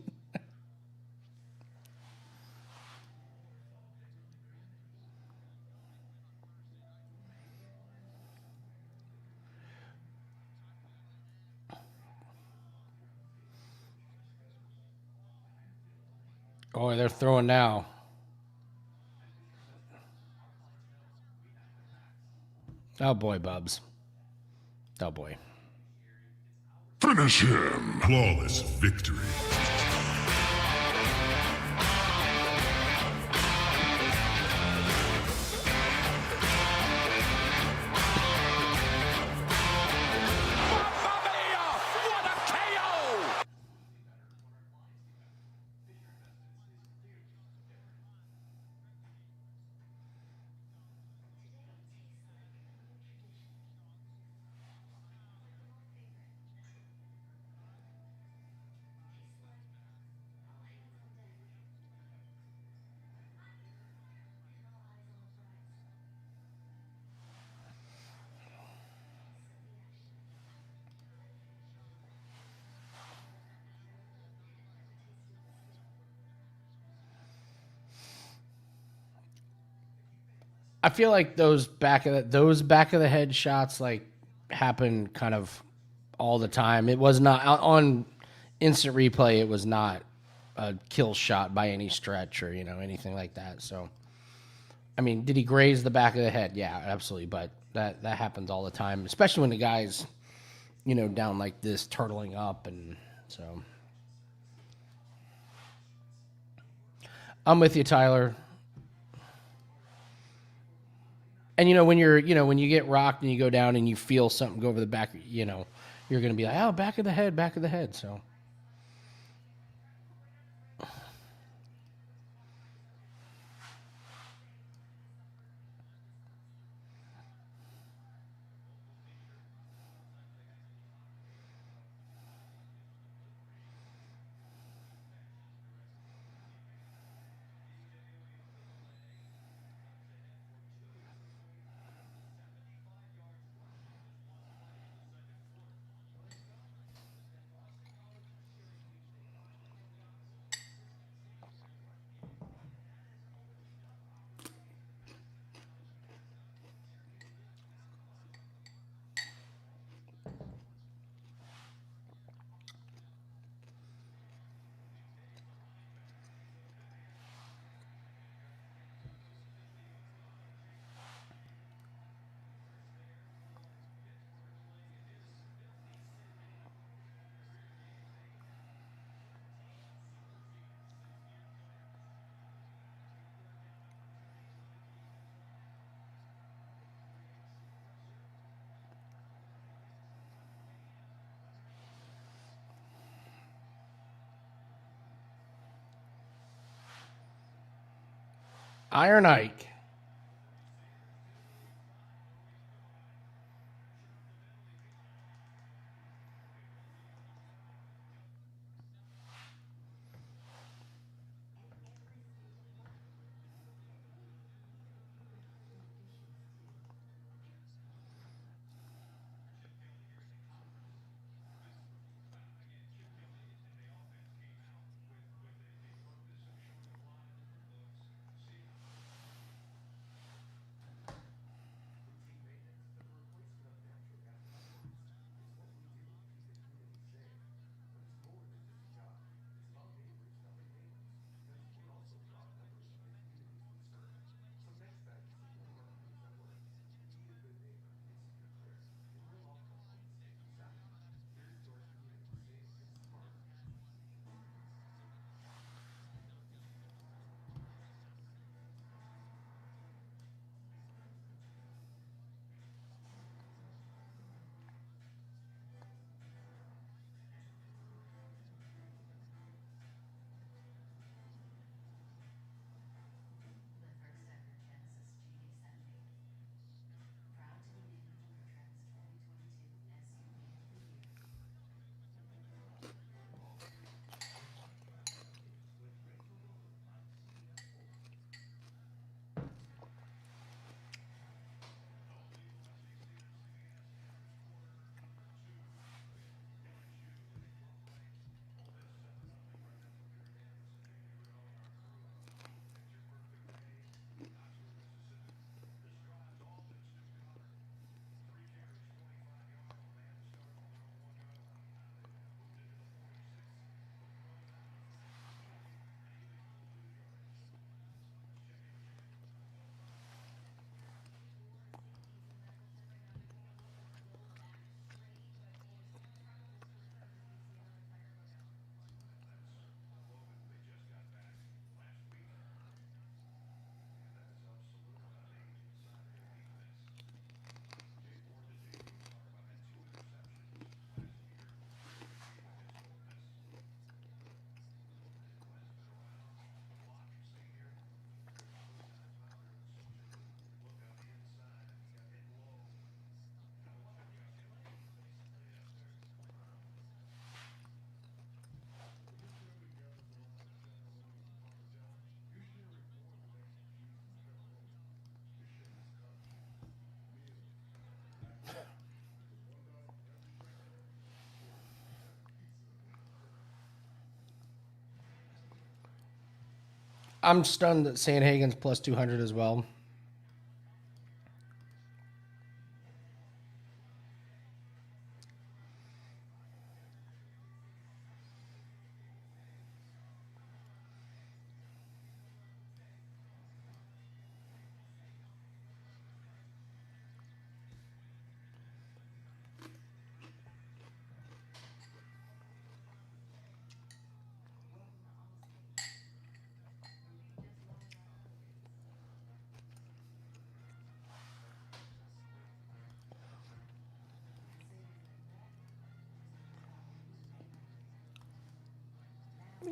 Oh, they're throwing now. Oh, boy, Bubs. Oh, boy. Finish him. Flawless victory. What a KO! I feel like those back of the head shots like happen kind of all the time. It was not on instant replay. It was not a kill shot by any stretch or anything like that. So, I mean, did he graze the back of the head? Yeah, absolutely. But that happens all the time, especially when the guy's down like this, turtling up, and so. I'm with you, Tyler. And when when you get rocked and you go down and you feel something go over the back, you're going to be like, oh, back of the head. So. Iron Ike. I'm stunned that Sandhagen's plus 200 as well.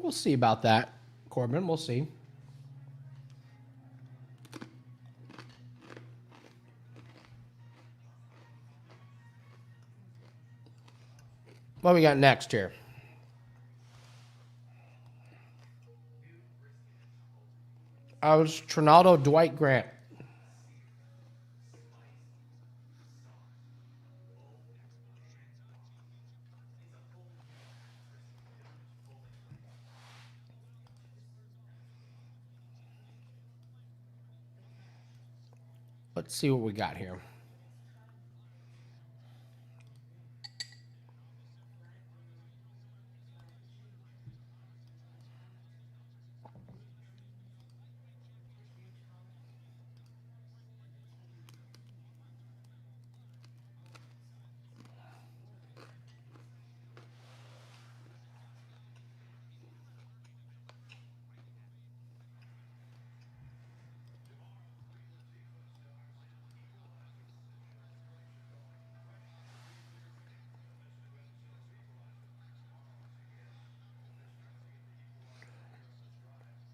We'll see about that, Corbin. We'll see. What we got next here? I was Trinaldo, Dwight Grant. Let's see what we got here.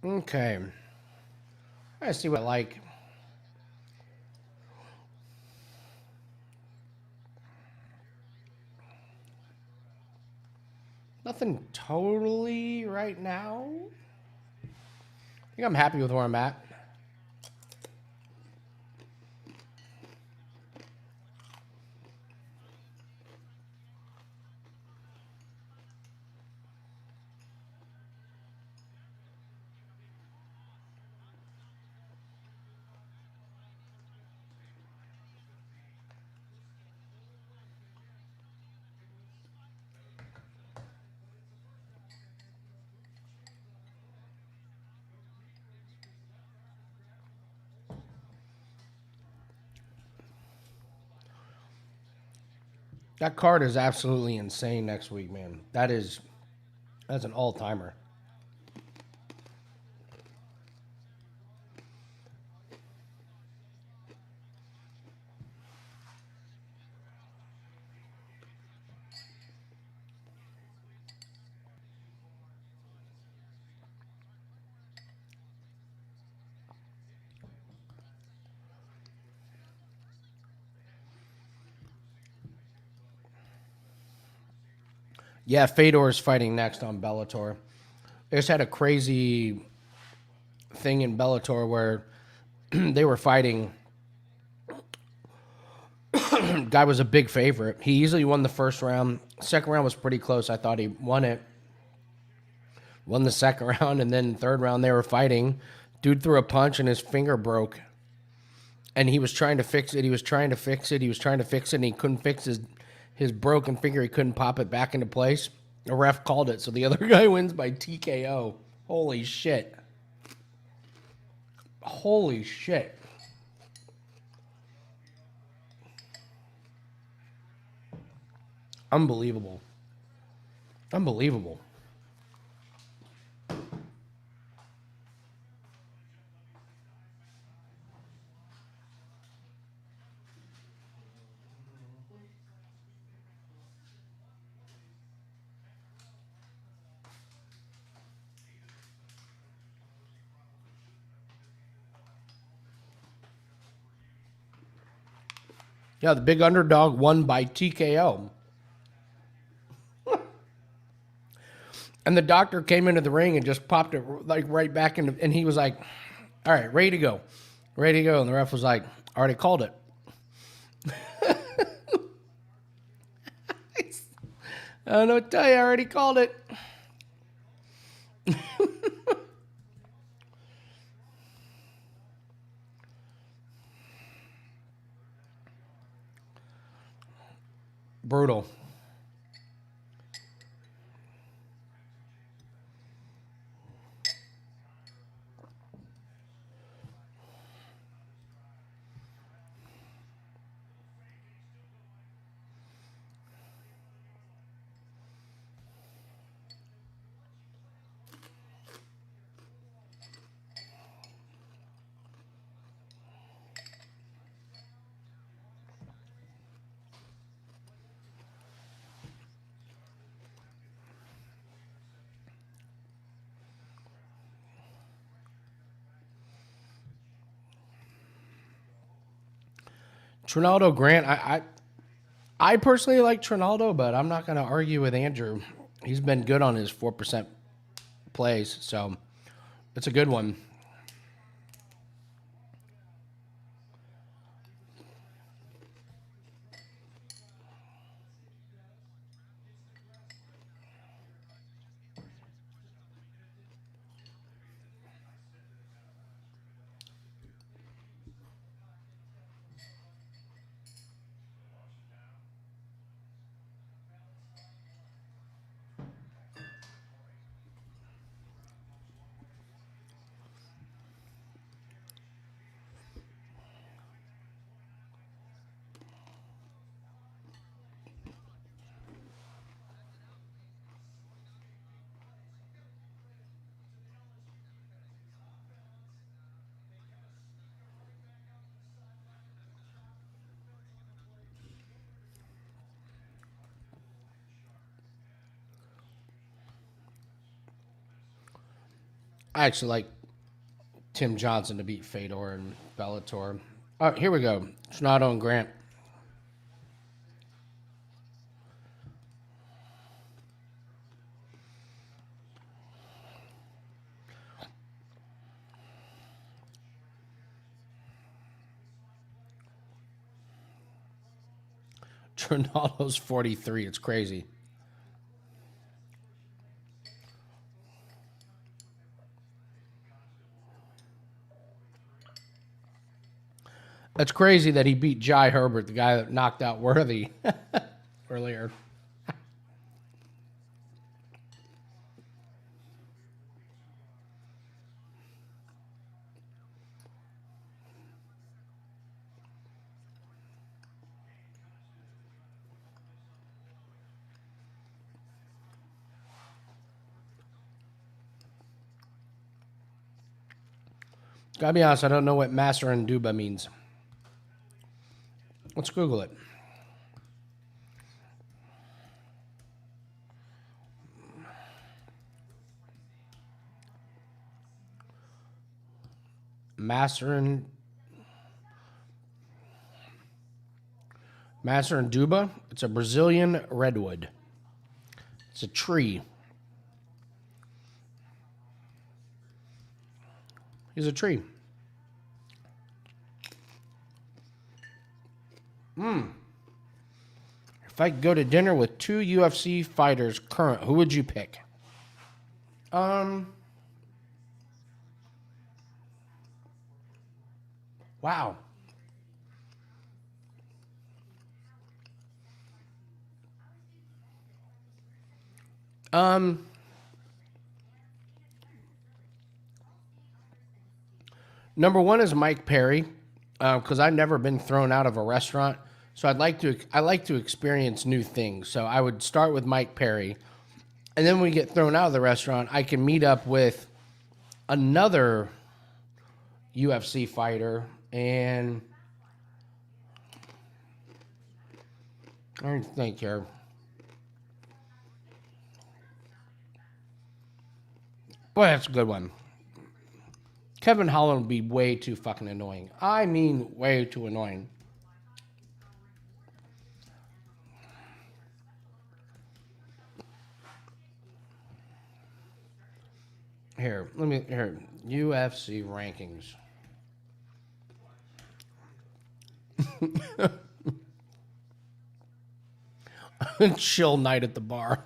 Okay. I see what I like. Nothing totally right now. I think I'm happy with where I'm at. That card is absolutely insane next week, man. That's an all-timer. Yeah, Fedor's fighting next on Bellator. They just had a crazy thing in Bellator where they were fighting. Guy was a big favorite. He easily won the first round. Second round was pretty close. I thought he won it. Won the second round, and then third round they were fighting. Dude threw a punch and his finger broke. And he was trying to fix it. He was trying to fix it. He was trying to fix it, and he couldn't fix his broken finger. He couldn't pop it back into place. The ref called it, so the other guy wins by TKO. Holy shit. Holy shit. Unbelievable. Unbelievable. Yeah, the big underdog won by TKO. And the doctor came into the ring and just popped it like right back into, and he was like, all right, ready to go. Ready to go. And the ref was like, I already called it. I don't know what to tell you, I already called it. Brutal. Trinaldo Grant, I personally like Trinaldo, but I'm not going to argue with Andrew. He's been good on his 4% plays, so it's a good one. I actually like Tim Johnson to beat Fedor and Bellator. All right, here we go. Trinaldo and Grant. Trinaldo's 43. It's crazy. That's crazy that he beat Jai Herbert, the guy that knocked out Worthy earlier. Gotta be honest, I don't know what Master and Duba means. Let's Google it. Master and Duba. It's a Brazilian redwood. It's a tree. He's a tree. If I could go to dinner with two UFC fighters current, who would you pick? Wow. Number one is Mike Perry, because I've never been thrown out of a restaurant. So I like to experience new things. So I would start with Mike Perry. And then when we get thrown out of the restaurant, I can meet up with another UFC fighter. And I don't think here. Boy, that's a good one. Kevin Holland would be way too fucking annoying. I mean, way too annoying. Here, UFC rankings. Chill night at the bar.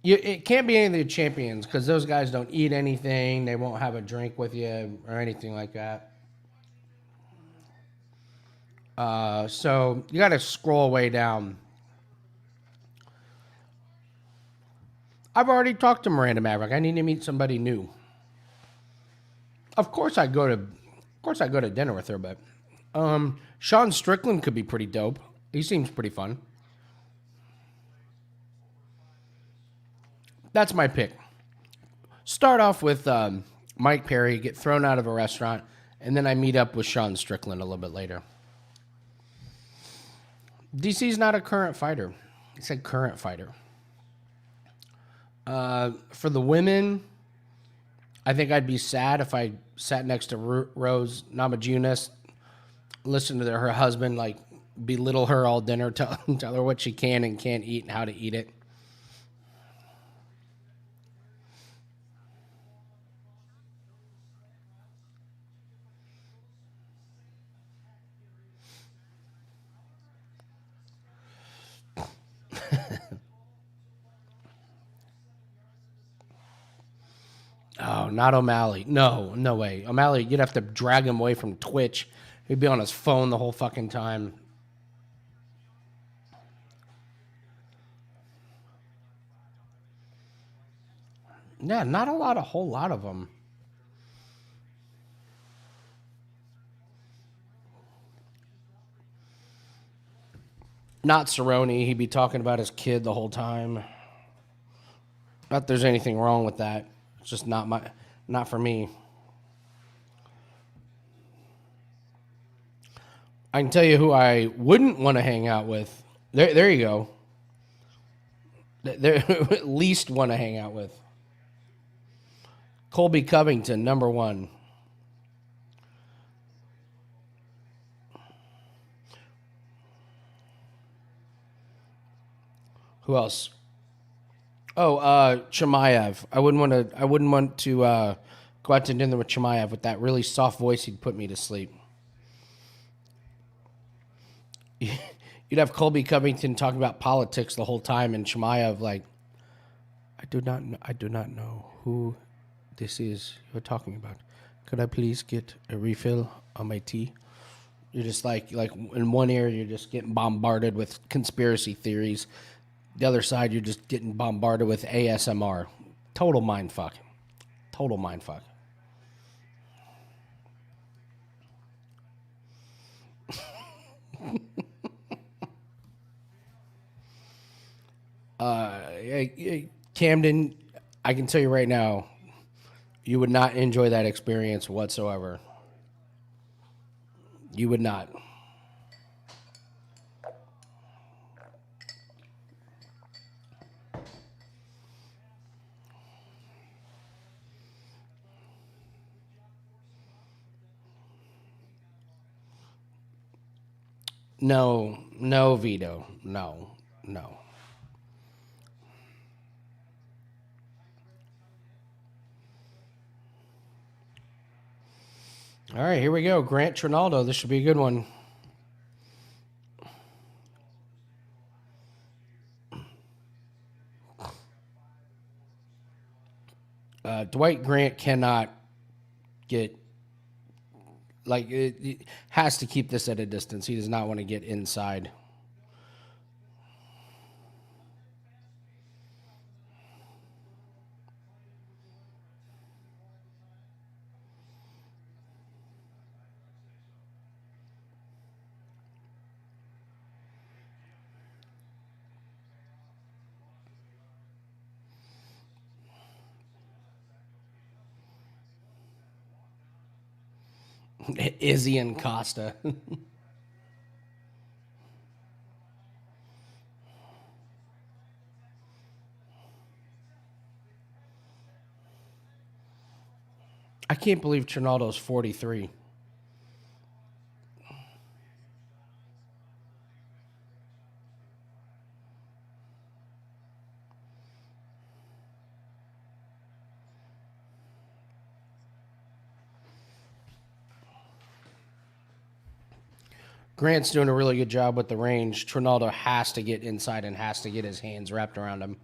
It can't be any of the champions because those guys don't eat anything. They won't have a drink with you or anything like that. So you got to scroll way down. I've already talked to Miranda Maverick. I need to meet somebody new. Of course I go to dinner with her, but Sean Strickland could be pretty dope. He seems pretty fun. That's my pick. Start off with Mike Perry, get thrown out of a restaurant, and then I meet up with Sean Strickland a little bit later. DC's not a current fighter. He said current fighter. For the women, I think I'd be sad if I sat next to Rose Namajunas, listen to her husband like belittle her all dinner, tell her what she can and can't eat and how to eat it. Oh, not O'Malley. No way. O'Malley, you'd have to drag him away from Twitch. He'd be on his phone the whole fucking time. Yeah, not a whole lot of them. Not Cerrone. He'd be talking about his kid the whole time. Not that there's anything wrong with that. It's just not for me. I can tell you who I wouldn't want to hang out with. There you go. There at least want to hang out with. Colby Covington, number 1. Who else? Oh, Chimaev. I wouldn't want to go out to dinner with Chimaev with that really soft voice. He'd put me to sleep. You'd have Colby Covington talking about politics the whole time, and Chimaev like, I do not know who this is you're talking about. Could I please get a refill on my tea? You're just like in one ear, you're just getting bombarded with conspiracy theories. The other side, you're just getting bombarded with ASMR. Total mindfuck. Total mindfuck. Camden, I can tell you right now, you would not enjoy that experience whatsoever. You would not. No, Vito. No. All right, here we go. Grant Trinaldo. This should be a good one. Dwight Grant cannot get, it has to keep this at a distance. He does not want to get inside. Izzy and Costa. I can't believe Trinaldo's 43. Grant's doing a really good job with the range. Trinaldo has to get inside and has to get his hands wrapped around him.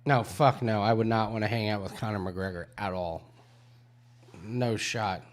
No, fuck no. I would not want to hang out with Conor McGregor at all. No shot.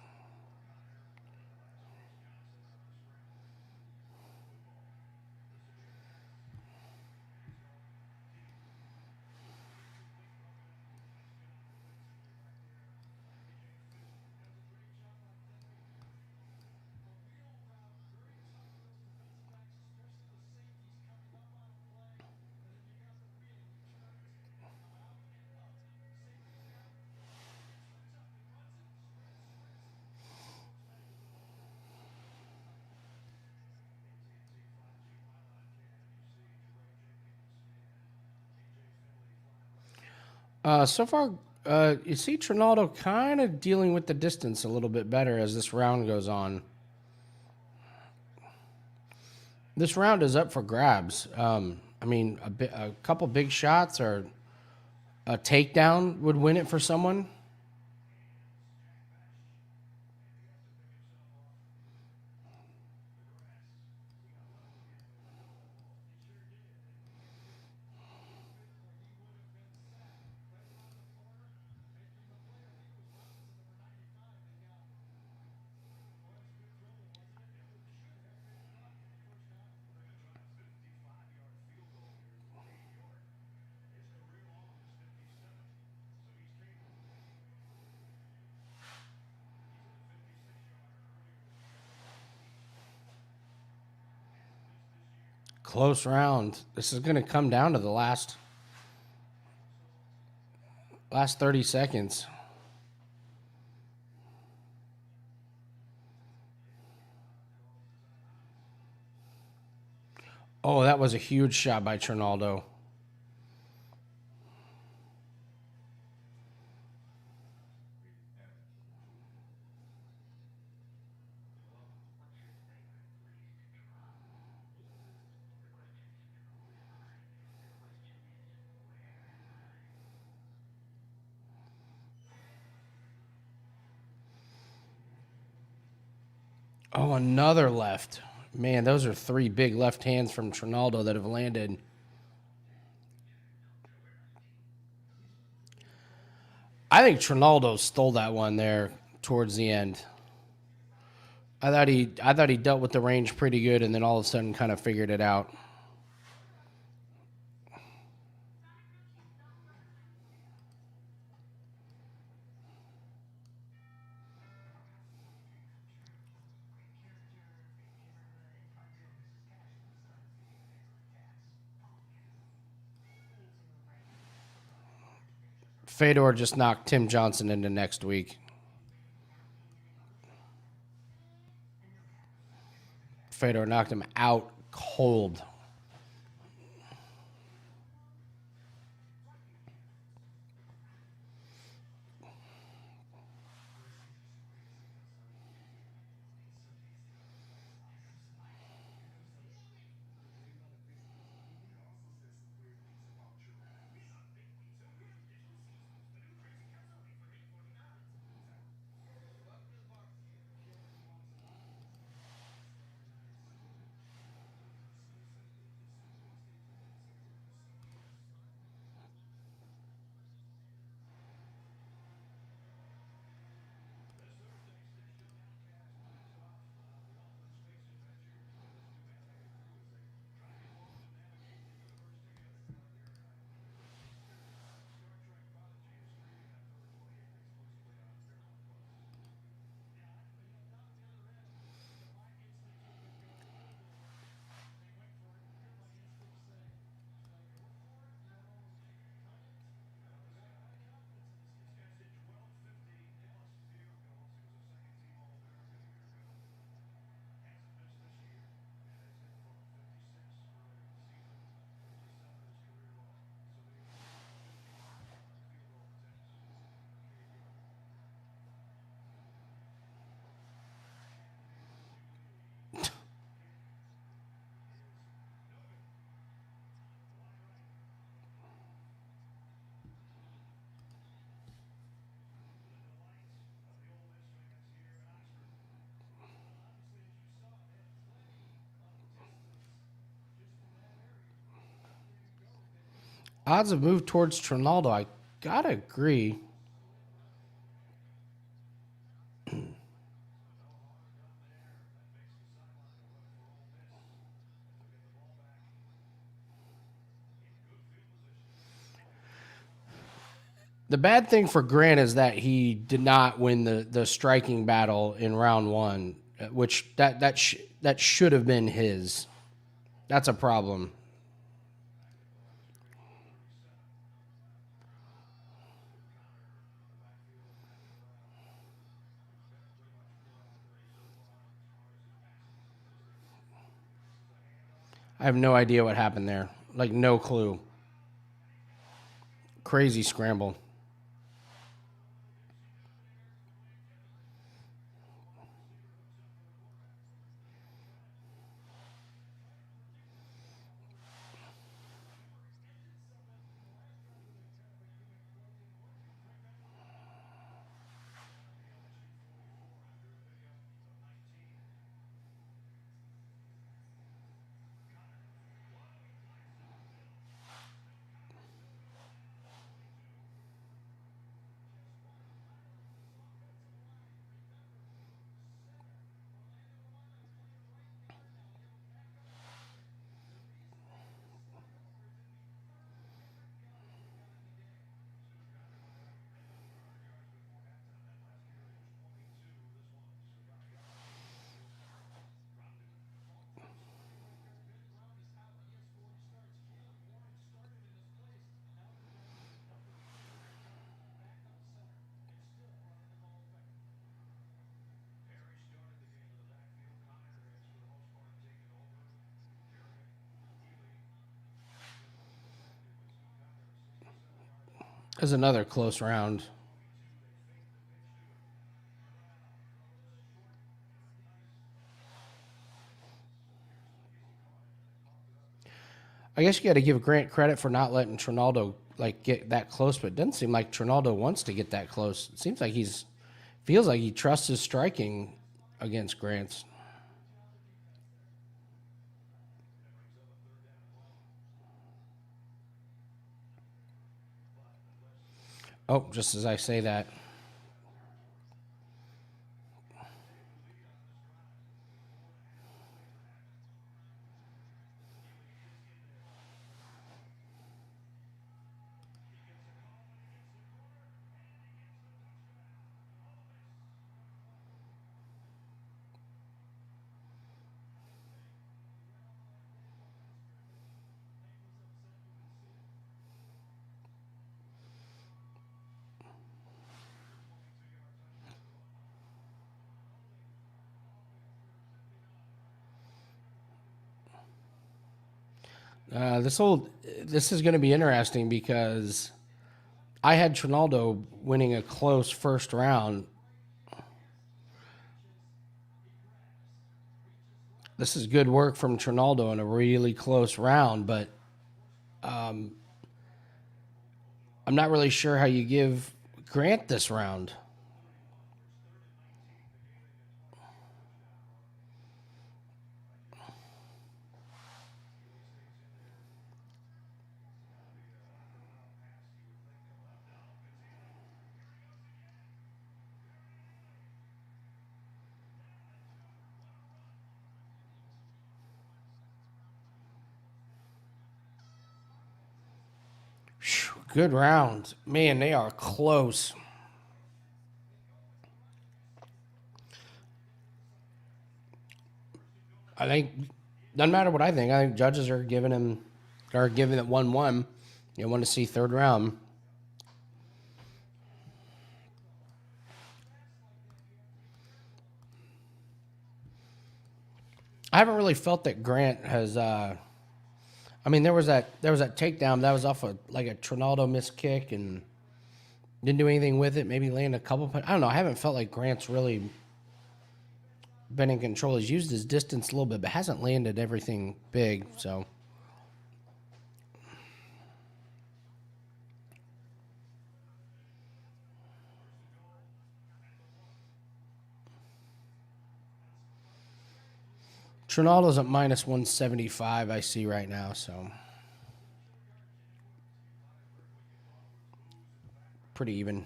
So far, you see Trinaldo kind of dealing with the distance a little bit better as this round goes on. This round is up for grabs. I mean, a couple big shots or a takedown would win it for someone. Close round. This is going to come down to the last 30 seconds. Oh, that was a huge shot by Trinaldo. Oh, another left. Man, those are three big left hands from Trinaldo that have landed. I think Trinaldo stole that one there towards the end. I thought he dealt with the range pretty good and then all of a sudden kind of figured it out. Fedor just knocked Tim Johnson into next week. Fedor knocked him out cold. Odds have moved towards Trinaldo. I gotta agree. The bad thing for Grant is that he did not win the striking battle in round one, which that should have been his. That's a problem. I have no idea what happened there. Like, no clue. Crazy scramble. There's another close round. I guess you got to give Grant credit for not letting Trinaldo like get that close, but it doesn't seem like Trinaldo wants to get that close. It seems like feels like he trusts his striking against Grant's. Oh, just as I say that. This is going to be interesting because I had Trinaldo winning a close first round. This is good work from Trinaldo in a really close round, but I'm not really sure how you give Grant this round. Good round. Man, they are close. I think, doesn't matter what I think judges are giving it 1-1. You want to see third round. I haven't really felt that Grant has. I mean, there was that takedown that was off like a Trinaldo missed kick and didn't do anything with it. Maybe landed a couple. I don't know. I haven't felt like Grant's really been in control. He's used his distance a little bit, but hasn't landed everything big. So. Trinaldo's at -175, I see right now, so. pretty even.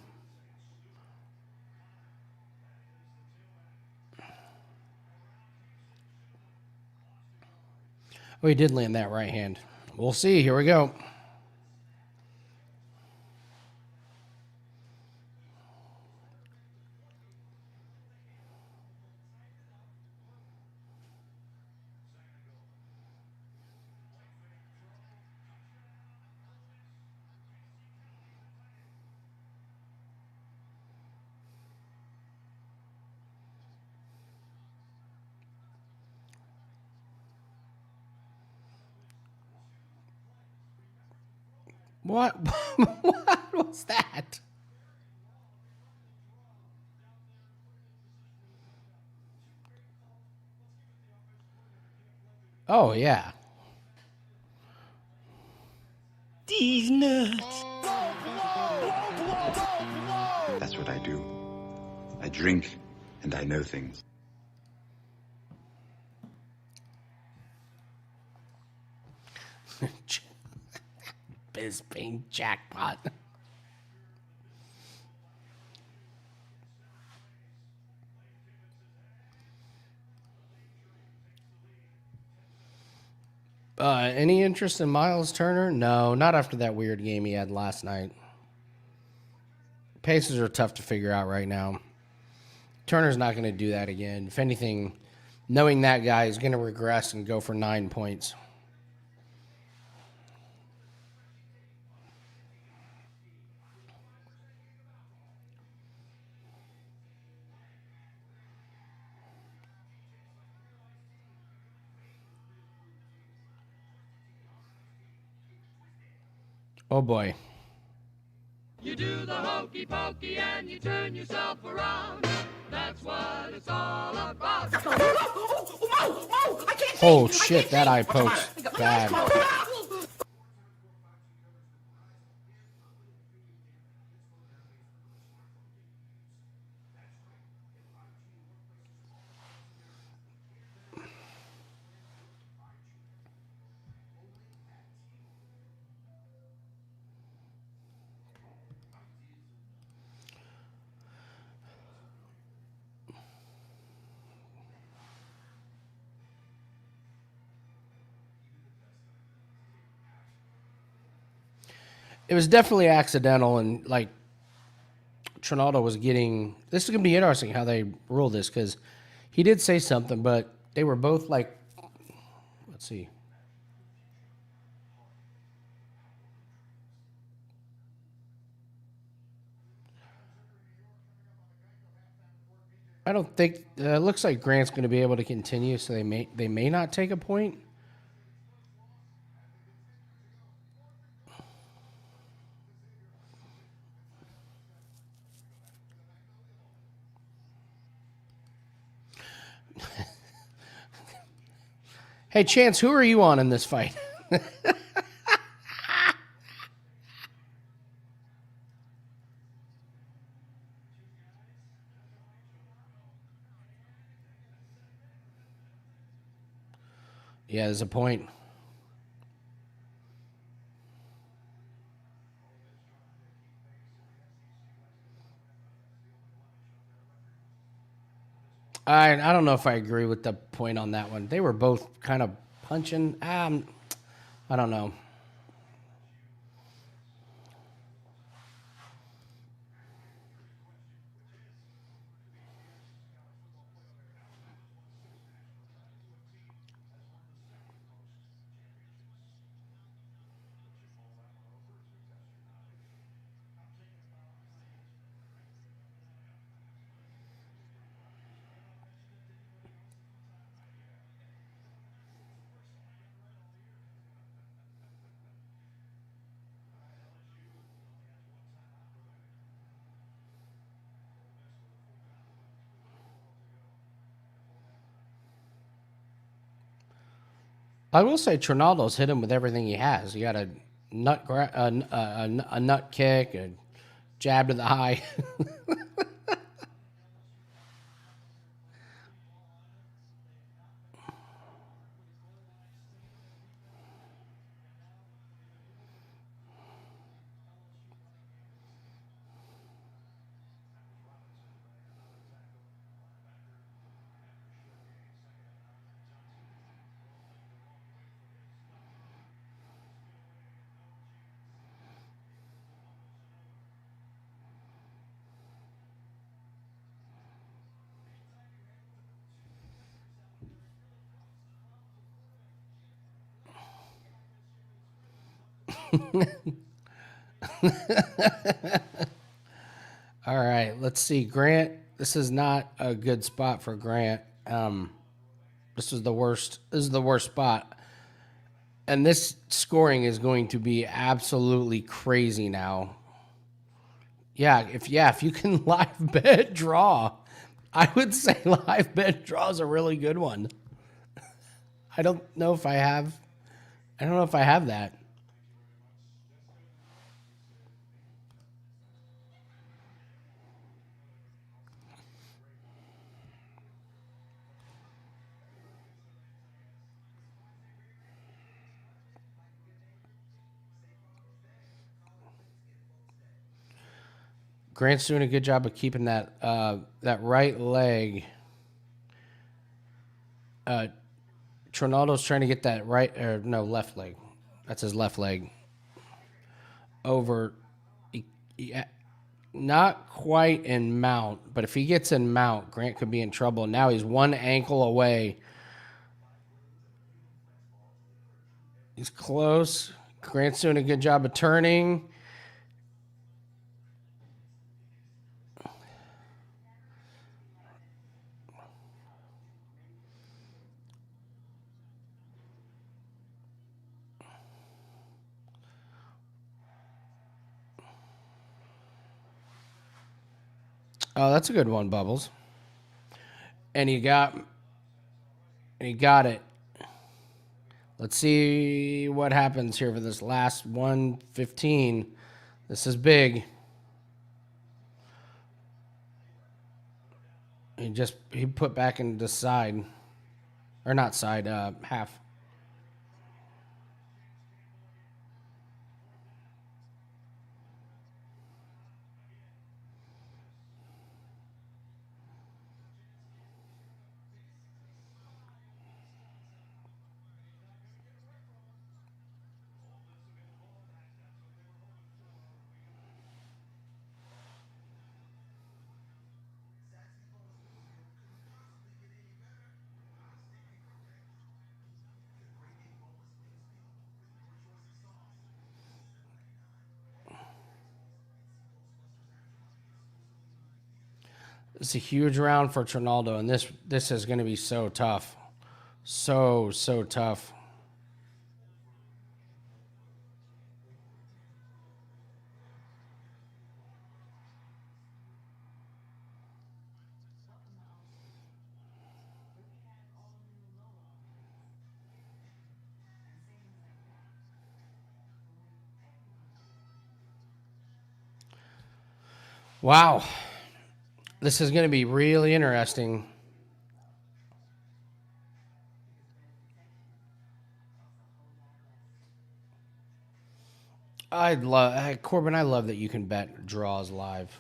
Oh, he did land that right hand. We'll see. Here we go. What? What was that? Oh, yeah. These nuts. That's what I do. I drink, and I know things. Bisping jackpot. Any interest in Miles Turner? No, not after that weird game he had last night. Paces are tough to figure out right now. Turner's not going to do that again. If anything, knowing that guy is going to regress and go for 9 points. Oh, boy. You do the hokey pokey and you turn yourself around. That's what it's all about. Oh, I can't see. Oh, shit, that eye poke's bad. It was definitely accidental, and like Trinaldo was getting. This is gonna be interesting how they rule this because he did say something, but they were both like, let's see. I don't think it looks like Grant's going to be able to continue, so they may not take a point. Hey, Chance, who are you on in this fight? Yeah, there's a point. I don't know if I agree with the point on that one. They were both kind of punching. I don't know. I will say Trinaldo's hit him with everything he has. He got a nut kick, a jab to the eye. All right, let's see. Grant, this is not a good spot for Grant. This is the worst. This is the worst spot. And this scoring is going to be absolutely crazy now. Yeah, if you can live bet draw, I would say live bet draw is a really good one. I don't know if I have that. Grant's doing a good job of keeping that that right leg. Trinaldo's trying to get that left leg. That's his left leg. Over, not quite in mount, but if he gets in mount, Grant could be in trouble. Now he's one ankle away. He's close. Grant's doing a good job of turning. Oh, that's a good one, Bubbles. And he got it. Let's see what happens here for this last 1:15. This is big. He put back into side. Or not side, half. It's a huge round for Trinaldo, and this is going to be so tough. So tough. Wow. This is going to be really interesting. Corbin, I love that you can bet draws live.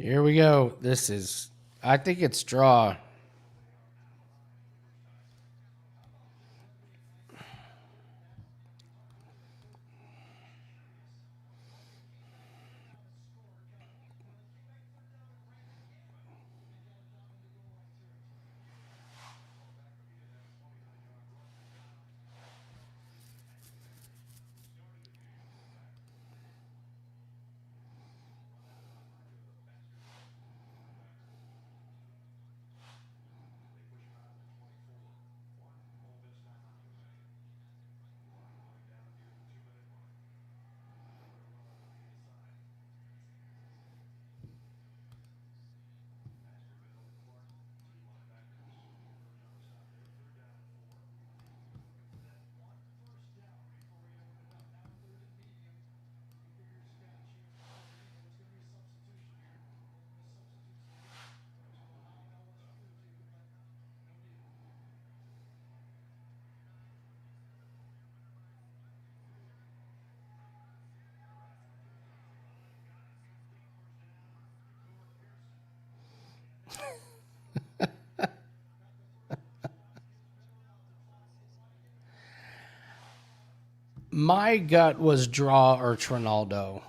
Here we go. I think it's draw. My gut was draw or Trinaldo.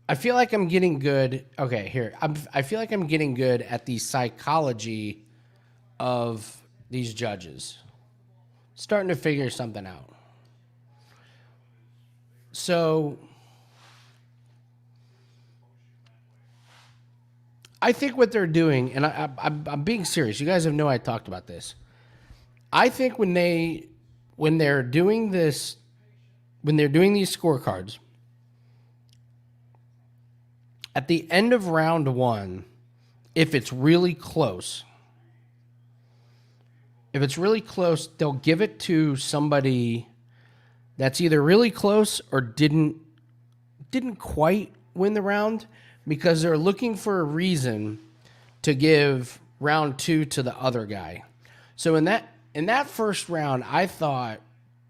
I feel like I'm getting good. Okay, here. I feel like I'm getting good at the psychology of these judges. Starting to figure something out. So I think what they're doing, and I'm being serious. You guys have I talked about this. I think when they're doing this, when they're doing these scorecards, at the end of round one, if it's really close, they'll give it to somebody that's either really close or didn't quite win the round, because they're looking for a reason to give round two to the other guy. So in that first round, I thought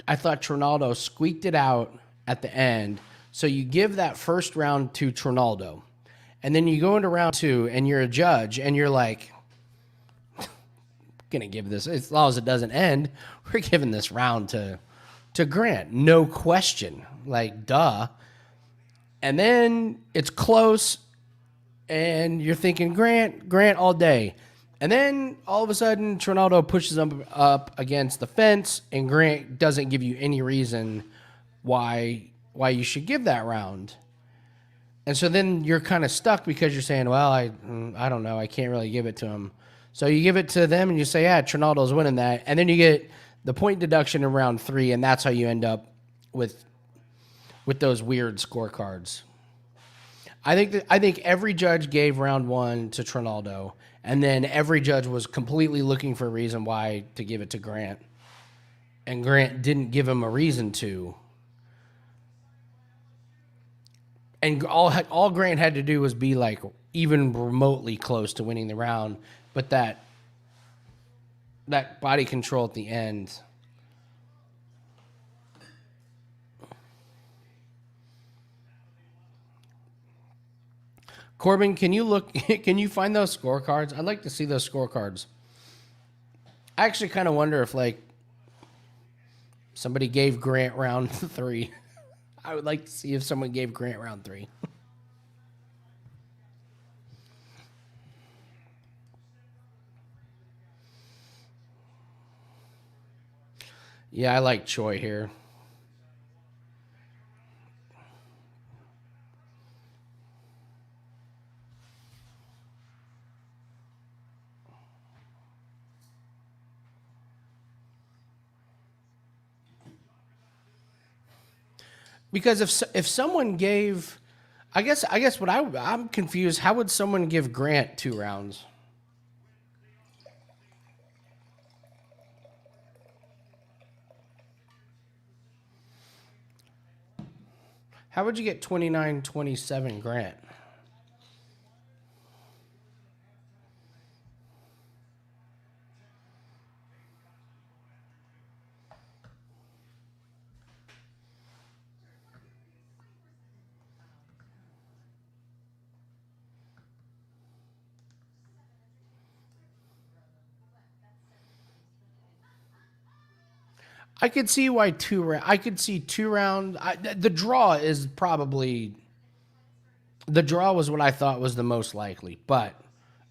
Trinaldo squeaked it out at the end. So you give that first round to Trinaldo. And then you go into round two and you're a judge and you're like, gonna give this, as long as it doesn't end, we're giving this round to Grant. No question. Like, duh. And then it's close and you're thinking Grant all day. And then all of a sudden Trinaldo pushes him up against the fence and Grant doesn't give you any reason why you should give that round. And so then you're kind of stuck because you're saying, well, I don't know. I can't really give it to him. So you give it to them and you say, yeah, Trinaldo's winning that. And then you get the point deduction in round three, and that's how you end up with those weird scorecards. I think every judge gave round one to Trinaldo, and then every judge was completely looking for a reason why to give it to Grant. And Grant didn't give him a reason to. And all Grant had to do was be like even remotely close to winning the round, but that body control at the end. Corbin, can you find those scorecards? I'd like to see those scorecards. I actually kind of wonder if like somebody gave Grant round 3. I would like to see if someone gave Grant round 3. Yeah, I like Choi here. Because if someone gave, I guess what I'm confused. How would someone give Grant 2 rounds? How would you get 29-27 Grant? I could see why 2 rounds. I could see 2 rounds. The draw is probably... The draw was what I thought was the most likely. But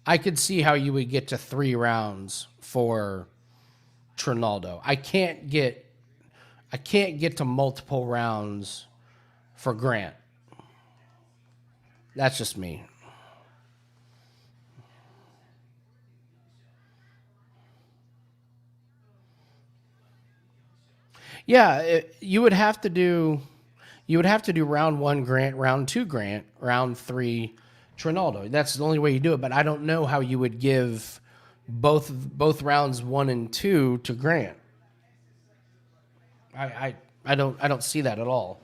I could see how you would get to 3 rounds for Trinaldo. I can't get to multiple rounds for Grant. That's just me. Yeah, you would have to do round 1 Grant, round 2 Grant, round 3 Trinaldo. That's the only way you do it. But I don't know how you would give both rounds 1 and 2 to Grant. I don't see that at all.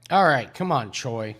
All right, come on, Choi.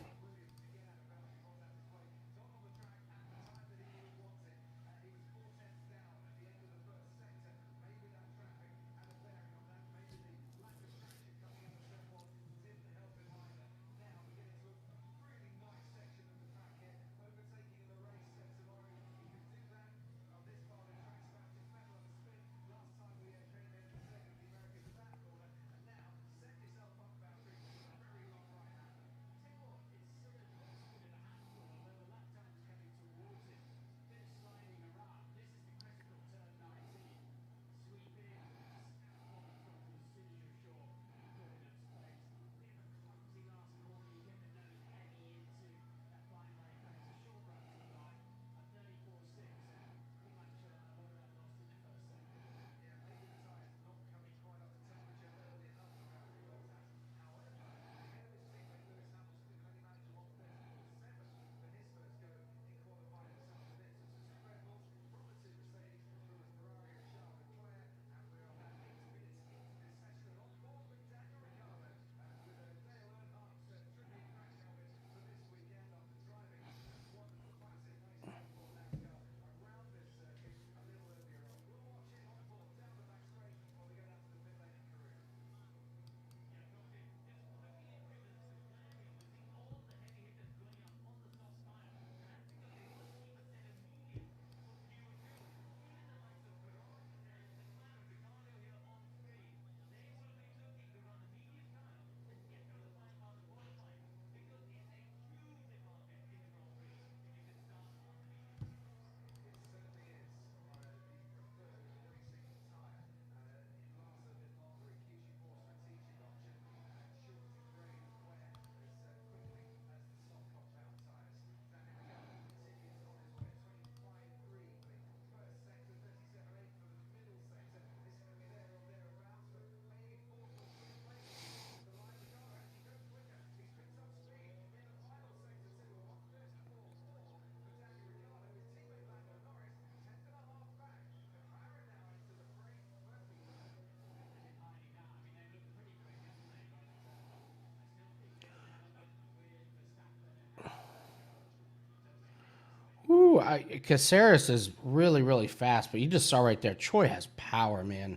Ooh, Caceres is really, really fast, but you just saw right there, Choi has power, man.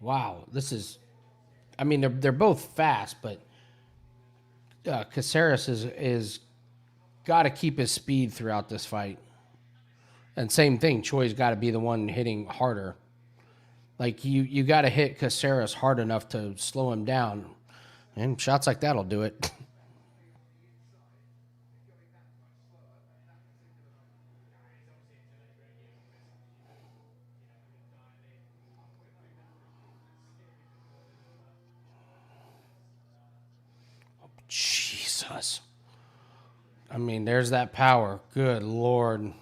Wow, this is. I mean, they're both fast, but Caceres is got to keep his speed throughout this fight. And same thing, Choi's got to be the one hitting harder. Like you got to hit Caceres hard enough to slow him down, and shots like that'll do it. Jesus. I mean, there's that power. Good Lord.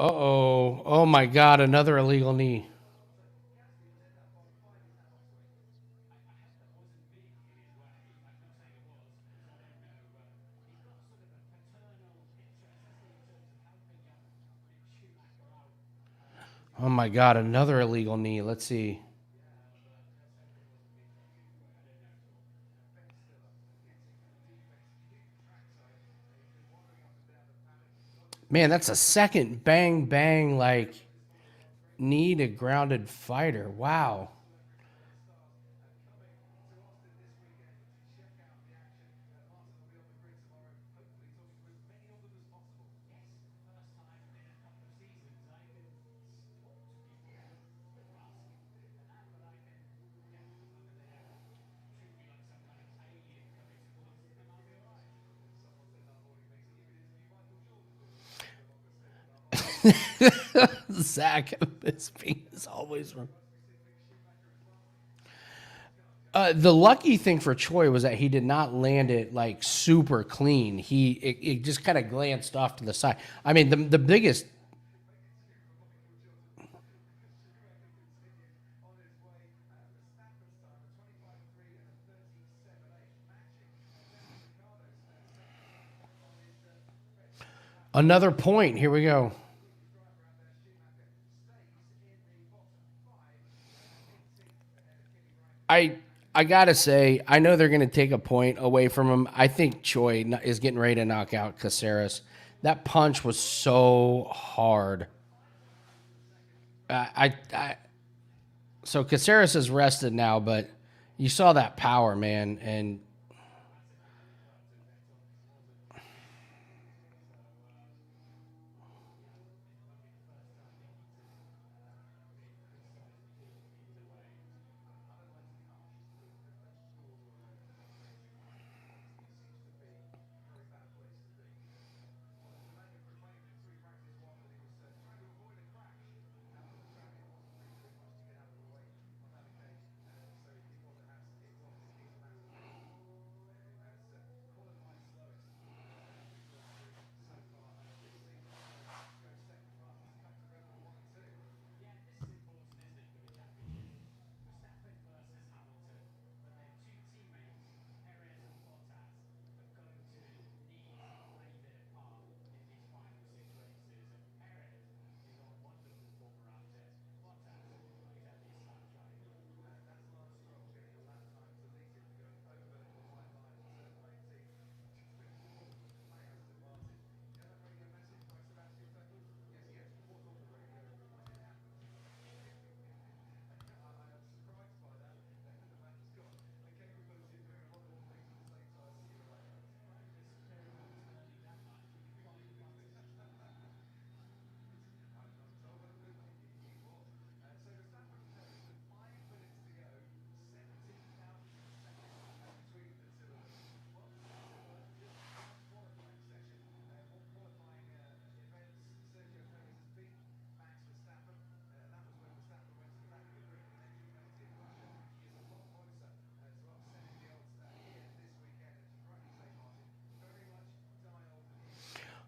Uh-oh. Oh, my God. Another illegal knee. Oh, my God. Another illegal knee. Let's see. Man, that's a second bang, bang, like, knee to grounded fighter. Wow. Zach, this being is always wrong. The lucky thing for Choi was that he did not land it like super clean. It just kind of glanced off to the side. I mean, the biggest. Another point. Here we go. I gotta say, I know they're gonna take a point away from him. I think Choi is getting ready to knock out Caceres. That punch was so hard. So Caceres is rested now, but you saw that power, man, and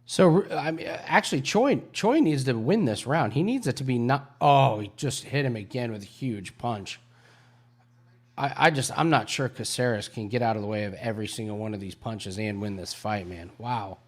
so I mean, actually, Choi needs to win this round. He needs it to be not. Oh, he just hit him again with a huge punch. I'm not sure Caceres can get out of the way of every single one of these punches and win this fight, man. Wow.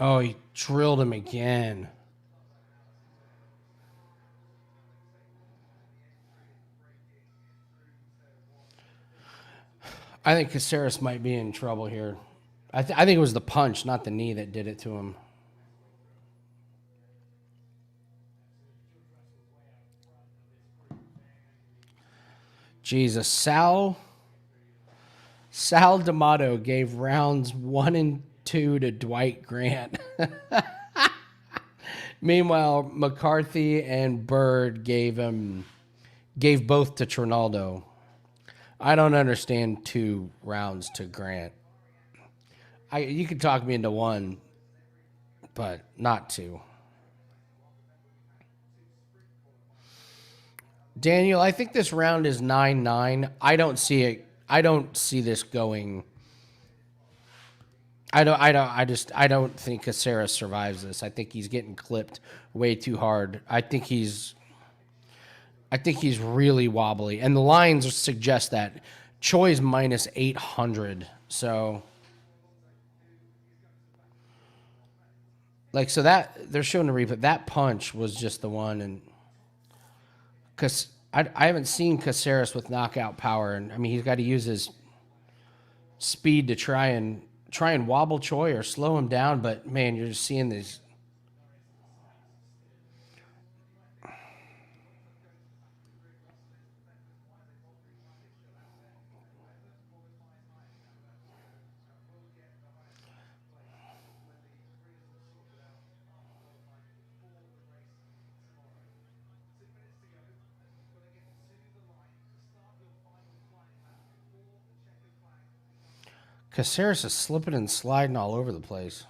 Oh, he drilled him again. I think Caceres might be in trouble here. I think it was the punch, not the knee, that did it to him. Jesus, Sal D'Amato gave rounds 1 and 2 to Dwight Grant. Meanwhile, McCarthy and Bird gave both to Trinaldo. I don't understand 2 rounds to Grant. You could talk me into 1, but not 2. Daniel, I think this round is 9-9. I don't see it. I don't see this going. I don't think Caceres survives this. I think he's getting clipped way too hard. I think he's really wobbly, and the lines suggest that. Choi's minus 800, so so that they're showing the replay. That punch was just the one, and because I haven't seen Caceres with knockout power, and I mean he's got to use his speed to try and wobble Choi or slow him down. But man, you're just seeing these. Caceres is slipping and sliding all over the place.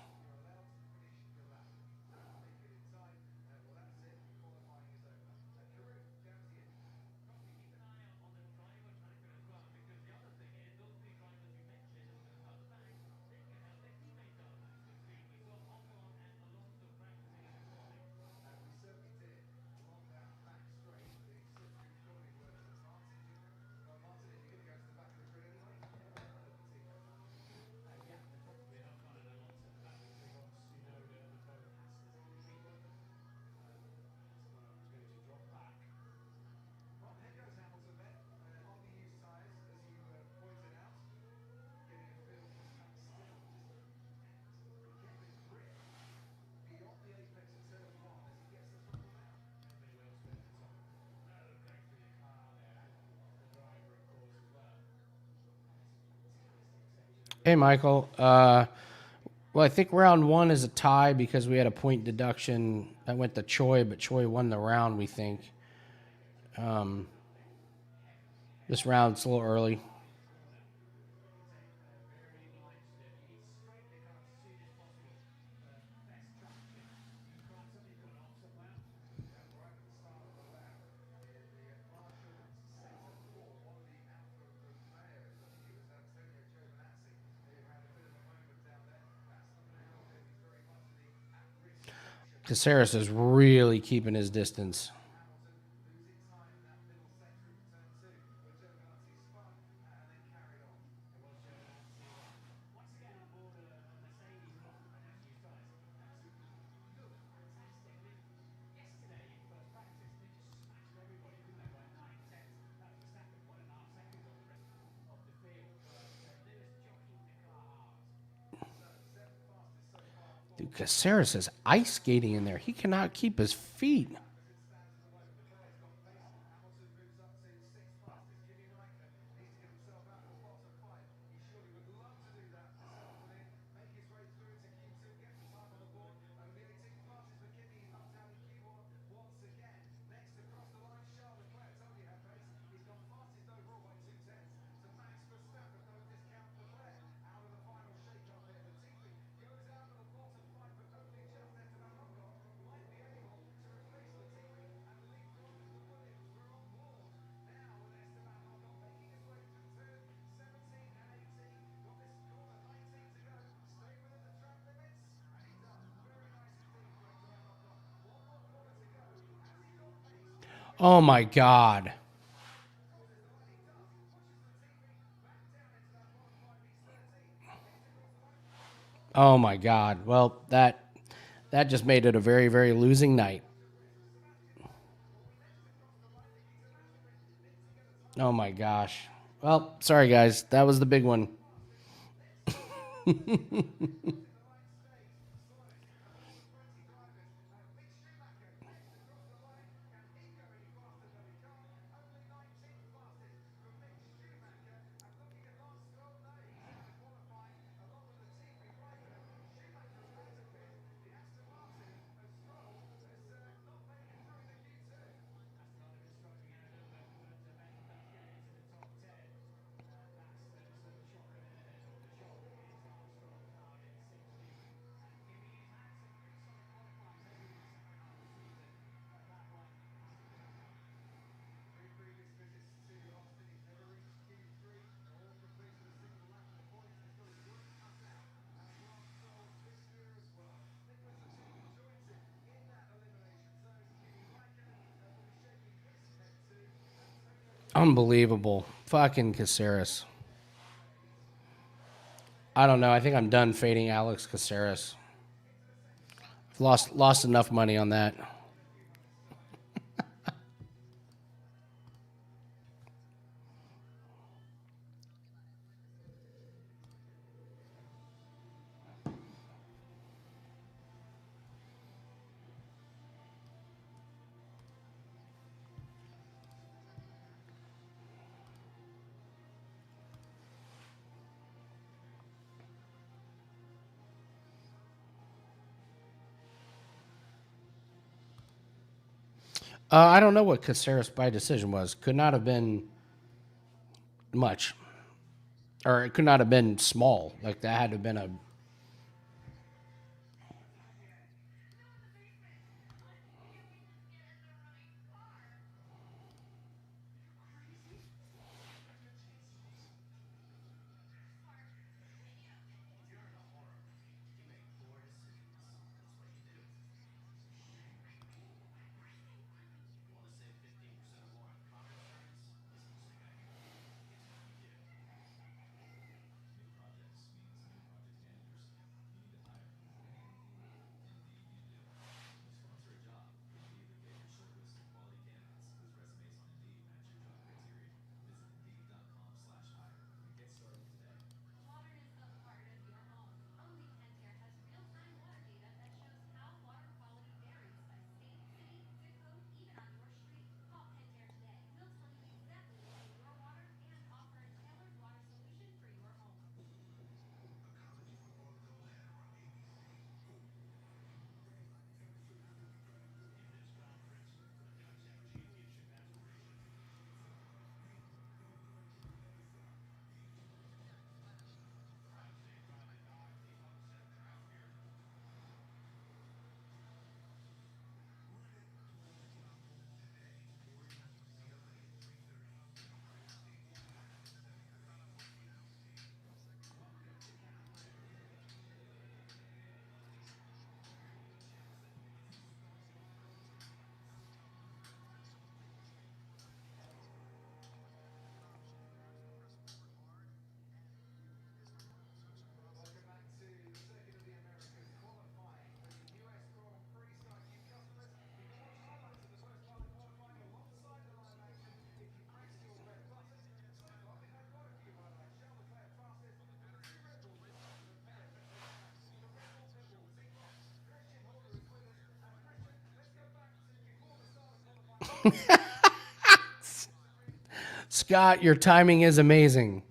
Hey, Michael. Well, I think round one is a tie because we had a point deduction that went to Choi, but Choi won the round, we think. This round's a little early. Caceres is really keeping his distance. Dude, Caceres is ice skating in there. He cannot keep his feet. Oh my God. Oh my God. Well, that just made it a very, very losing night. Oh my gosh. Well, sorry guys. That was the big one. Unbelievable. Fucking Caceres. I don't know. I think I'm done fading Alex Caceres. I've lost enough money on that. I don't know what Caceres by decision was. Could not have been much. Or it could not have been small. Like that had to have been a. Scott, your timing is amazing.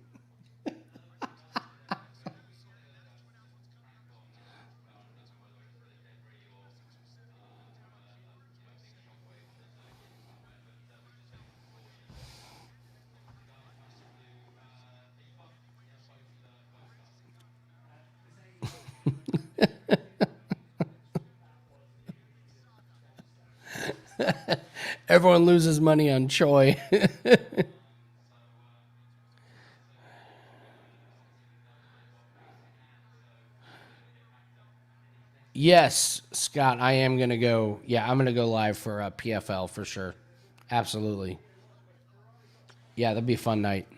Everyone loses money on Choi. Yes, Scott, I am going to go. Yeah, I'm going to go live for PFL for sure. Absolutely. Yeah, that'd be a fun night.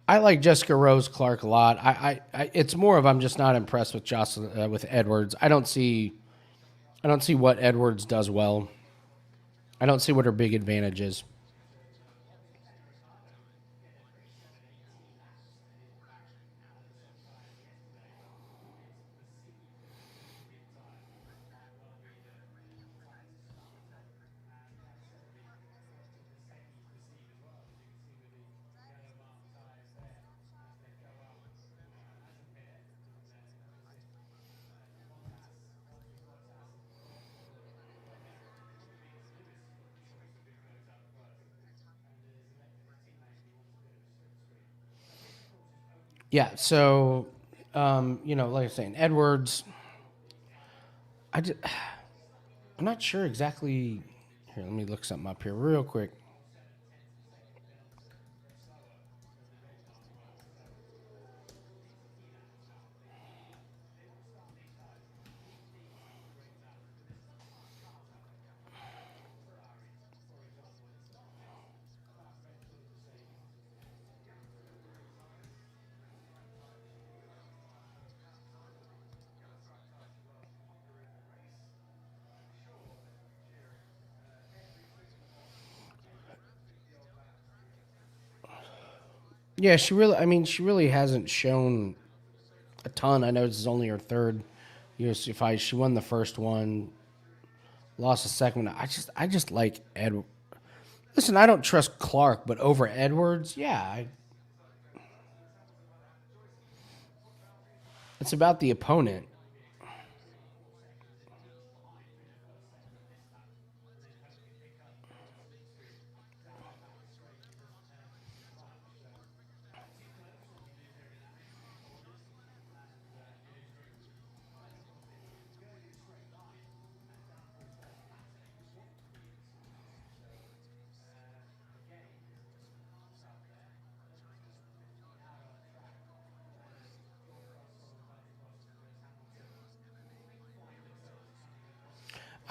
I like Jessica Rose Clark a lot. It's more of I'm just not impressed with Joselyne with Edwards. I don't see what Edwards does well. I don't see what her big advantage is. Yeah, so like I'm saying, Edwards. I just, I'm not sure exactly. Here, let me look something up here real quick. Yeah, she really hasn't shown a ton. I know this is only her third UFC fight. She won the first one, lost the second one. I just like Ed. Listen, I don't trust Clark, but over Edwards, yeah, it's about the opponent.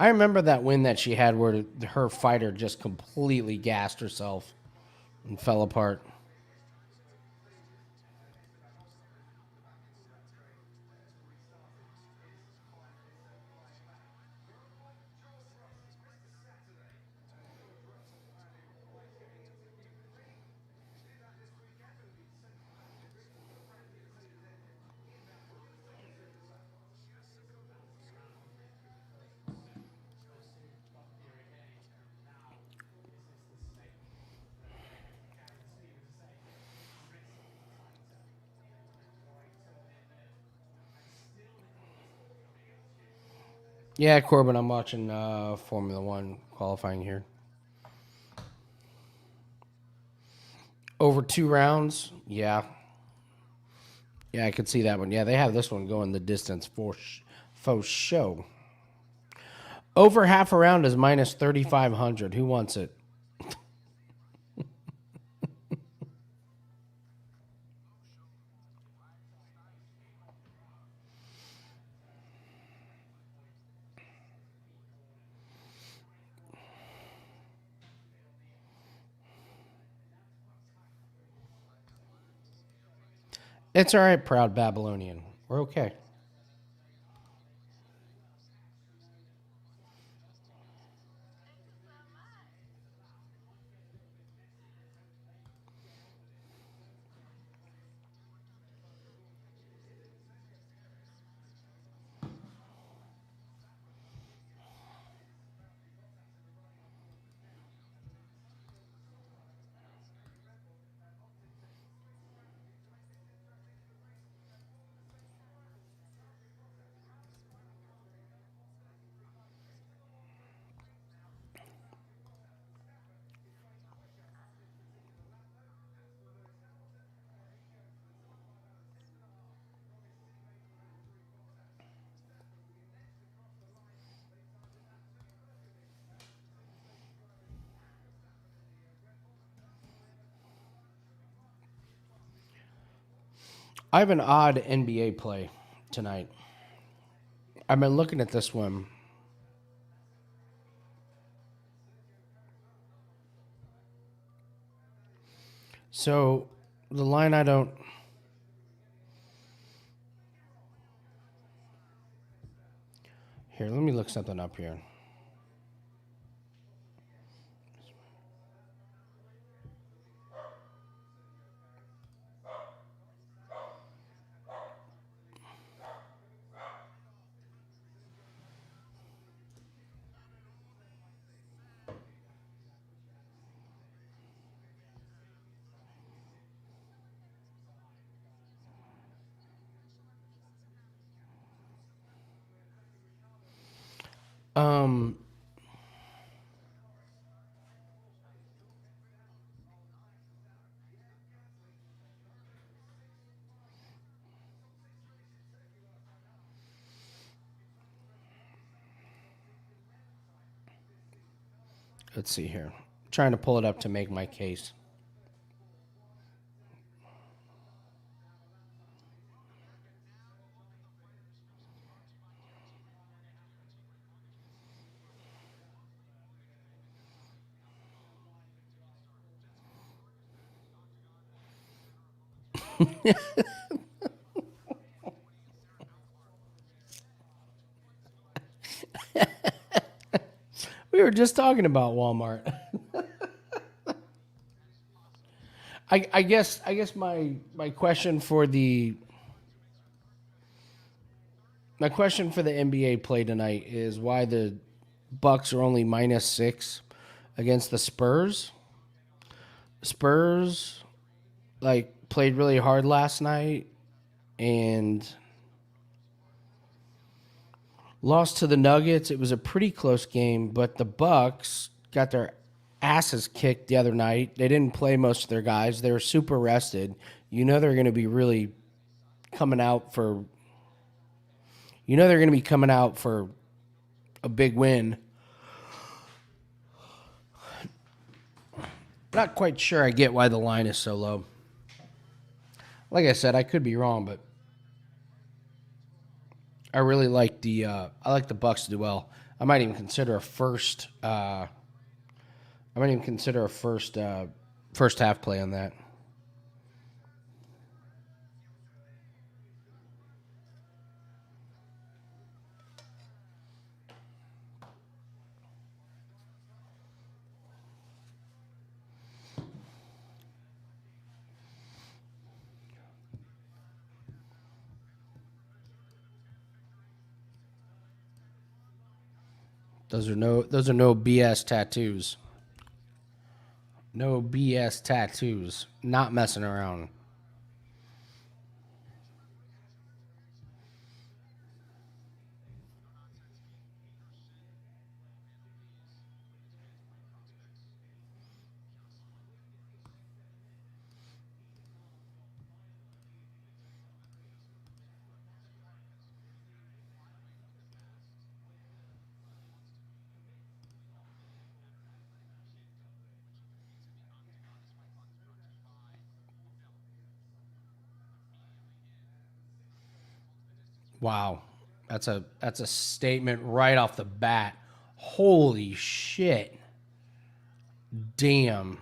I remember that win that she had where her fighter just completely gassed herself and fell apart. Yeah, Corbin, I'm watching Formula One qualifying here. Over 2 rounds? Yeah. Yeah, I could see that one. Yeah, they have this one going the distance for show. Over half a round is minus 3,500. Who wants it? It's all right, proud Babylonian. We're okay. I have an odd NBA play tonight. I've been looking at this one. So the line I don't. Here, let me look something up here. Um, let's see here. Trying to pull it up to make my case. We were just talking about Walmart. I guess my question for the NBA play tonight is why the Bucks are only -6 against the Spurs. Spurs played really hard last night and lost to the Nuggets. It was a pretty close game, but the Bucks got their asses kicked the other night. They didn't play most of their guys. They were super rested. You know they're going to be really coming out for a big win. Not quite sure I get why the line is so low. Like I said, I could be wrong, but I really like the Bucks to do well. I might even consider a first first half play on that. Those are no BS tattoos. No BS tattoos. Not messing around. Wow. That's a statement right off the bat. Holy shit. Damn.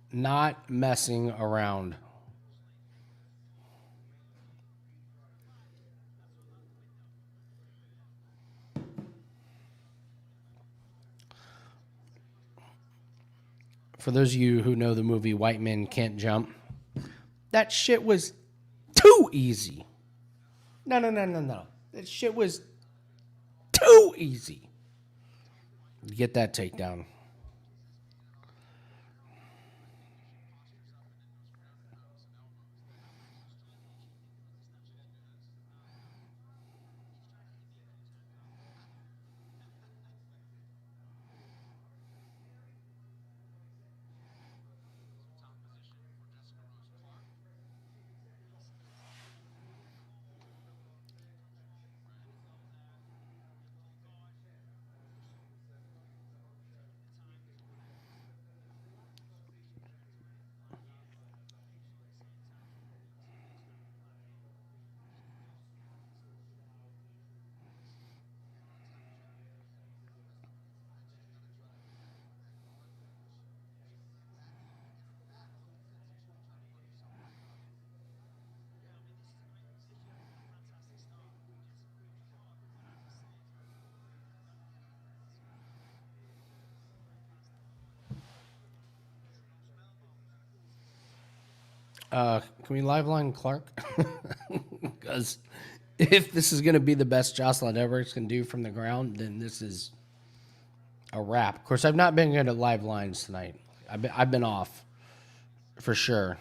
Not messing around. For those of you who know the movie White Men Can't Jump, that shit was too easy. No. That shit was too easy. Get that takedown. Can we live line Clark? Because if this is going to be the best Joselyne Edwards can do from the ground, then this is a wrap. Of course, I've not been good at live lines tonight. I've been off for sure.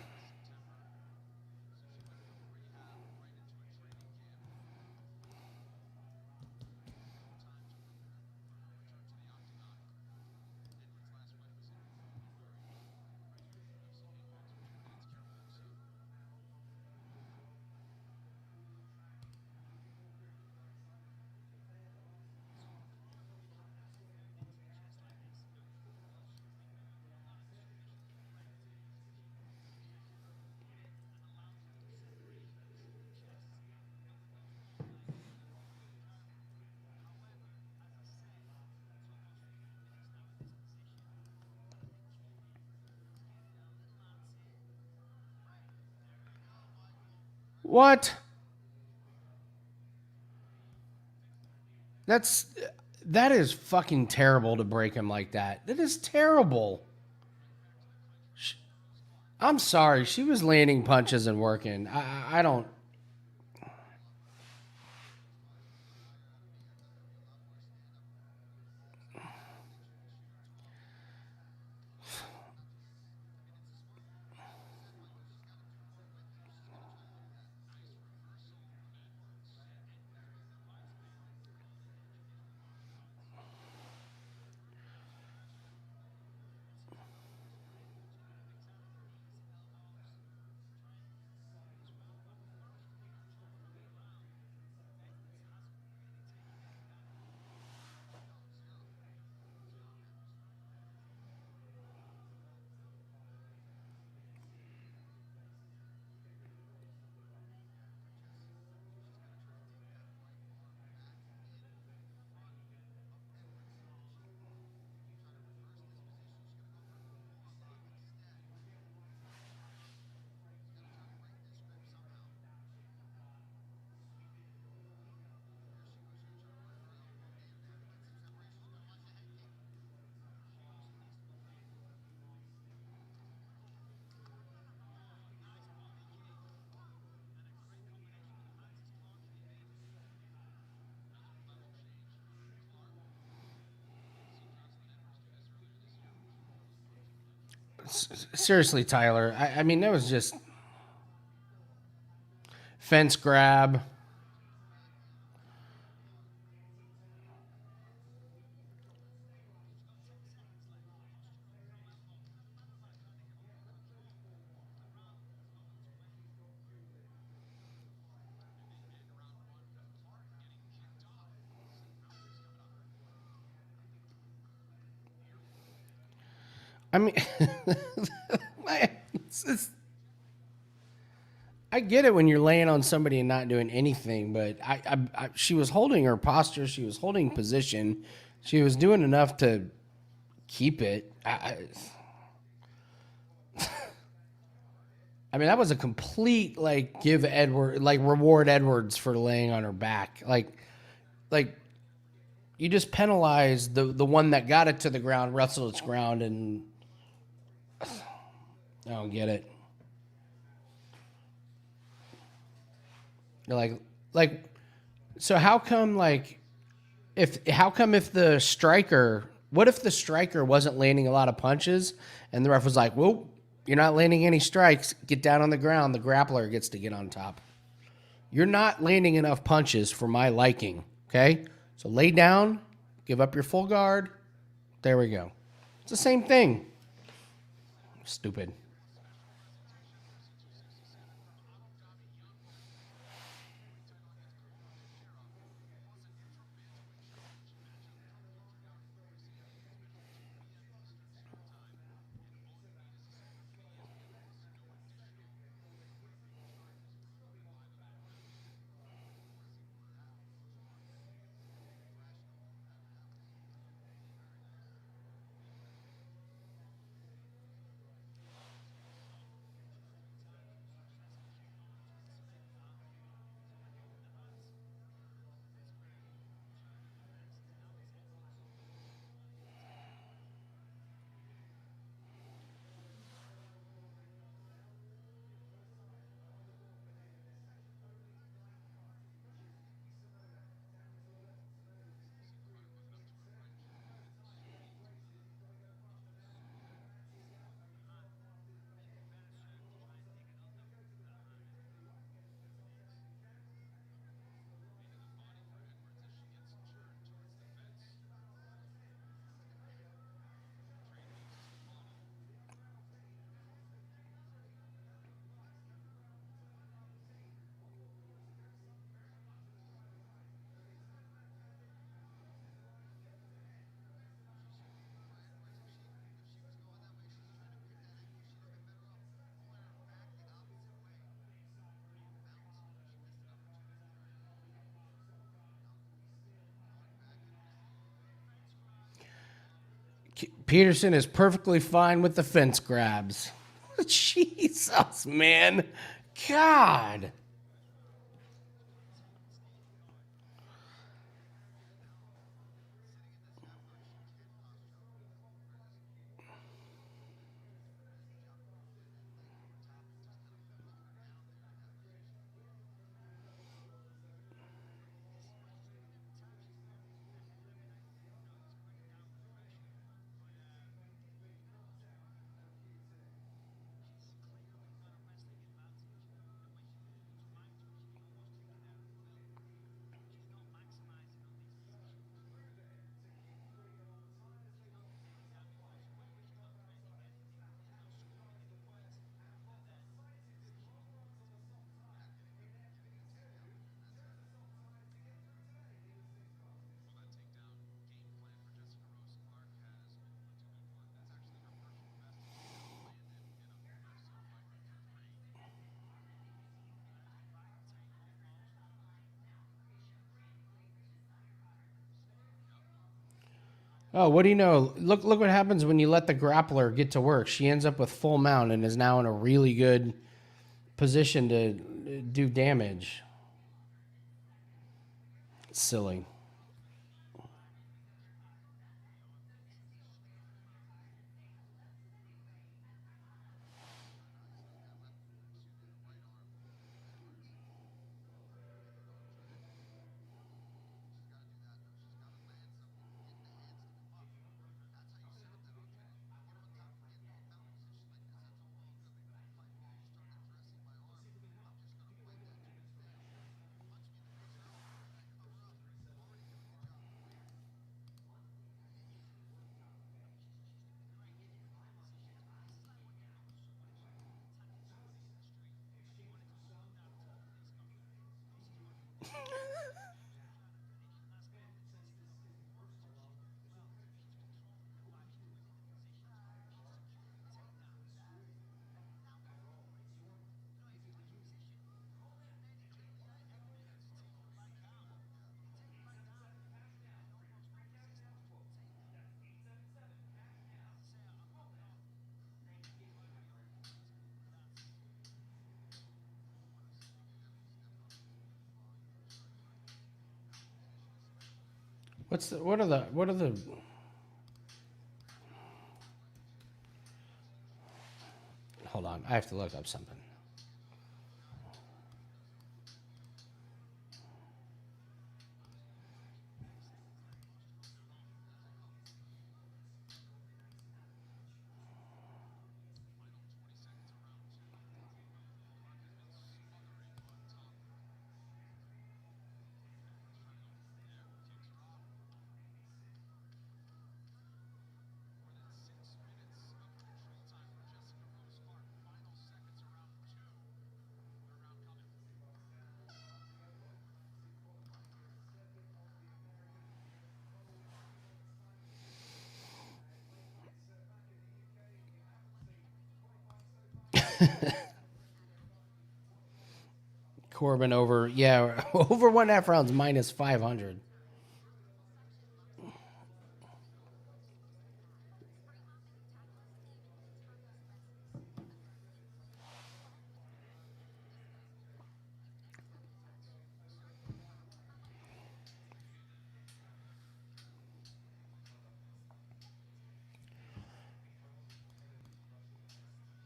What? That is fucking terrible to break him like that. That is terrible. I'm sorry. She was landing punches and working. I don't. Seriously, Tyler. I mean, that was just fence grab. I mean, I get it when you're laying on somebody and not doing anything, but she was holding her posture. She was holding position. She was doing enough to keep it. I mean, that was a complete, reward Edwards for laying on her back. Like you just penalize the one that got it to the ground, wrestled its ground, and I don't get it. Like, so how come if the striker, what if the striker wasn't landing a lot of punches and the ref was like, well, you're not landing any strikes, get down on the ground, the grappler gets to get on top. You're not landing enough punches for my liking, okay? So lay down, give up your full guard. There we go. It's the same thing. Stupid. Peterson is perfectly fine with the fence grabs. Jesus, man. God. Oh, what do you know? Look what happens when you let the grappler get to work. She ends up with full mount and is now in a really good position to do damage. It's silly. What are the Hold on. I have to look up something. Corbin over, yeah, over 1.5 rounds minus 500.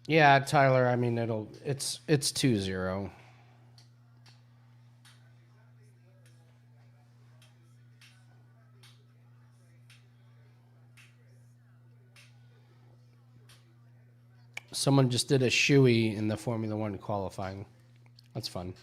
Yeah, Tyler, I mean, it's 2-0. Someone just did a shoey in the Formula One qualifying. That's fun.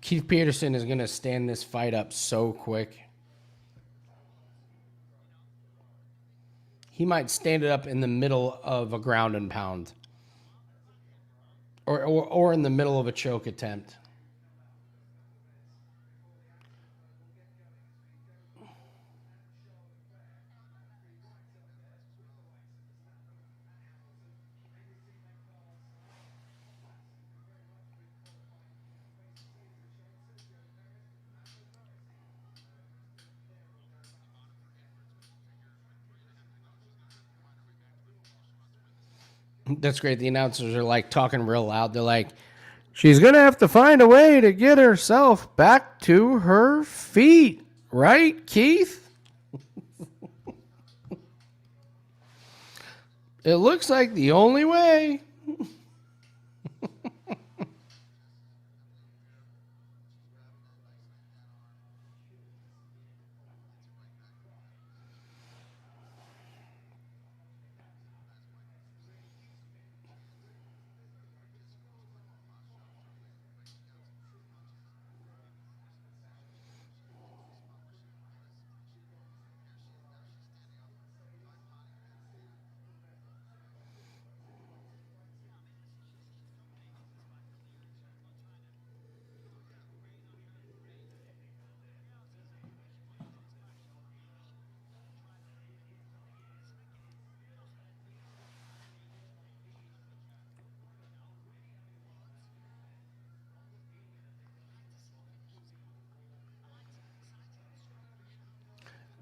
Keith Peterson is going to stand this fight up so quick. He might stand it up in the middle of a ground and pound. Or in the middle of a choke attempt. That's great. The announcers are like talking real loud. They're like, she's going to have to find a way to get herself back to her feet. Right, Keith? It looks like the only way.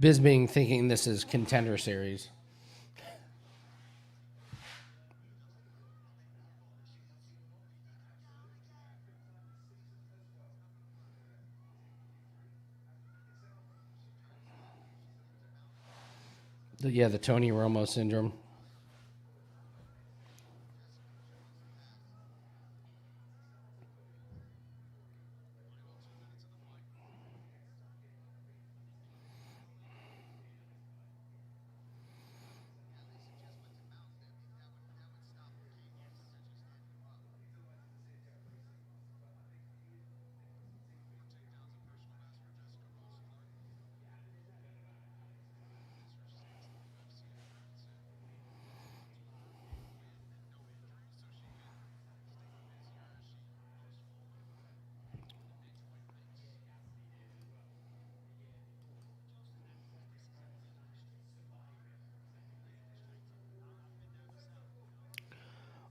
Bisbing thinking this is Contender Series. The Tony Romo syndrome.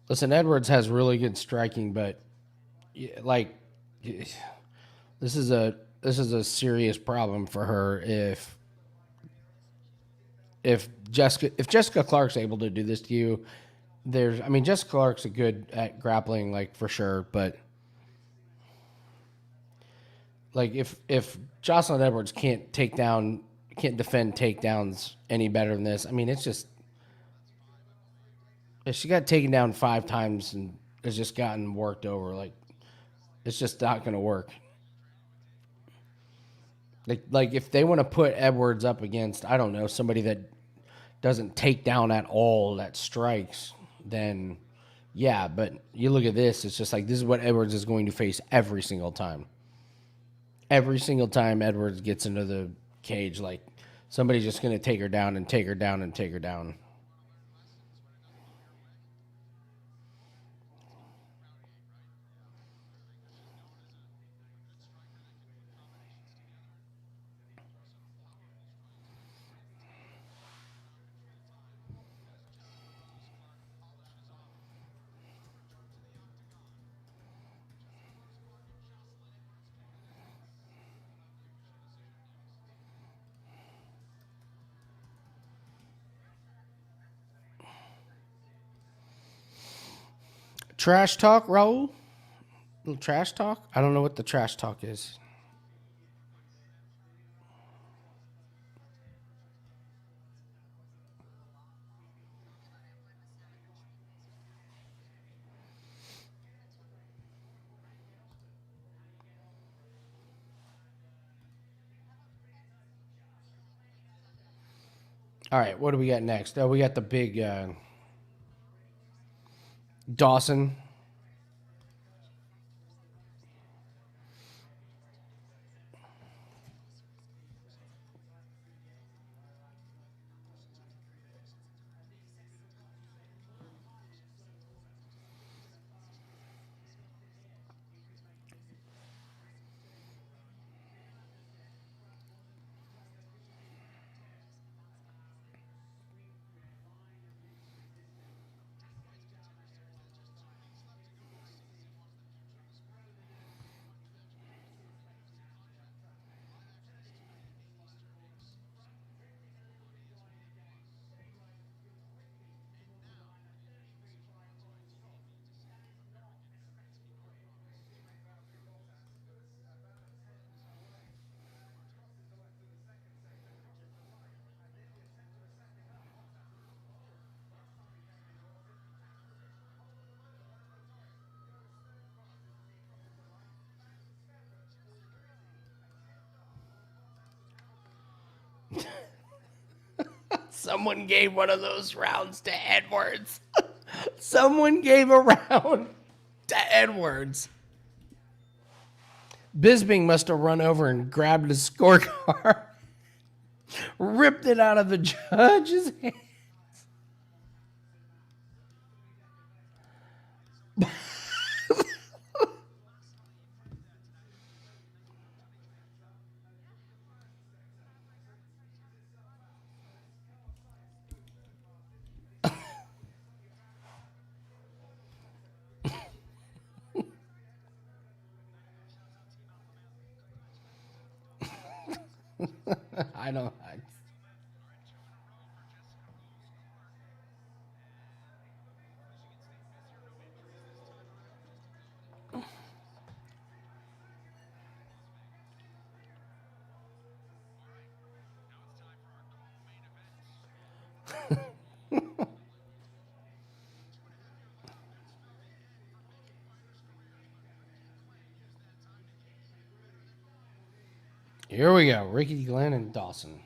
Listen, Edwards has really good striking, but like this is a serious problem for her if Jessica Clark's able to do this to you. Jessica Clark's a good at grappling, like for sure, but like if Joselyne Edwards can't defend takedowns any better than this, it's just if she got taken down 5 times and has just gotten worked over, like it's just not going to work. Like if they want to put Edwards up against, I don't know, somebody that doesn't take down at all, that strikes, then yeah, but you look at this, it's just like this is what Edwards is going to face every single time. Every single time Edwards gets into the cage, like somebody's just going to take her down and take her down and take her down. Trash talk, Raul? Little trash talk? I don't know what the trash talk is. All right, what do we got next? Oh, we got the big Dawson. Someone gave one of those rounds to Edwards. Someone gave a round to Edwards. Bisping must have run over and grabbed his scorecard, ripped it out of the judge's hand. I don't. Here we go. Ricky, Glenn, and Dawson.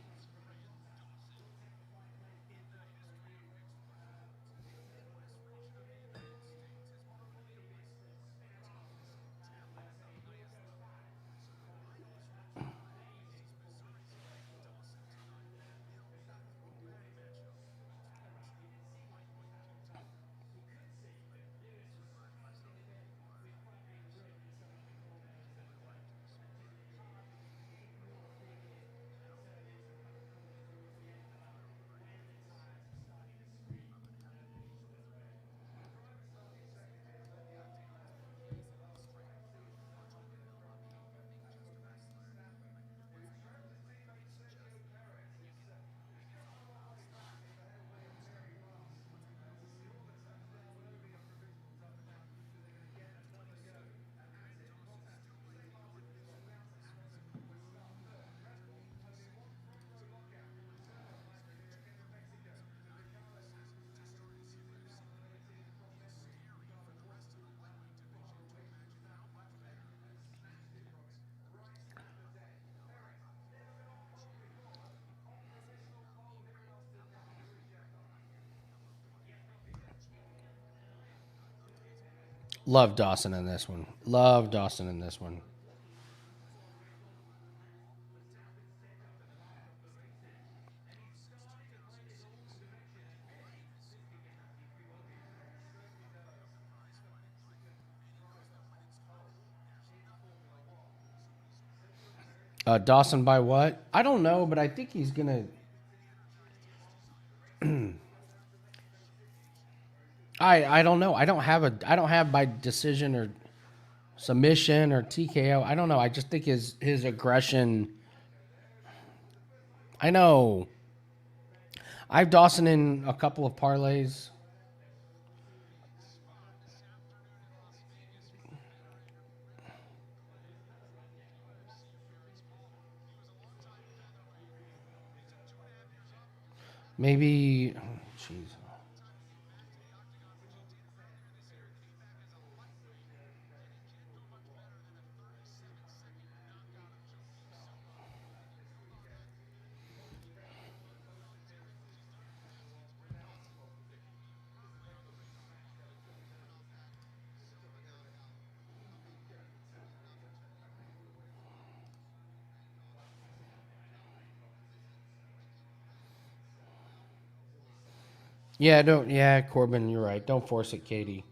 Love Dawson in this one. Love Dawson in this one. Dawson by what? I don't know, but I think he's gonna. I don't know. I don't have by decision or submission or TKO. I don't know. I just think his aggression. I know. I have Dawson in a couple of parlays. Maybe. Jeez. Yeah, don't. Yeah, Corbin, you're right. Don't force it, Katie.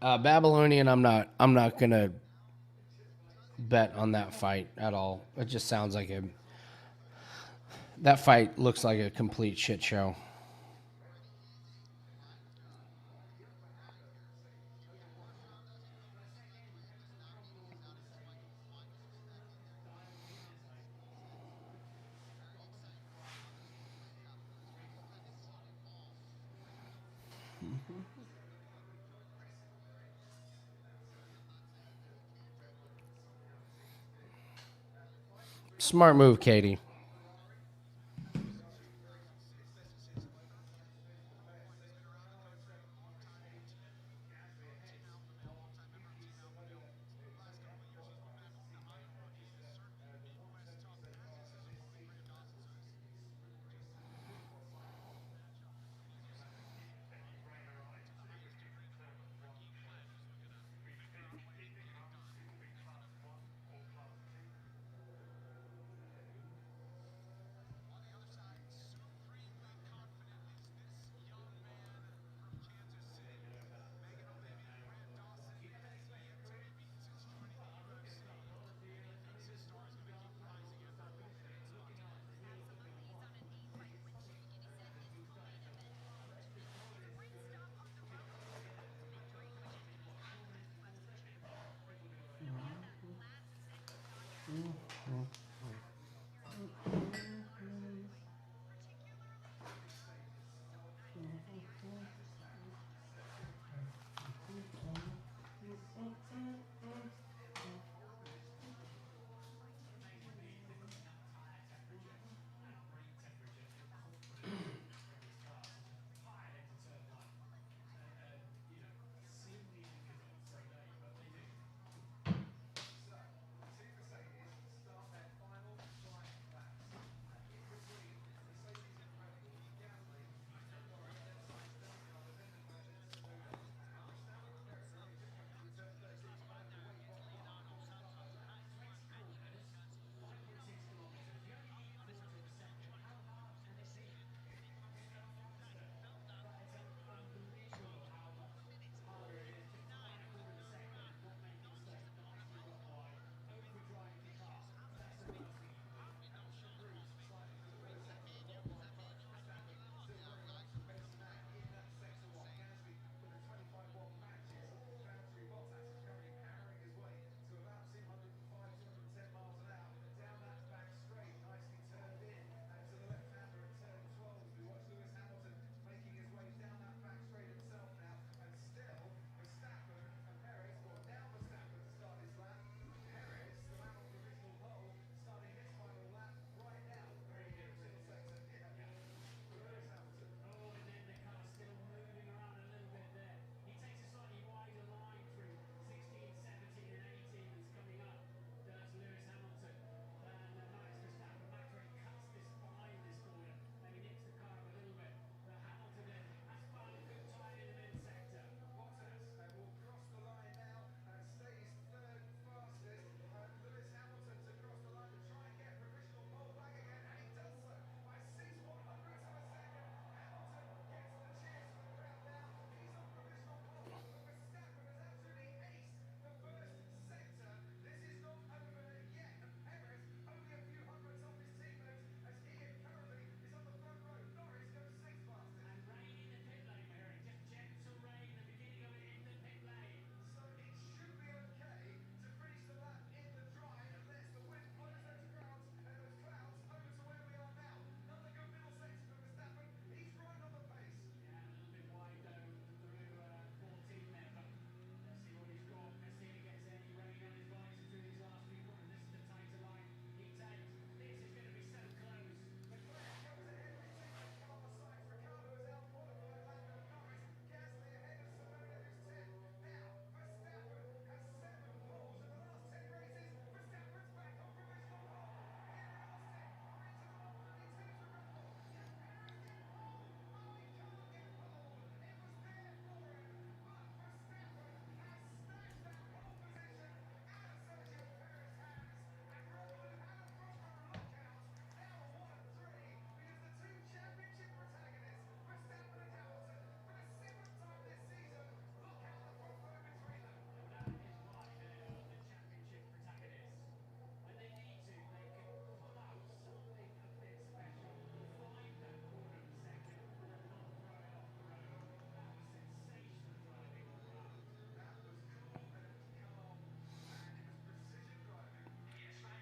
Babylonian, I'm not gonna bet on that fight at all. It just sounds like a. That fight looks like a complete shit show. Smart move, Katie.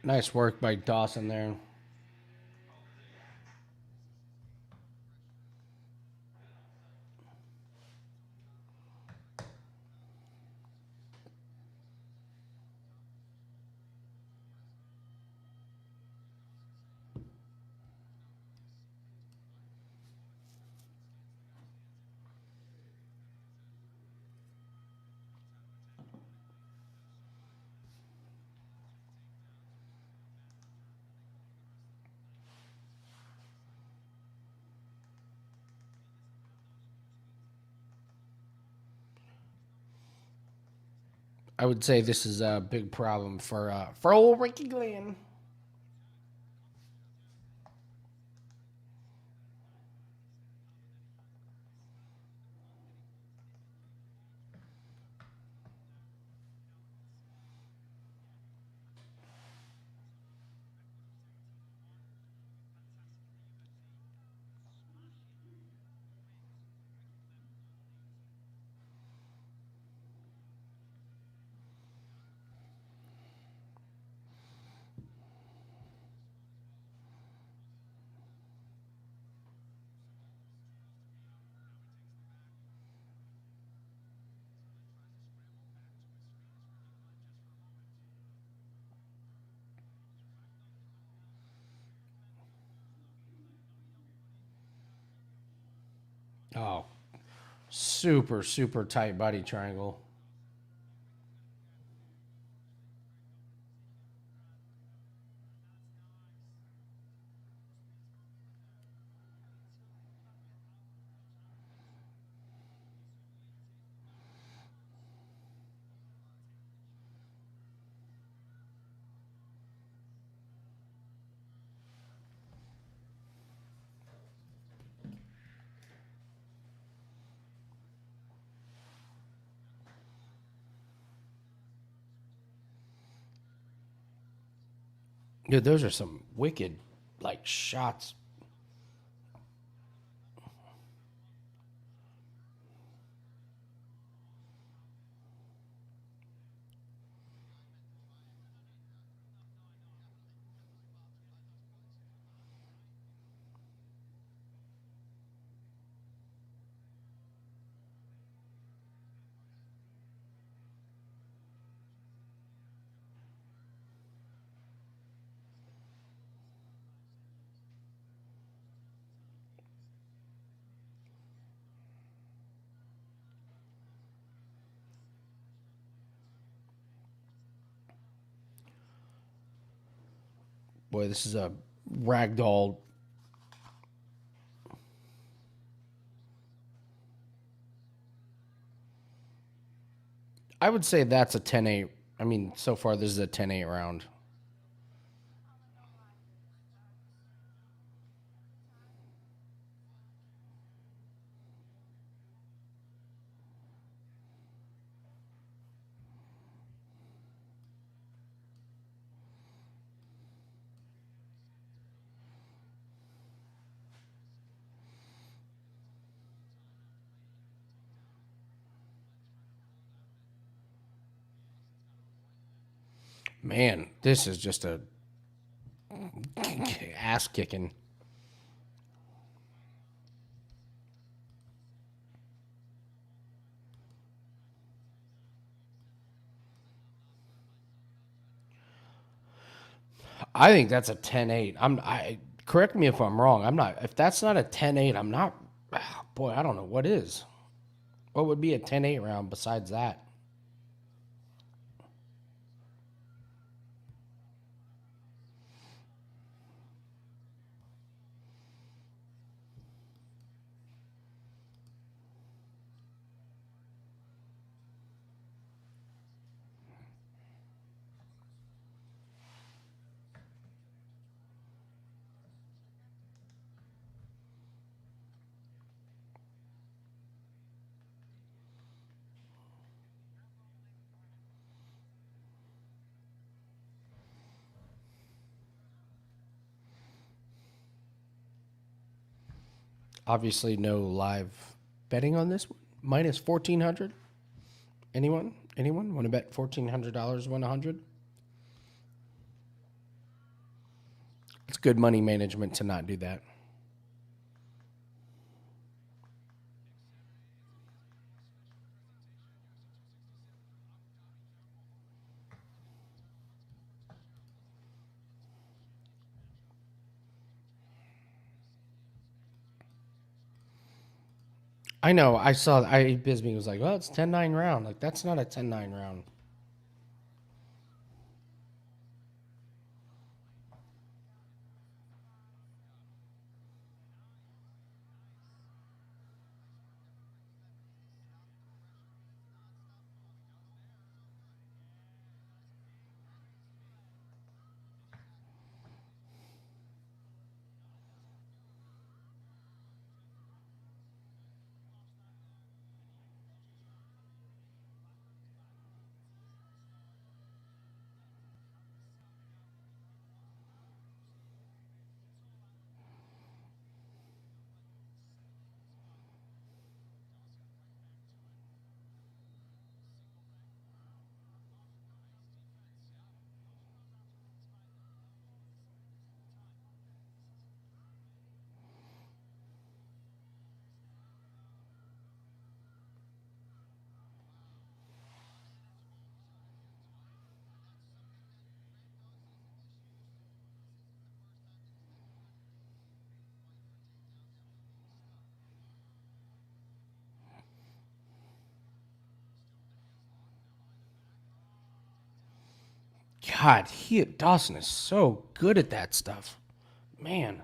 Nice work by Dawson there. I would say this is a big problem for old Ricky Glenn. Oh, super, super tight body triangle. Dude, those are some wicked, like, shots. Boy, this is a ragdoll. I would say that's a 10-8. I mean, so far this is a 10-8 round. Man, this is just a ass kicking. I think that's a 10-8. I correct me if I'm wrong. I'm not. If that's not a 10-8, I'm not. Boy, I don't know what is. What would be a 10-8 round besides that? Obviously, no live betting on this one. Minus 1,400. Anyone? Anyone want to bet $1,400? 100? It's good money management to not do that. I know. I saw. Bisbee was like, "Well, it's 10-9 round." Like that's not a 10-9 round. God, Dawson is so good at that stuff, man.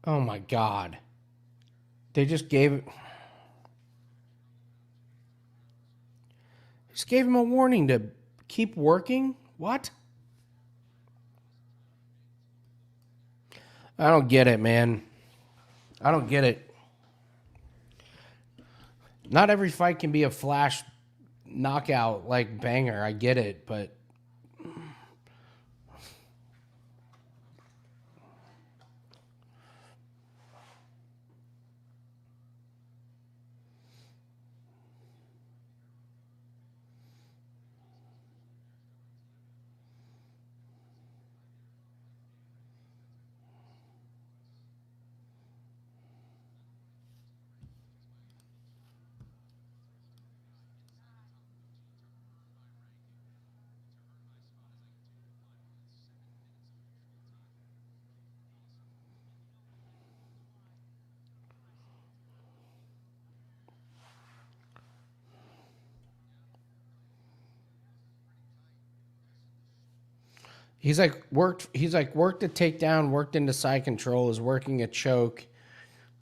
Oh my God. They just gave him a warning to keep working? What? I don't get it, man. I don't get it. Not every fight can be a flash knockout like banger. I get it, but he's worked a takedown, worked into side control, is working a choke.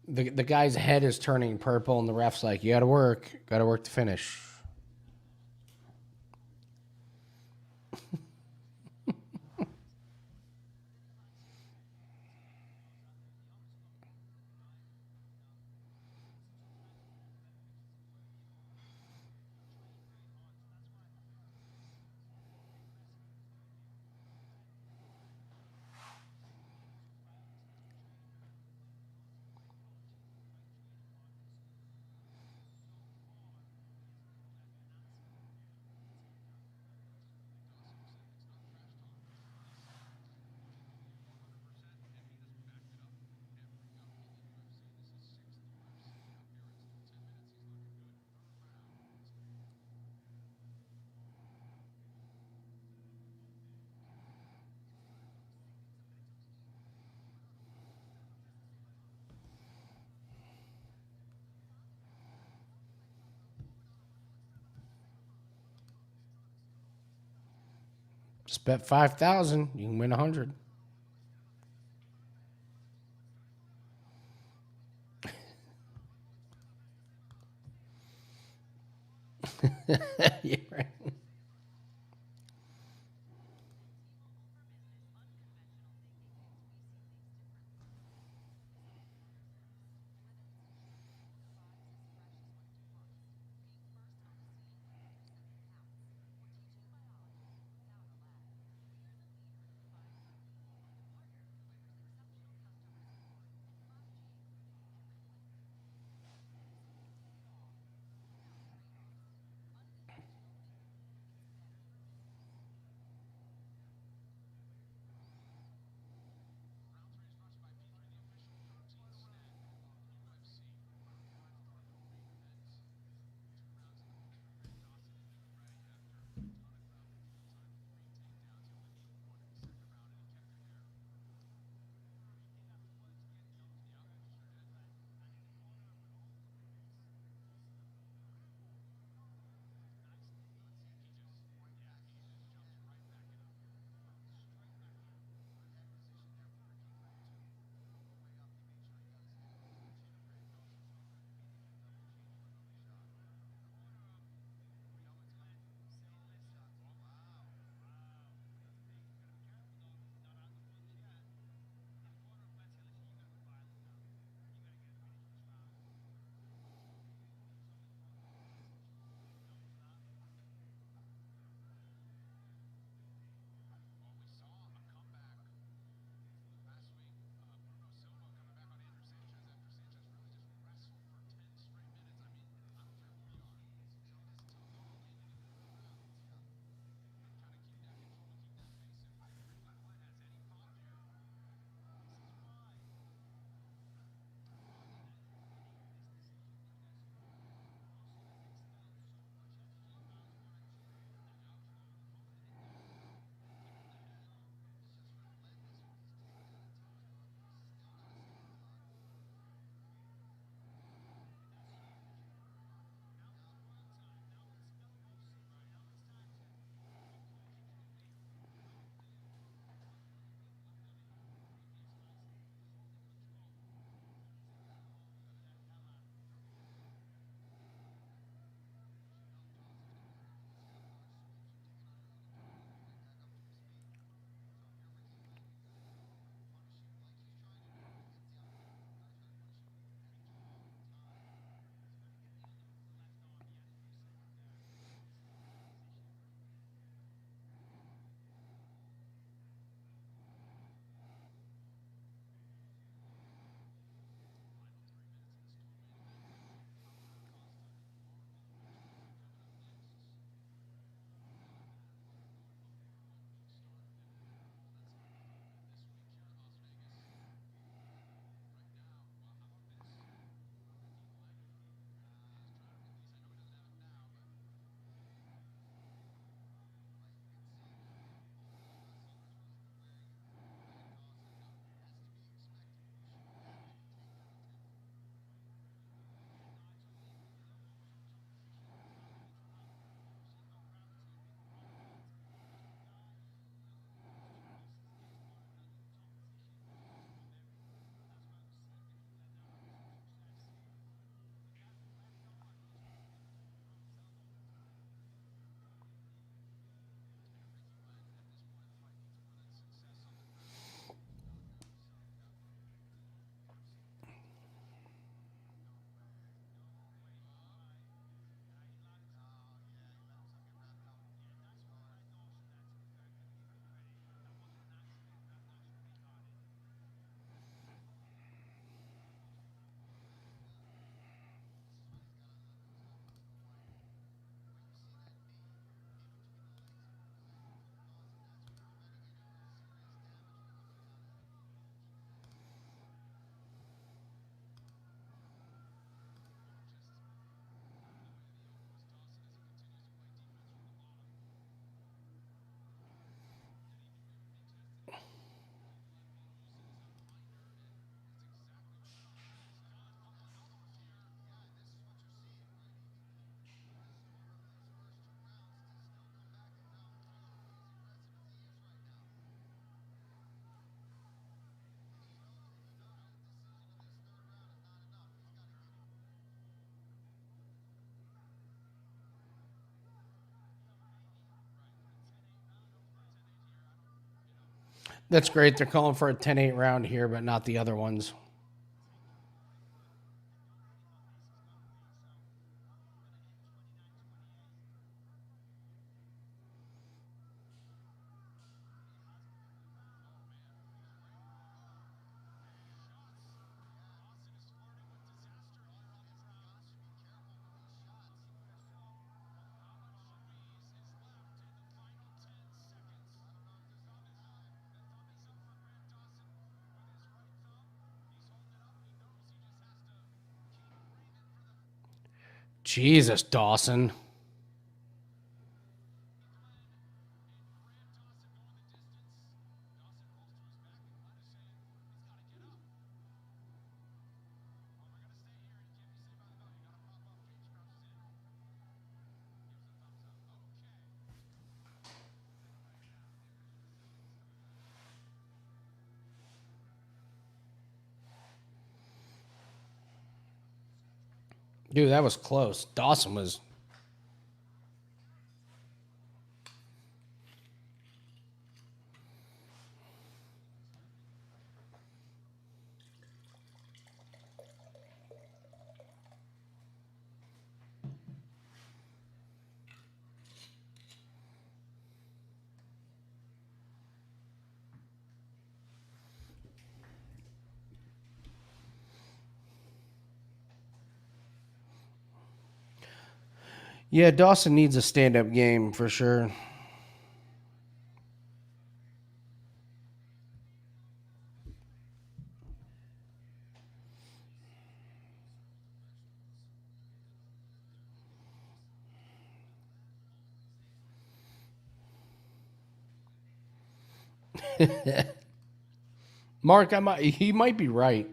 The guy's head is turning purple, and the ref's like, "You got to work to finish." Just bet 5,000. You can win 100. Yeah, right. That's great. They're calling for a 10-8 round here, but not the other ones. Jesus, Dawson. Dude, that was close. Dawson was... Yeah, Dawson needs a stand-up game for sure. Mark, he might be right.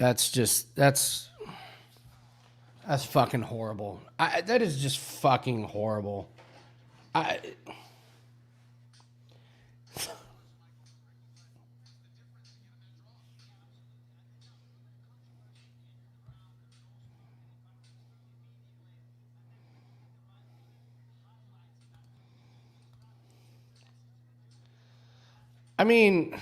That's fucking horrible. That is just fucking horrible. I mean,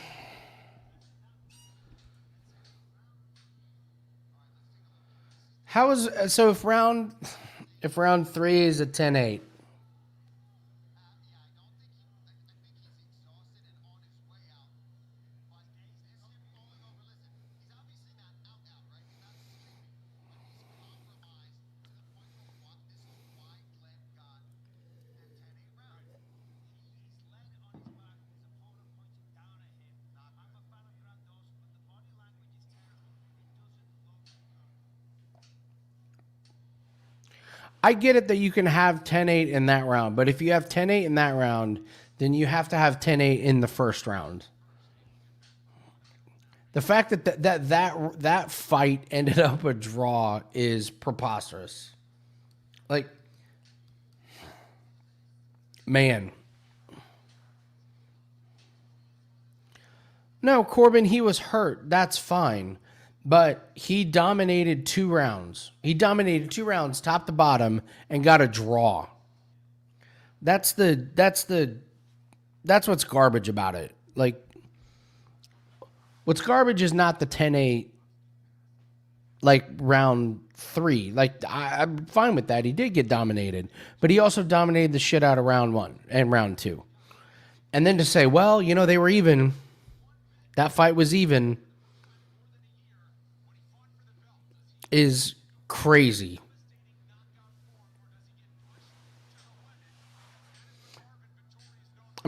how is so if round 3 is a 10-8? I get it that you can have 10-8 in that round, but if you have 10-8 in that round, then you have to have 10-8 in the first round. The fact that fight ended up a draw is preposterous. Like, man. No, Corbin, he was hurt. That's fine. But he dominated 2 rounds. He dominated 2 rounds, top to bottom, and got a draw. That's what's garbage about it. Like, what's garbage is not the 10-8, like, round 3. Like, I'm fine with that. He did get dominated. But he also dominated the shit out of round 1 and round 2. And then to say, well, you know, they were even. That fight was even. Is crazy.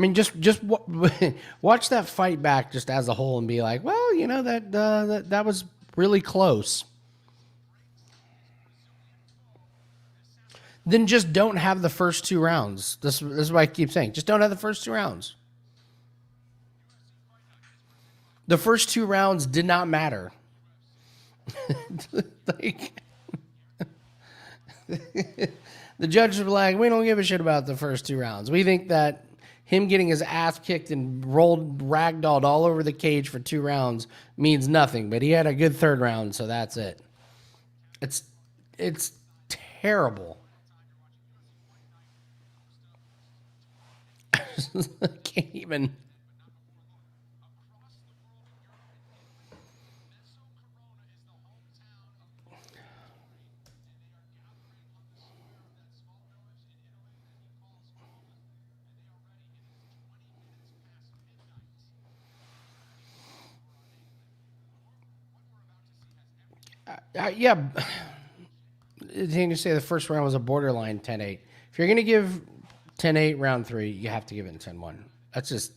I mean, just watch that fight back just as a whole and be like, well, you know that was really close. Then just don't have the first 2 rounds. This is what I keep saying. Just don't have the first 2 rounds. The first 2 rounds did not matter. Like, the judges were like, we don't give a shit about the first 2 rounds. We think that him getting his ass kicked and ragdolled all over the cage for 2 rounds means nothing. But he had a good 3rd round, so that's it. It's terrible. I can't even. Yeah. Didn't you say the first round was a borderline 10-8? If you're going to give 10-8 round 3, you have to give it 10-1. That's just.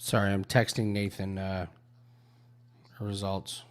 Sorry, I'm texting Nathan results.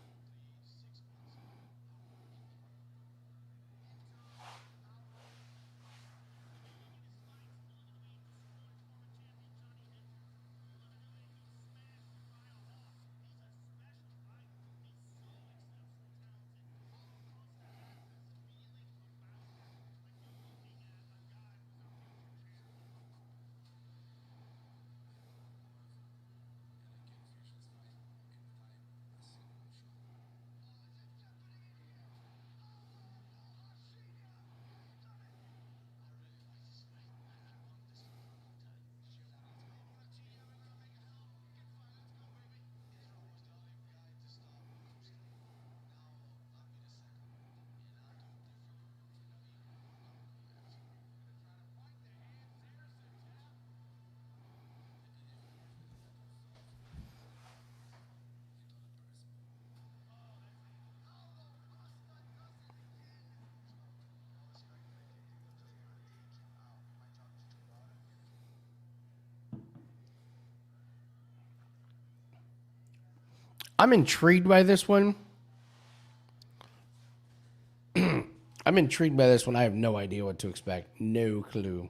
I'm intrigued by this one. I'm intrigued by this one. I have no idea what to expect. No clue.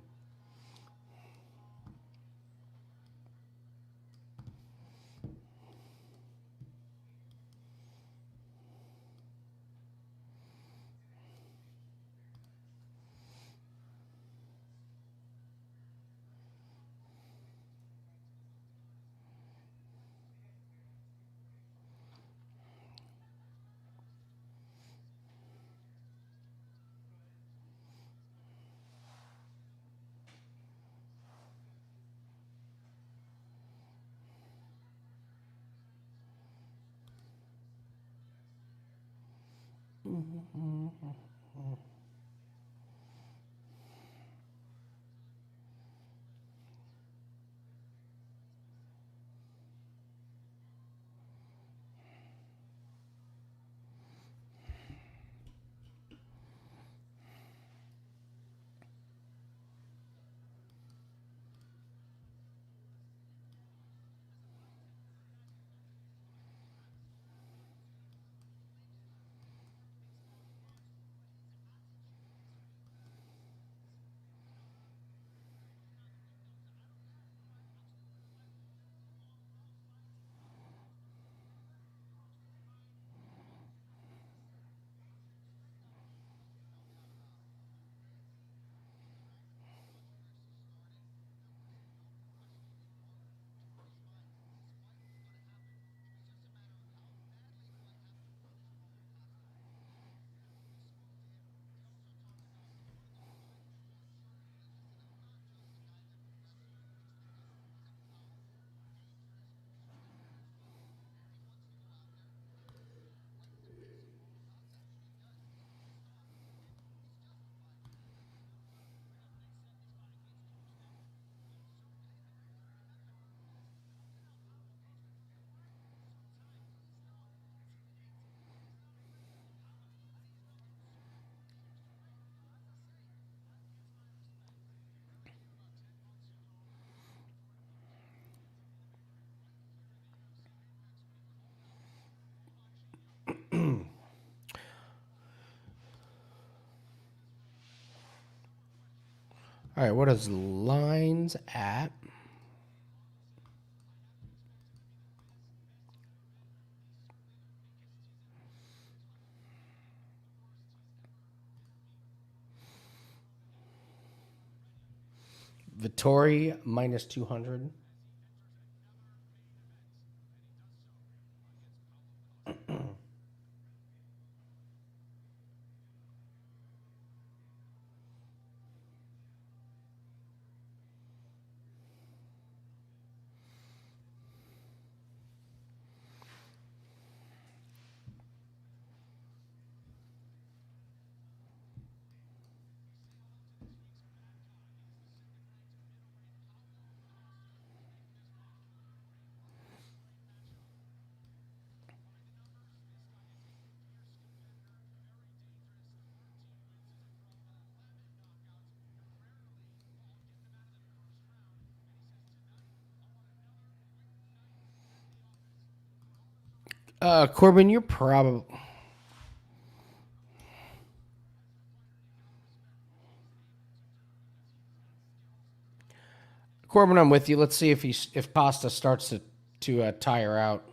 All right, what is lines at? Vettori minus 200. Corbin, you're probably... Corbin, I'm with you. Let's see if Costa starts to tire out.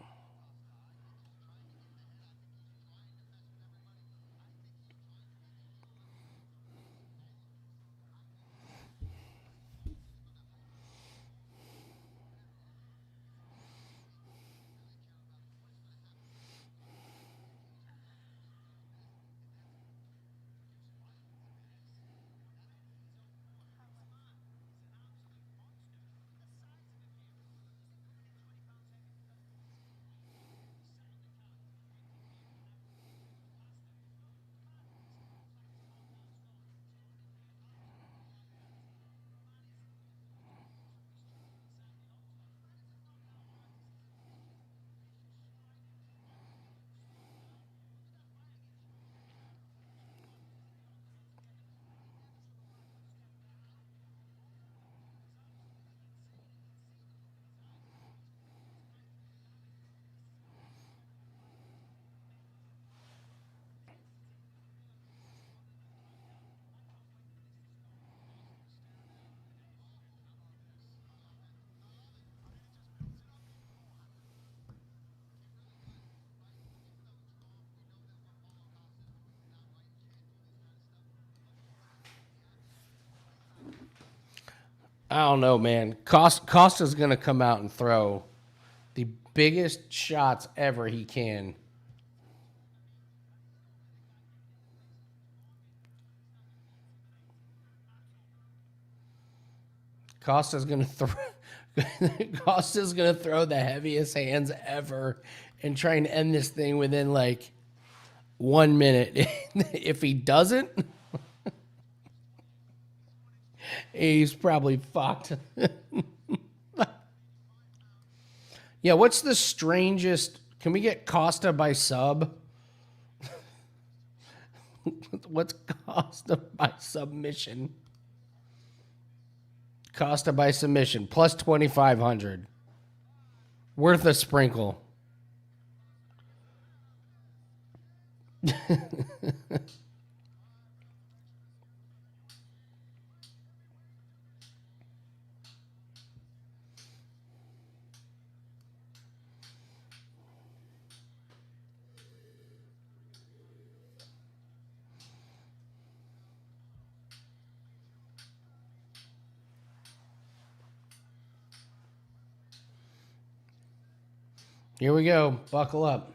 I don't know, man. Costa's going to come out and throw the biggest shots ever he can. Costa's going to throw... Costa's going to throw the heaviest hands ever and try and end this thing within, like, 1 minute. If he doesn't... He's probably fucked. Yeah, what's the strangest... Can we get Costa by sub? What's Costa by submission? Costa by submission, plus 2,500. Worth a sprinkle. Here we go. Buckle up.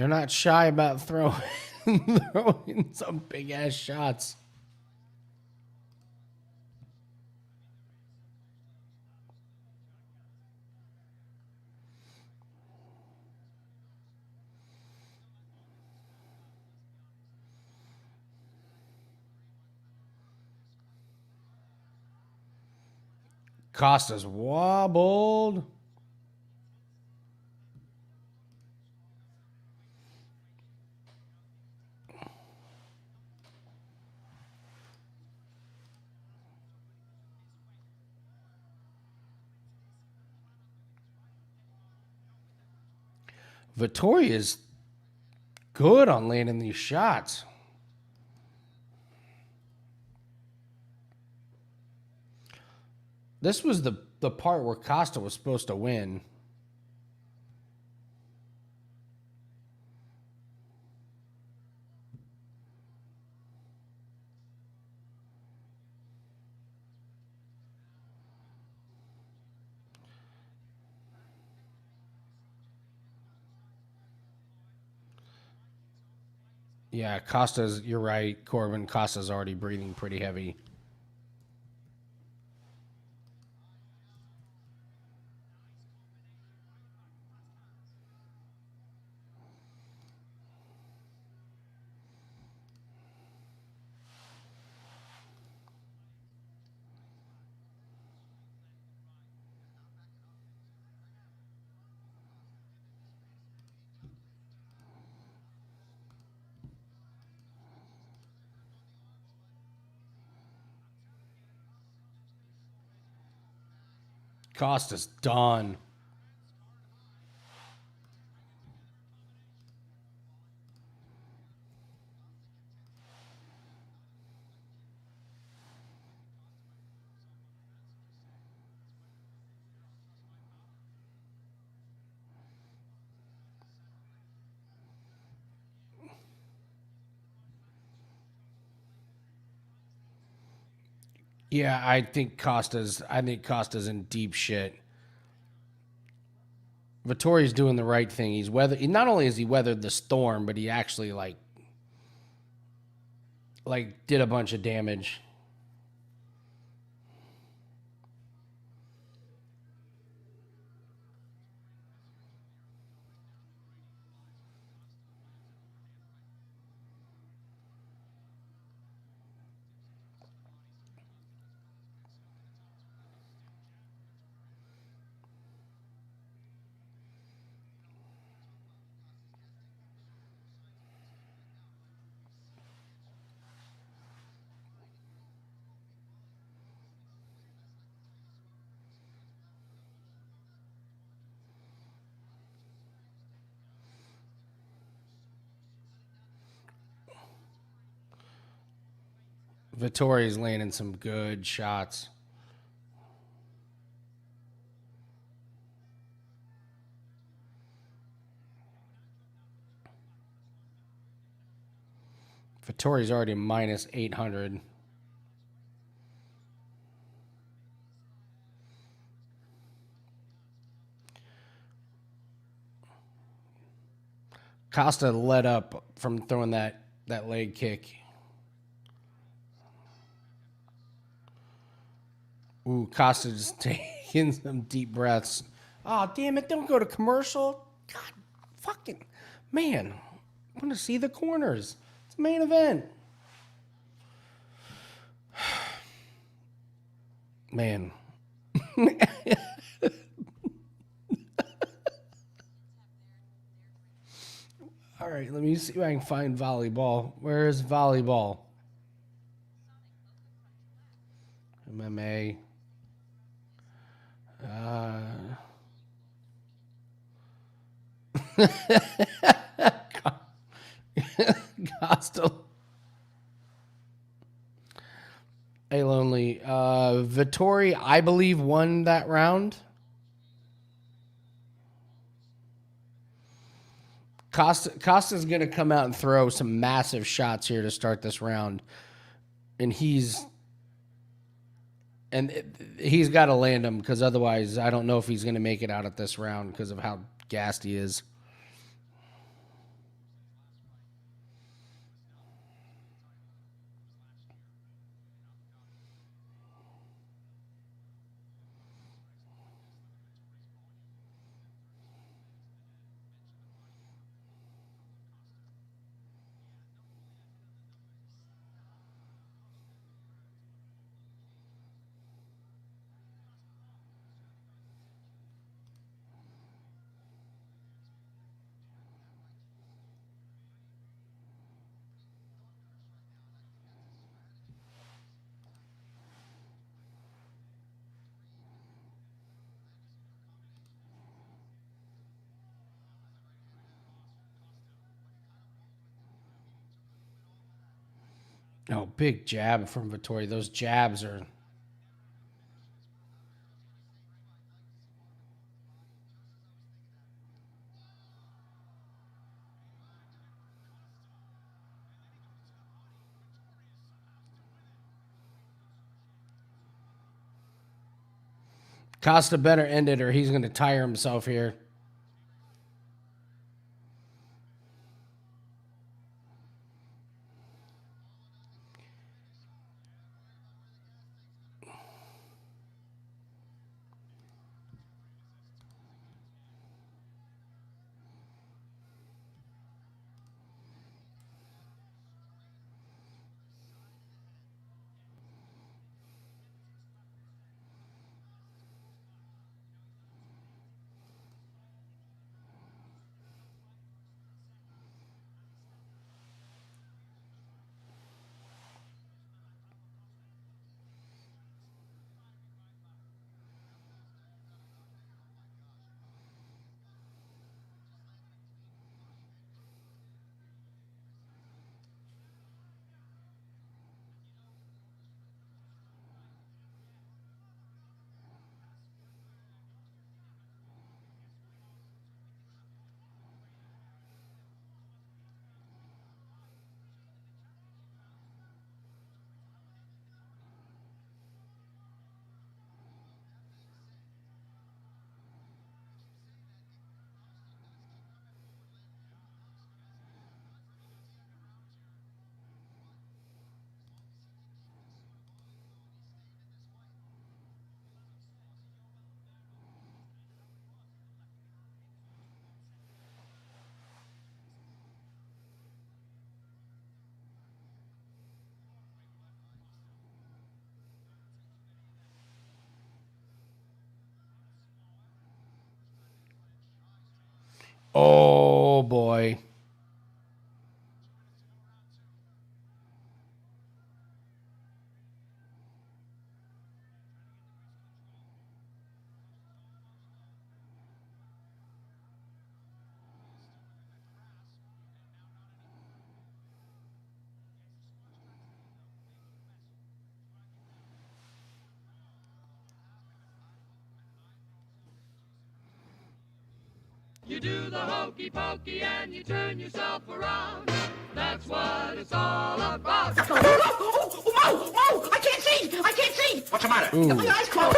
They're not shy about throwing some big ass shots. Costa's wobbled. Vettori is good on landing these shots. This was the part where Costa was supposed to win. Yeah, Costa's, you're right, Corbin. Costa's already breathing pretty heavy. Costa's done. Yeah, I think Costa's in deep shit. Vettori's doing the right thing. Not only has he weathered the storm, but he actually like did a bunch of damage. Vettori's landing some good shots. Vettori's already minus 800. Costa let up from throwing that leg kick. Ooh, Costa just taking some deep breaths. Oh, damn it, don't go to commercial. God, fucking, man. I want to see the corners. It's the main event. Man. All right, let me see if I can find volleyball. Where is volleyball? MMA. Costa. Hey, Lonely. Vettori, I believe, won that round. Costa's going to come out and throw some massive shots here to start this round. And he's got to land them, because otherwise I don't know if he's going to make it out at this round because of how gassed he is. Oh, big jab from Vettori. Those jabs are... Costa better end it or he's going to tire himself here. Oh, boy. You do the hokey pokey and you turn yourself around. That's what it's all about. Oh, I can't see! I can't see! What's the matter? My eyes closed.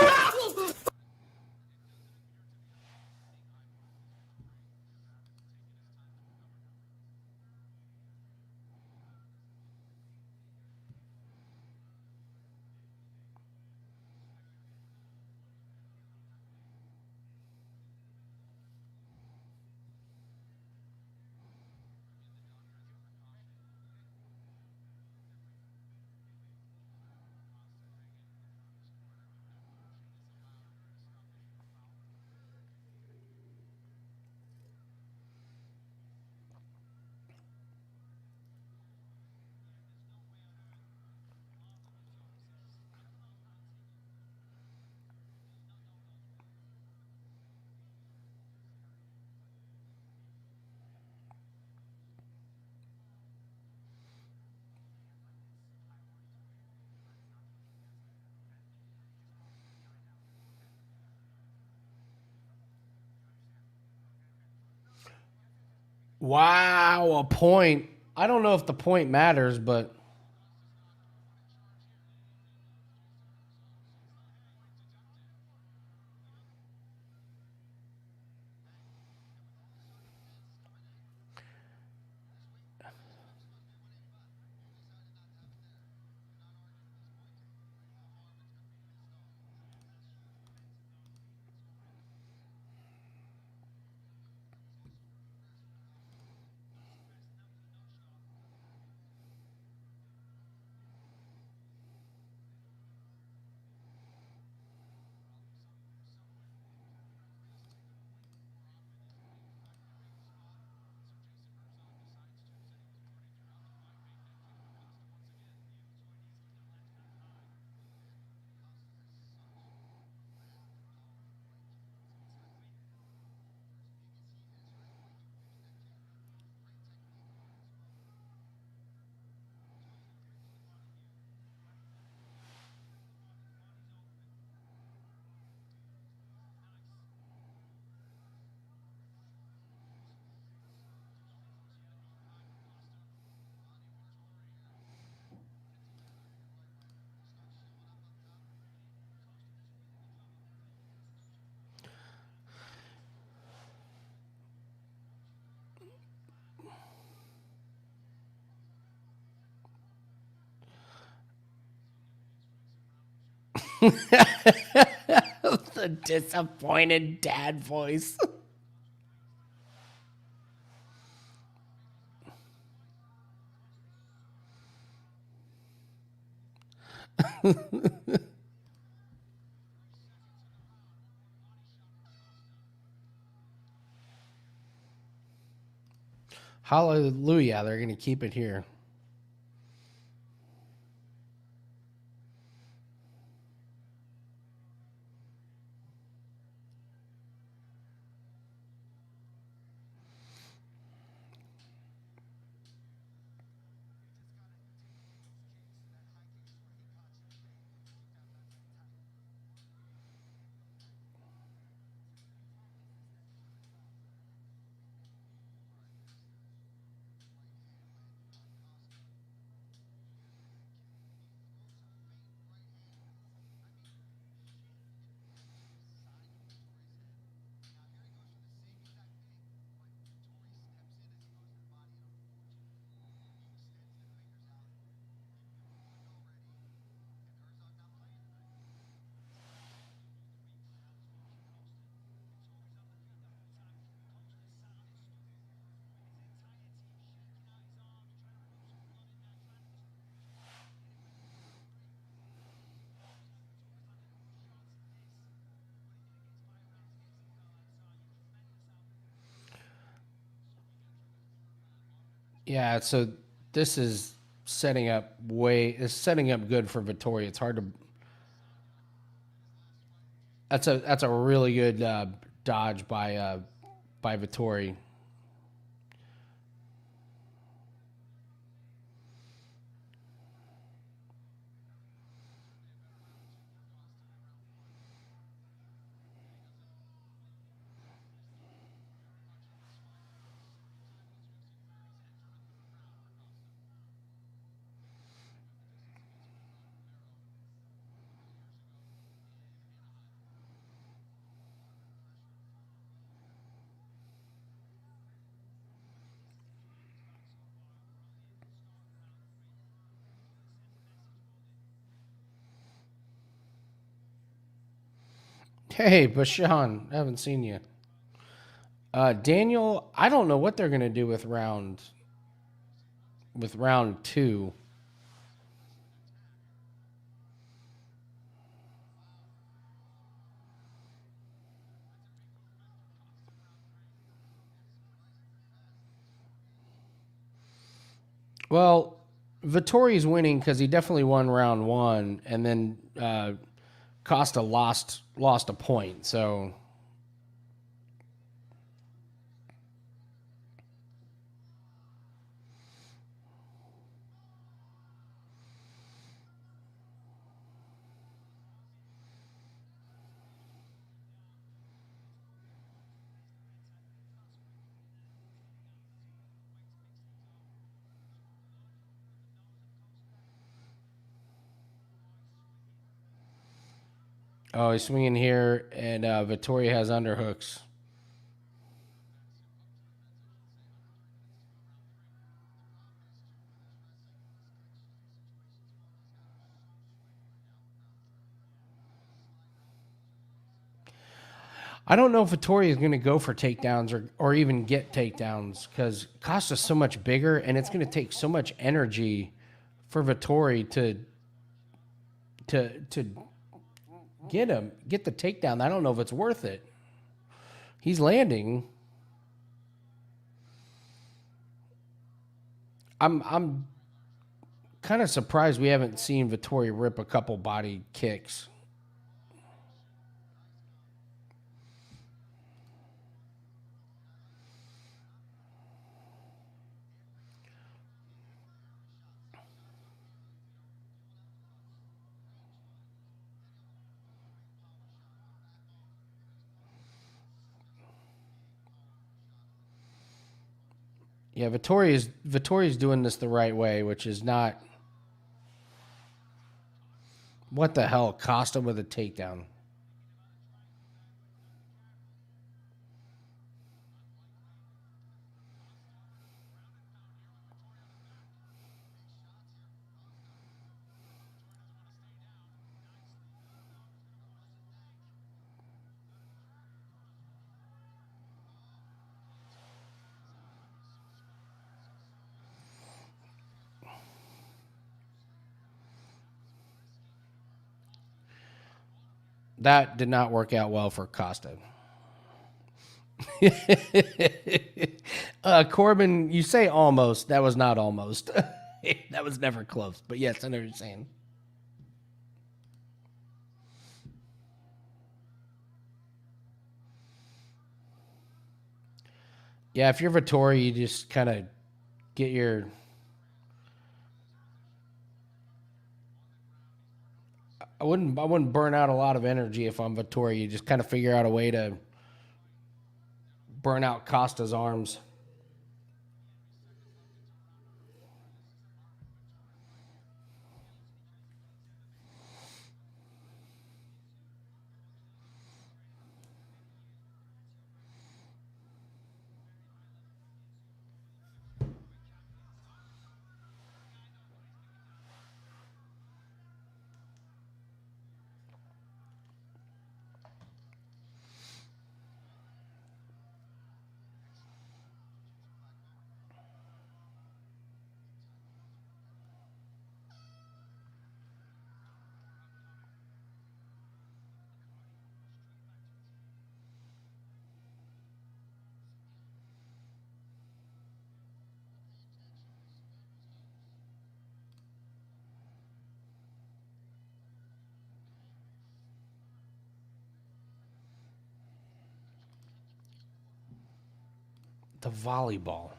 Wow, a point. I don't know if the point matters, but... The disappointed dad voice. Hallelujah, they're going to keep it here. Yeah, so this is setting up good for Vettori. It's hard to. That's a really good dodge by Vettori. Hey, Bashan, I haven't seen you. Daniel, I don't know what they're gonna do with round two. Well, Vittori's winning because he definitely won round one, and then Costa lost a point. So oh, he's swinging here, and Vettori has underhooks. I don't know if Vettori is going to go for takedowns or even get takedowns because Costa's so much bigger, and it's going to take so much energy for Vettori to get the takedown. I don't know if it's worth it. He's landing. I'm kind of surprised we haven't seen Vettori rip a couple body kicks. Yeah, Vettori's doing this the right way, which is not. What the hell? Costa with a takedown. That did not work out well for Costa. Corbin, you say almost. That was not almost. That was never close. But yes, I know what you're saying. Yeah, if you're Vettori, you just kind of get your... I wouldn't burn out a lot of energy if I'm Vettori. You just kind of figure out a way to burn out Costa's arms. The volleyball.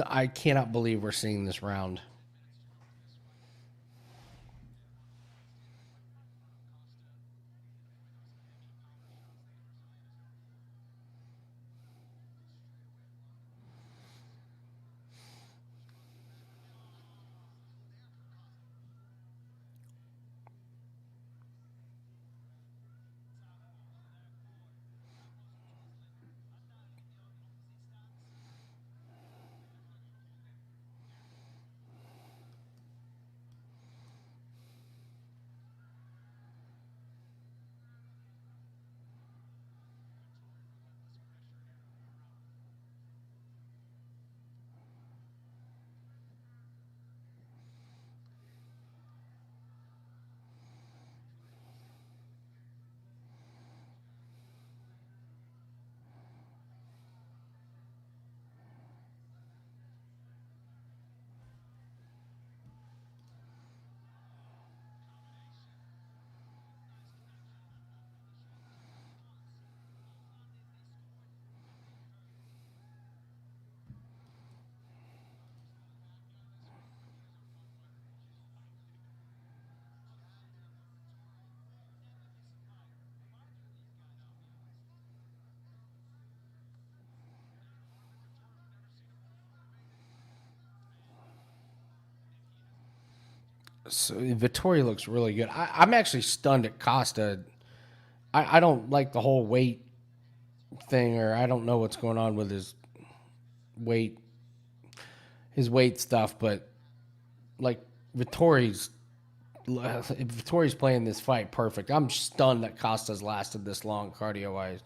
I cannot believe we're seeing this round. So Vettori looks really good. I'm actually stunned at Costa. I don't like the whole weight thing, or I don't know what's going on with weight, his weight stuff. But like Vettori's playing this fight perfect. I'm stunned that Costa's lasted this long cardio wise.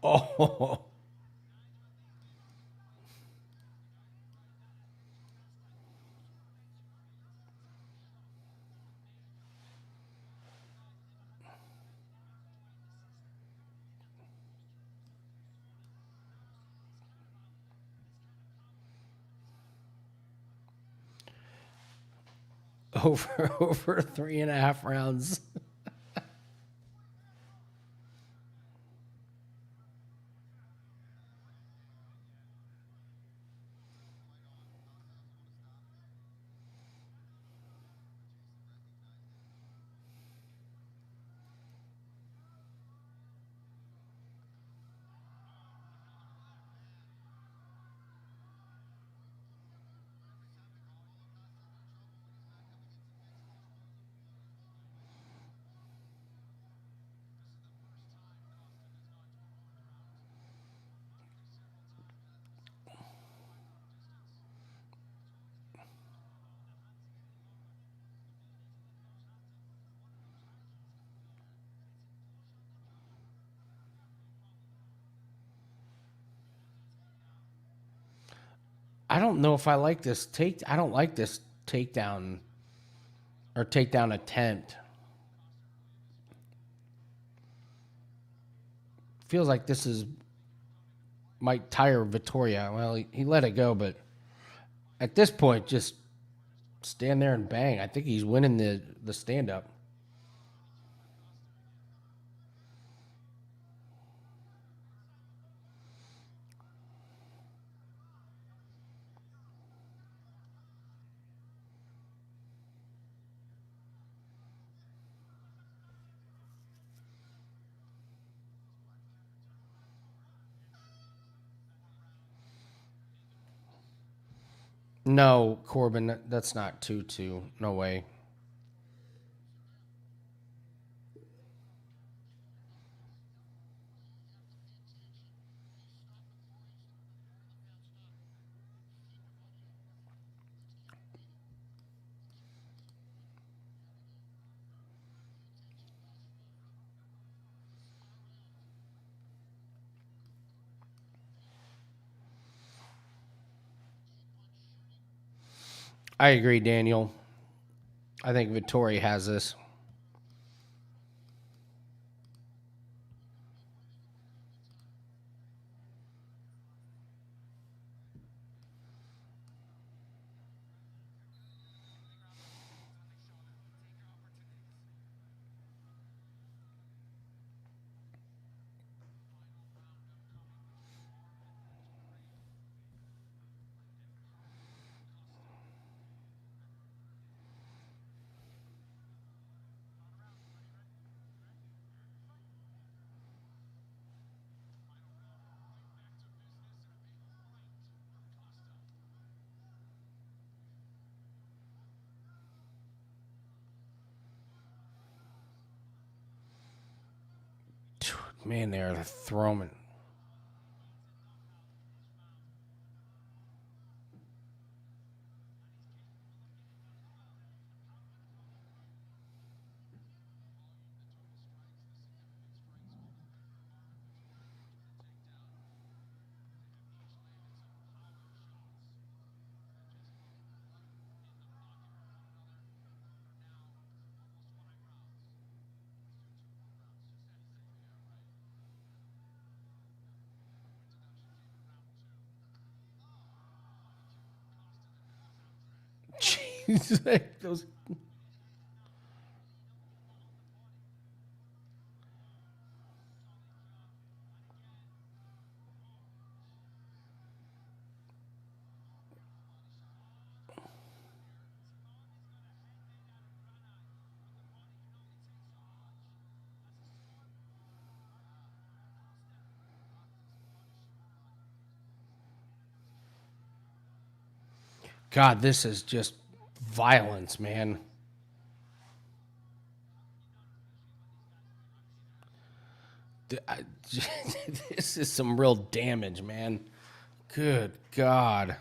Oh. Over 3.5 rounds. I don't know if I like this I don't like this takedown or takedown attempt. Feels like this is might tire Vittoria. Well, he let it go, but at this point, just stand there and bang. I think he's winning the stand up. No, Corbin, that's not 2-2. No way. I agree, Daniel. I think Vettori has this. Man, they're throwing. Jeez, like those. God, this is just violence, man. This is some real damage, man. Good God.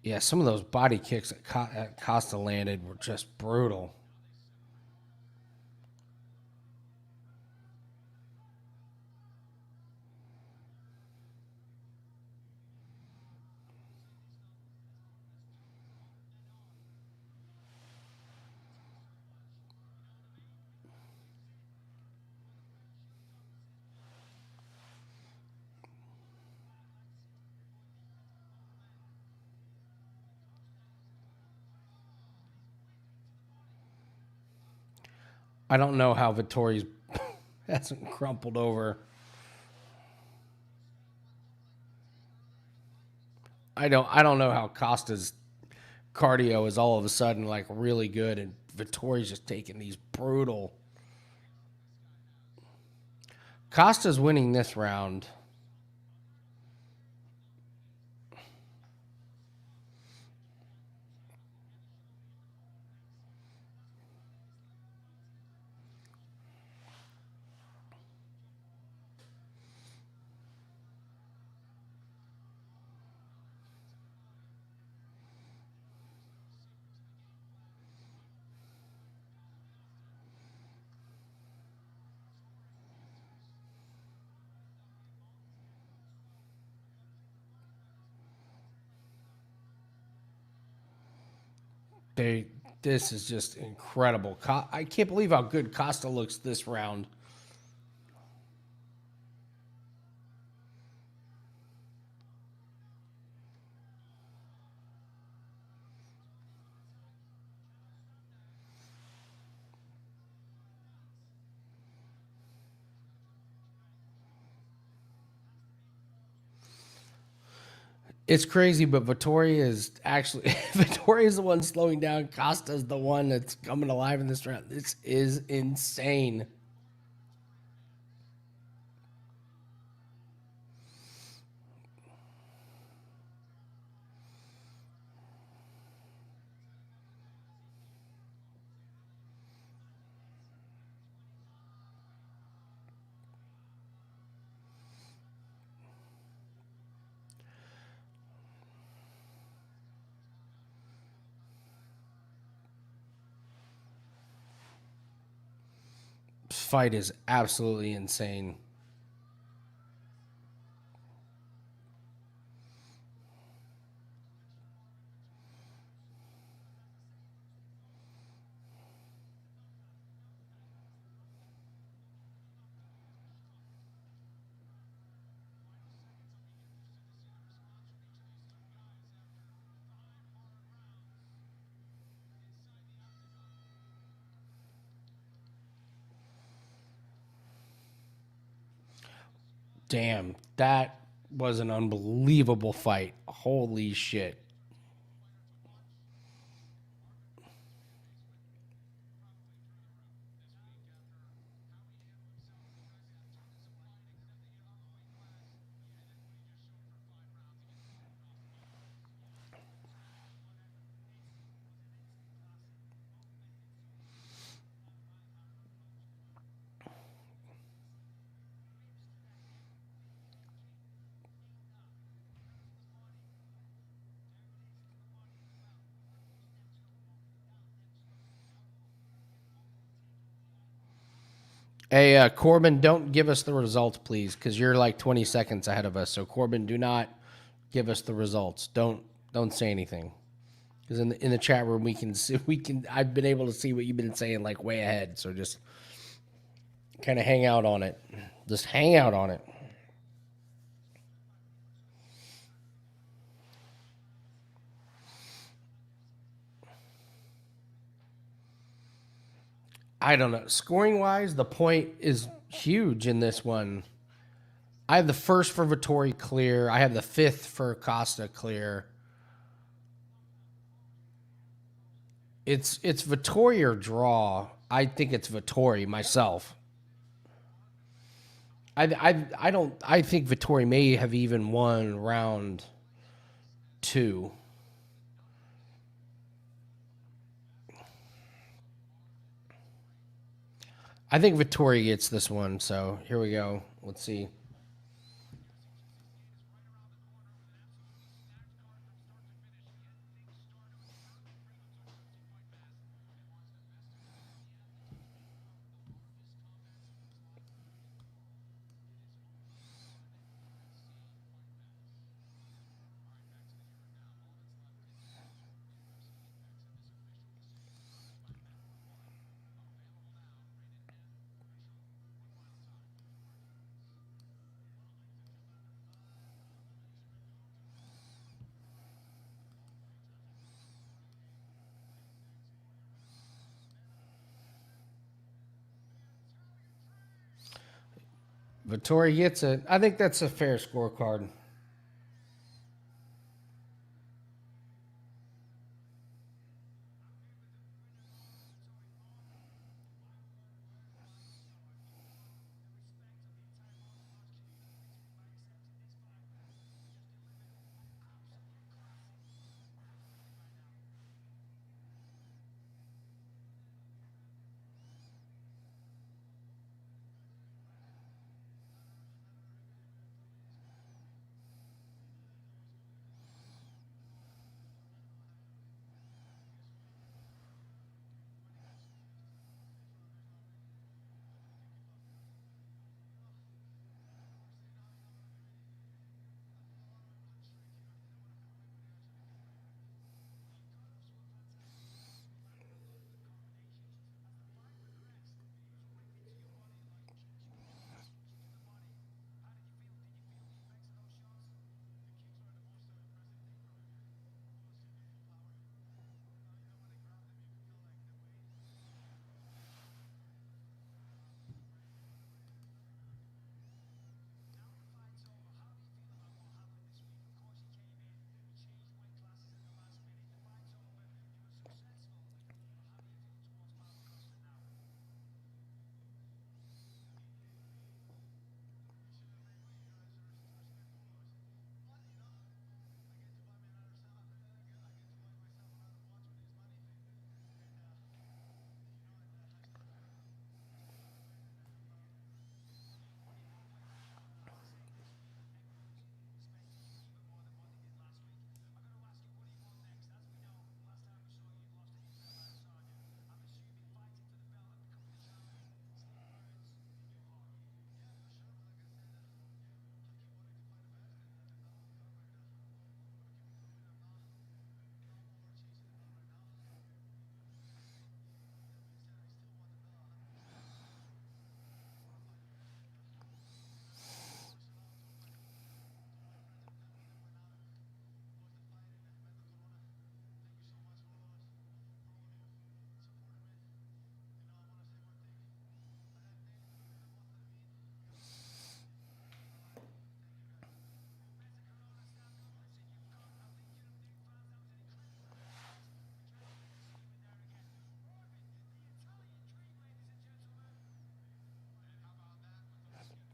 Yeah, some of those body kicks that Costa landed were just brutal. I don't know how Vettori's hasn't crumpled over. I don't know how Costa's cardio is all of a sudden like really good and Vettori's just taking these brutal. Costa's winning this round. This is just incredible. I can't believe how good Costa looks this round. It's crazy, but Vettori is actually Vettori is the one slowing down. Costa's the one that's coming alive in this round. This is insane. Fight is absolutely insane. Damn, that was an unbelievable fight. Holy shit. Hey, Corbin, don't give us the results, please, because you're like 20 seconds ahead of us. So, Corbin, do not give us the results. Don't say anything, because in the chat room we can see, I've been able to see what you've been saying like way ahead. So just kind of hang out on it. Just hang out on it. I don't know. Scoring wise, the point is huge in this one. I have the first for Vettori clear. I have the fifth for Costa clear. It's Vettori or draw. I think it's Vettori myself. I think Vettori may have even won round 2. I think Vettori gets this one, so here we go. Let's see. Vettori gets it. I think that's a fair scorecard.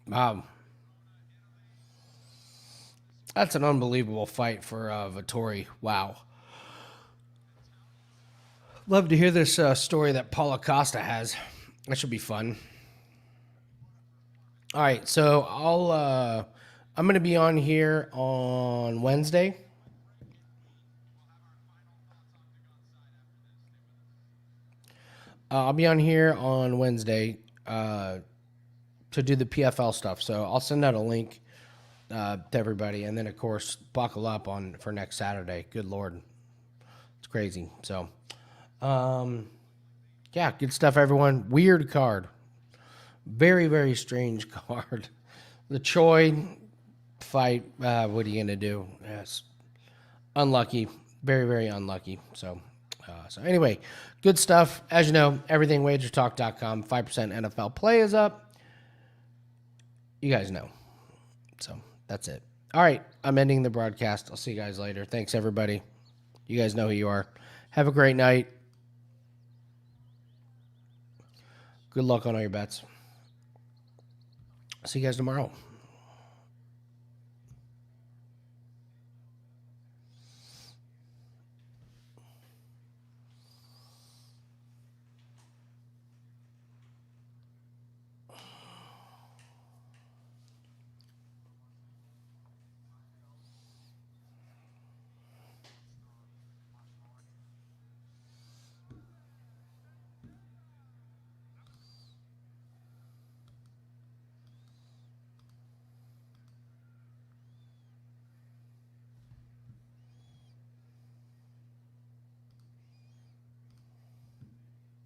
Wow. That's an unbelievable fight for Vettori. Wow. Love to hear this story that Paulo Costa has. That should be fun. All right, so I'm going to be on here on Wednesday. I'll be on here on Wednesday to do the PFL stuff. So I'll send out a link to everybody, and then of course buckle up for next Saturday. Good Lord, it's crazy. So, yeah, good stuff, everyone. Weird card, very very strange card. The Choi fight. What are you gonna do? Yes, unlucky, very very unlucky. So anyway, good stuff. As you know, everything wagertalk.com. 5% NFL play is up. You guys know. So that's it. All right, I'm ending the broadcast. I'll see you guys later. Thanks, everybody. You guys know who you are. Have a great night. Good luck on all your bets. See you guys tomorrow.